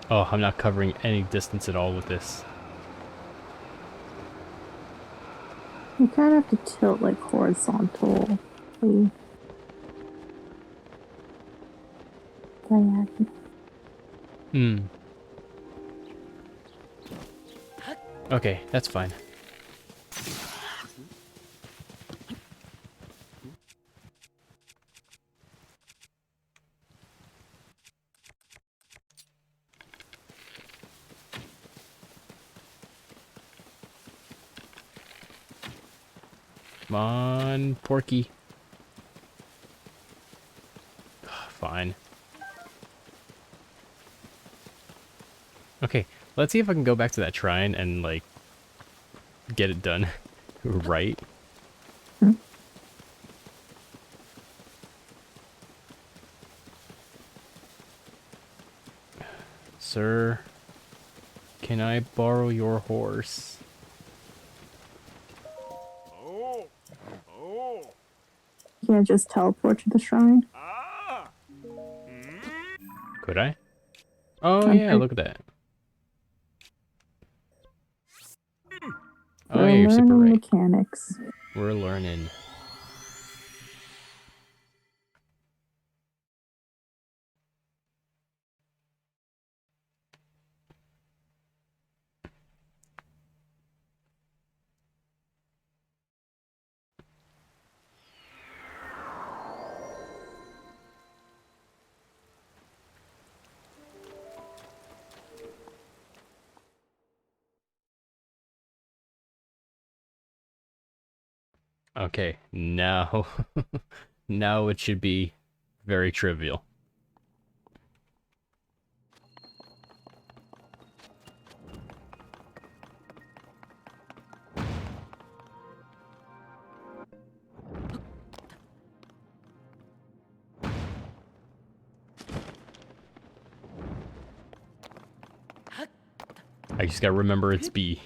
Oh, I'm not covering any distance at all with this. You kind of have to tilt like horizontally. Diagonal. Hmm. Okay, that's fine. Come on, Porky. Fine. Okay, let's see if I can go back to that shrine and, like, get it done right. Hmm? Sir, can I borrow your horse? You can't just teleport to the shrine. Could I? Oh I'm yeah, pretty, look at that. Oh we're yeah, you're super learning right. mechanics. We're learning. Okay, now, now it should be very trivial. I just gotta remember it's B.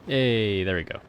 Hey, there we go.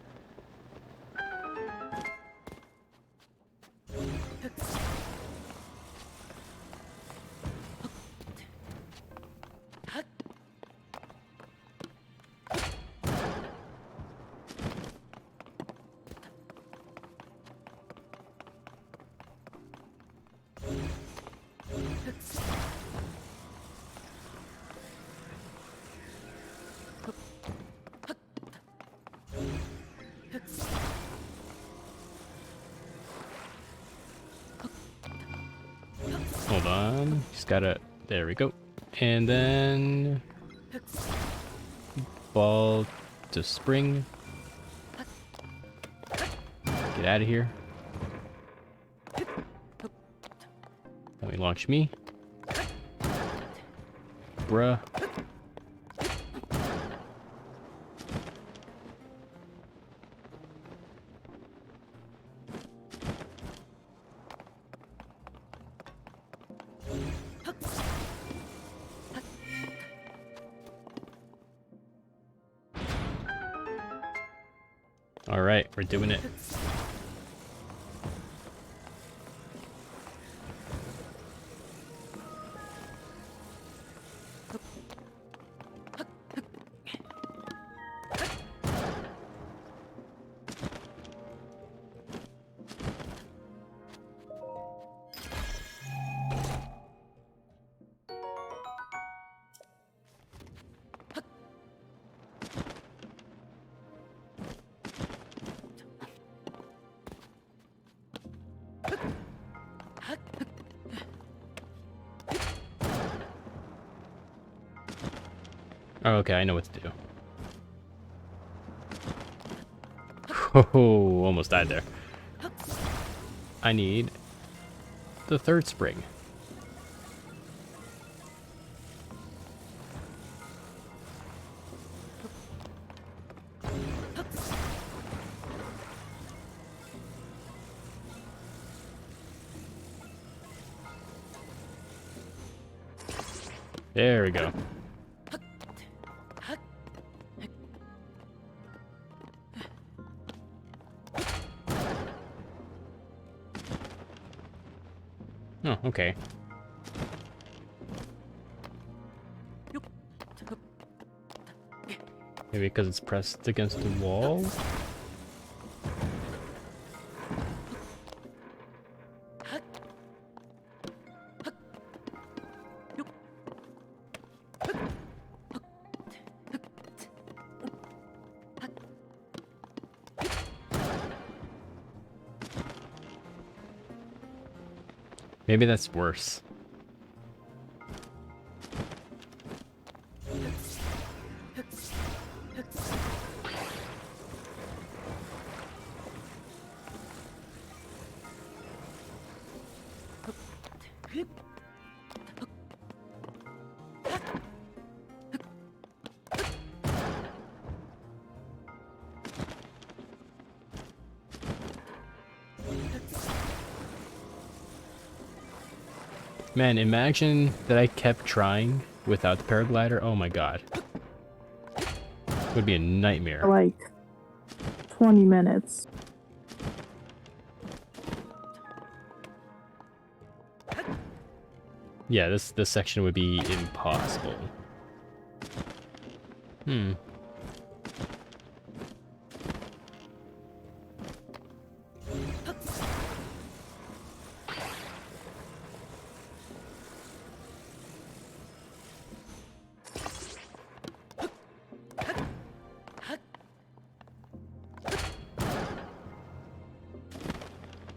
Hold on. Just gotta... There we go. And then... Ball to spring. Get out of here. Let me launch me. Bruh. Alright, we're doing it. Oh, okay, I know what to do. Oh, almost died there. I need the third spring. There we go. Oh, okay. Maybe because it's pressed against the wall? Maybe that's worse. Man, imagine that I kept trying without the paraglider. Oh my god. It would be a nightmare. Like 20 minutes. Yeah, this section would be impossible. Hmm.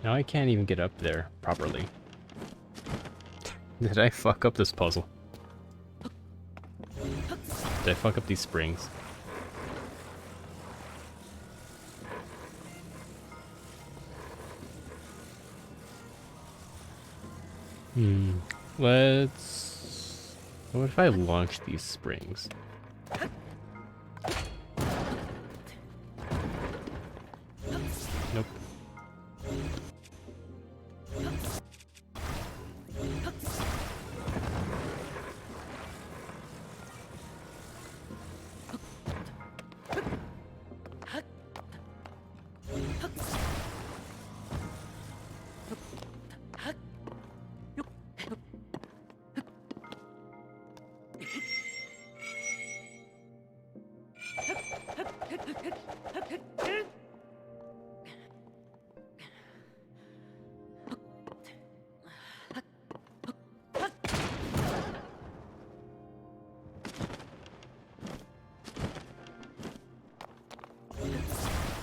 Now I can't even get up there properly. Did I fuck up this puzzle? Did I fuck up these springs? Let's... What if I launch these springs? Nope.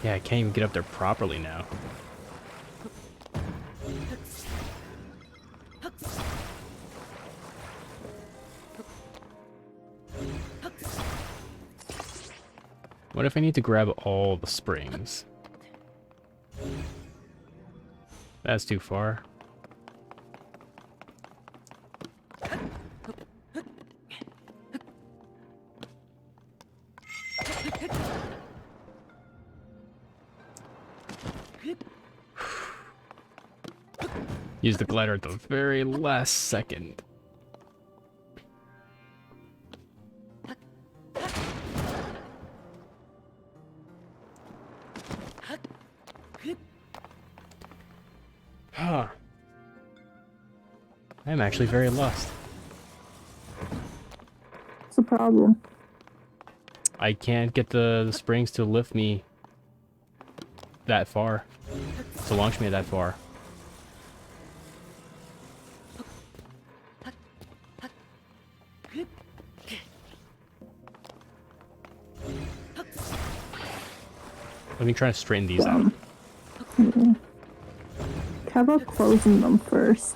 Yeah, I can't even get up there properly now. What if I need to grab all the springs? That's too far. Use the glider at the very last second. Huh. I'm actually very lost. What's the problem? I can't get the springs to lift me that far. To launch me that far. Let me try to straighten these out. How about closing them first?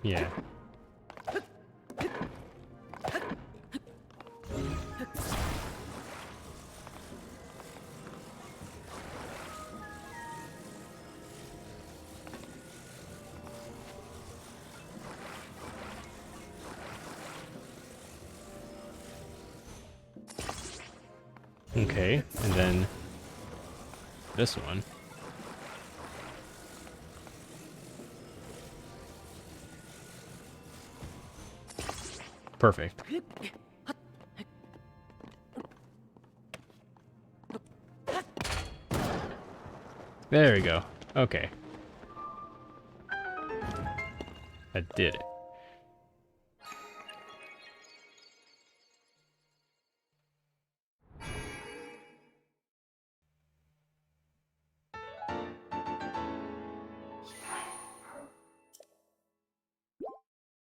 Yeah. Okay, and then this one. Perfect. There we go. Okay. I did it.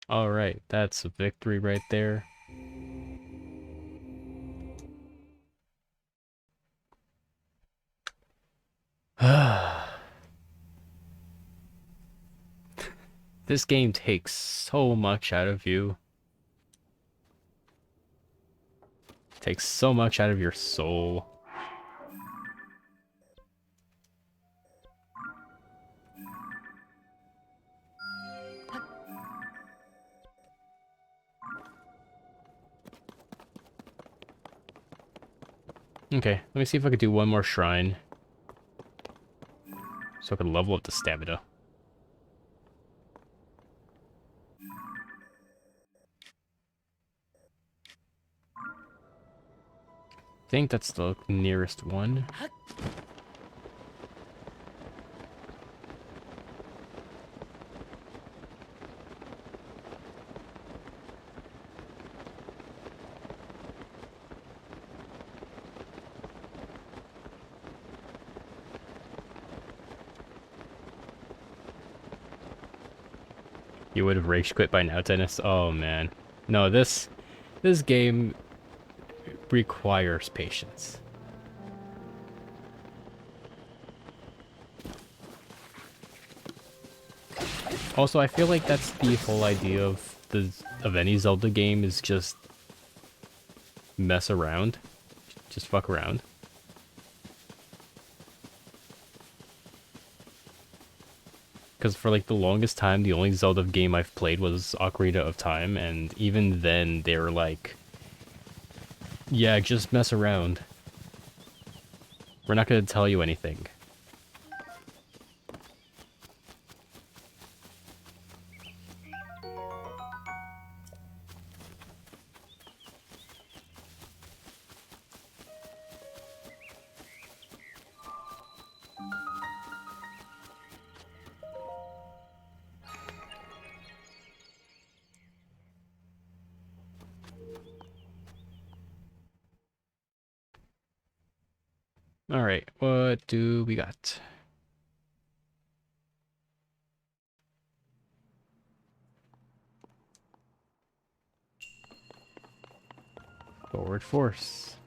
Alright, that's a victory right there. This game takes so much out of you. Takes so much out of your soul. Okay, let me see if I could do one more shrine. So I can level up the stamina. I think that's the nearest one. You would have rage quit by now, Dennis. Oh man. No, this game requires patience. Also, I feel like that's the whole idea of any Zelda game is just mess around. Just fuck around. Because for like the longest time, the only Zelda game I've played was Ocarina of Time, and even then they were like, yeah, just mess around. We're not going to tell you anything. Alright, what do we got? Forward force.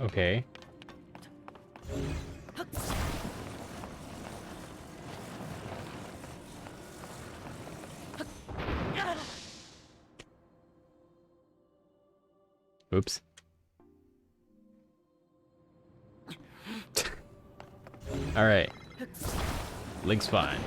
Okay. Oops. Alright. Link's fine.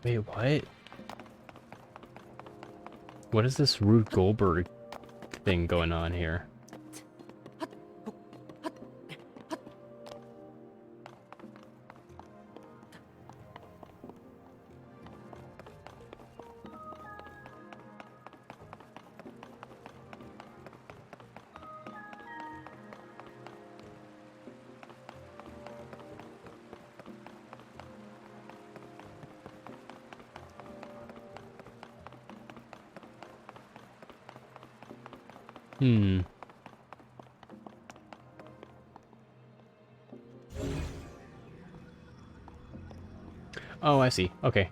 Wait, what? What is this Rube Goldberg thing going on here? Hmm. Oh, I see. Okay.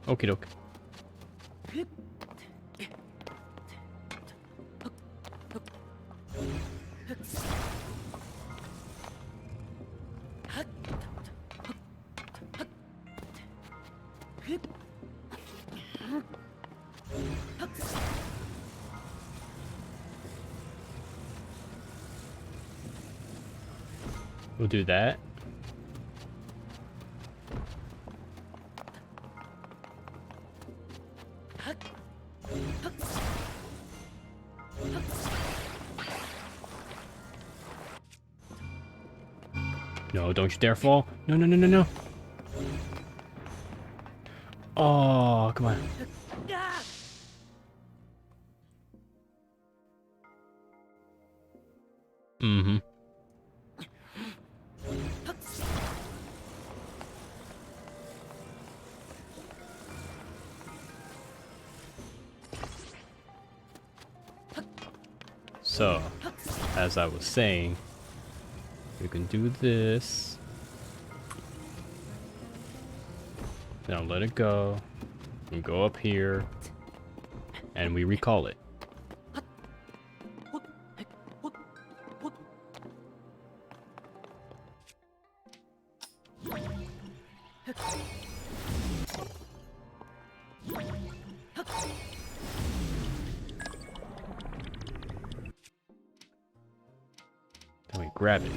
Okie doke. We'll do that. No, don't you dare fall. No, no, no, no, no. Oh, come on. Mm-hmm. So, as I was saying, we can do this. Now let it go. We go up here. And we recall it. Then we grab it.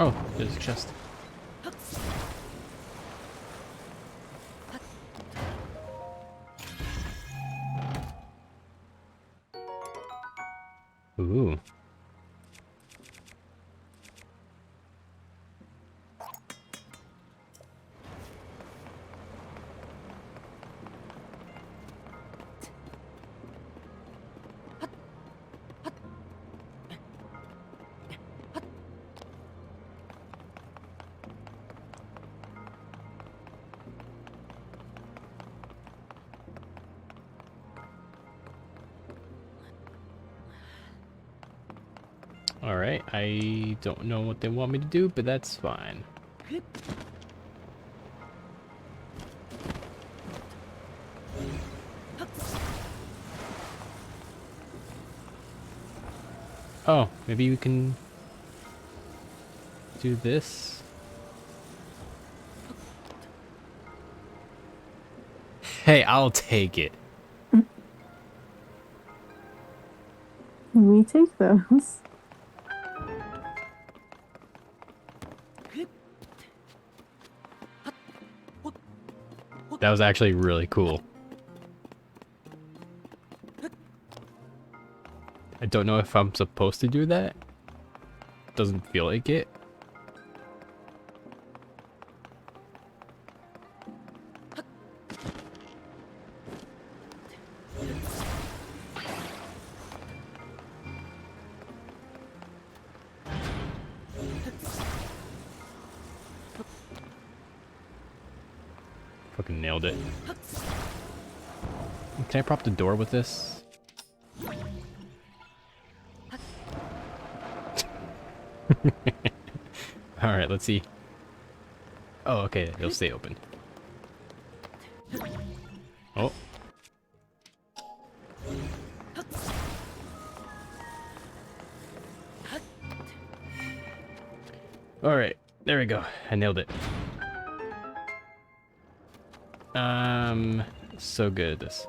Oh, there's a chest. Ooh. Alright, I don't know what they want me to do, but that's fine. Oh, maybe we can do this? Hey, I'll take it. We take those. That was actually really cool. I don't know if I'm supposed to do that. Doesn't feel like it. Fucking nailed it. Can I prop the door with this? Alright, let's see. Oh, okay, it'll stay open. Oh. Alright, there we go. I nailed it. So good at this.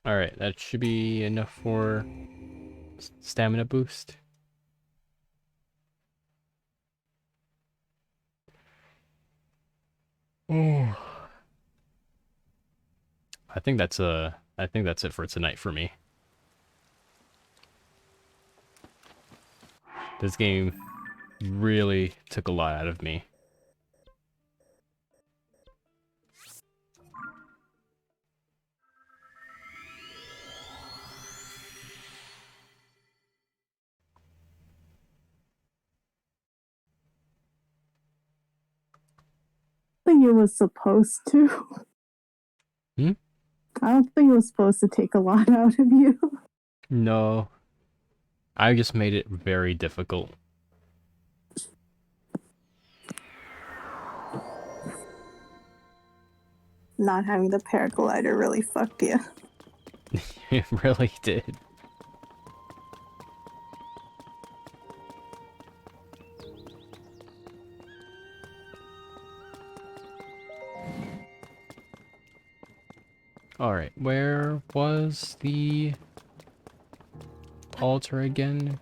Alright, that should be enough for stamina boost. Oh. I think that's it for tonight for me. This game really took a lot out of me. I think it was supposed to. Hmm? I don't think it was supposed to take a lot out of you. No. I just made it very difficult. Not having the paraglider really fucked you. It really did. Alright, where was the altar again?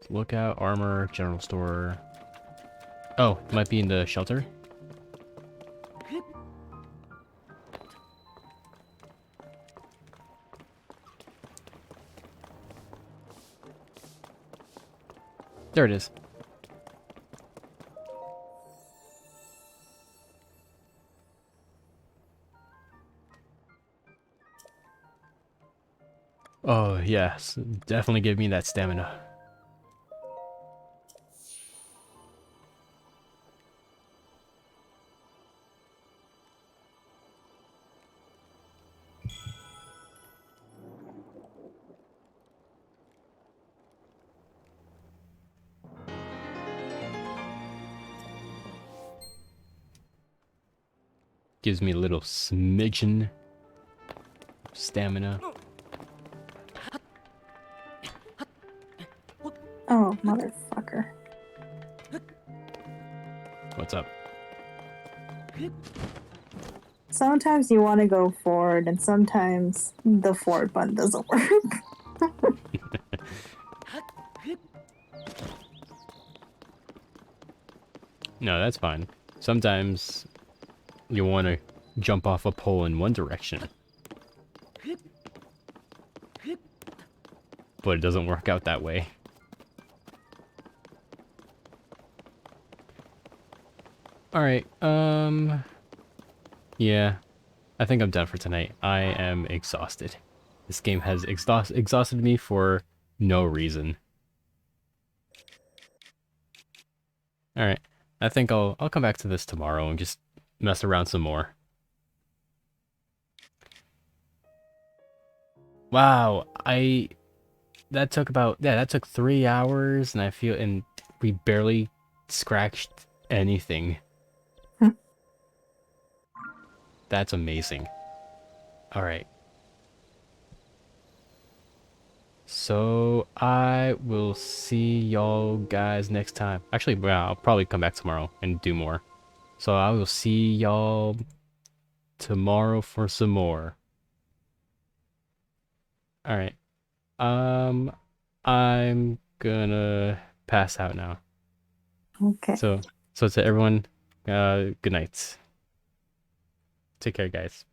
Lookout, armor, general store. Oh, it might be in the shelter? There it is. Oh, yes. Definitely give me that stamina. Gives me a little smidgen of stamina. Oh, motherfucker. What's up? Sometimes you want to go forward, and sometimes the forward button doesn't work. No, that's fine. Sometimes you want to jump off a pole in one direction, but it doesn't work out that way. Alright, yeah, I think I'm done for tonight. I am exhausted. This game has exhausted me for no reason. Alright, I think I'll come back to this tomorrow and just mess around some more. Wow, that took 3 hours, and and we barely scratched anything. That's amazing. Alright. So I will see y'all guys next time. Actually, well, I'll probably come back tomorrow and do more. So I will see y'all tomorrow for some more. Alright. Um, I'm gonna pass out now. Okay. So to everyone, good night. Take care, guys.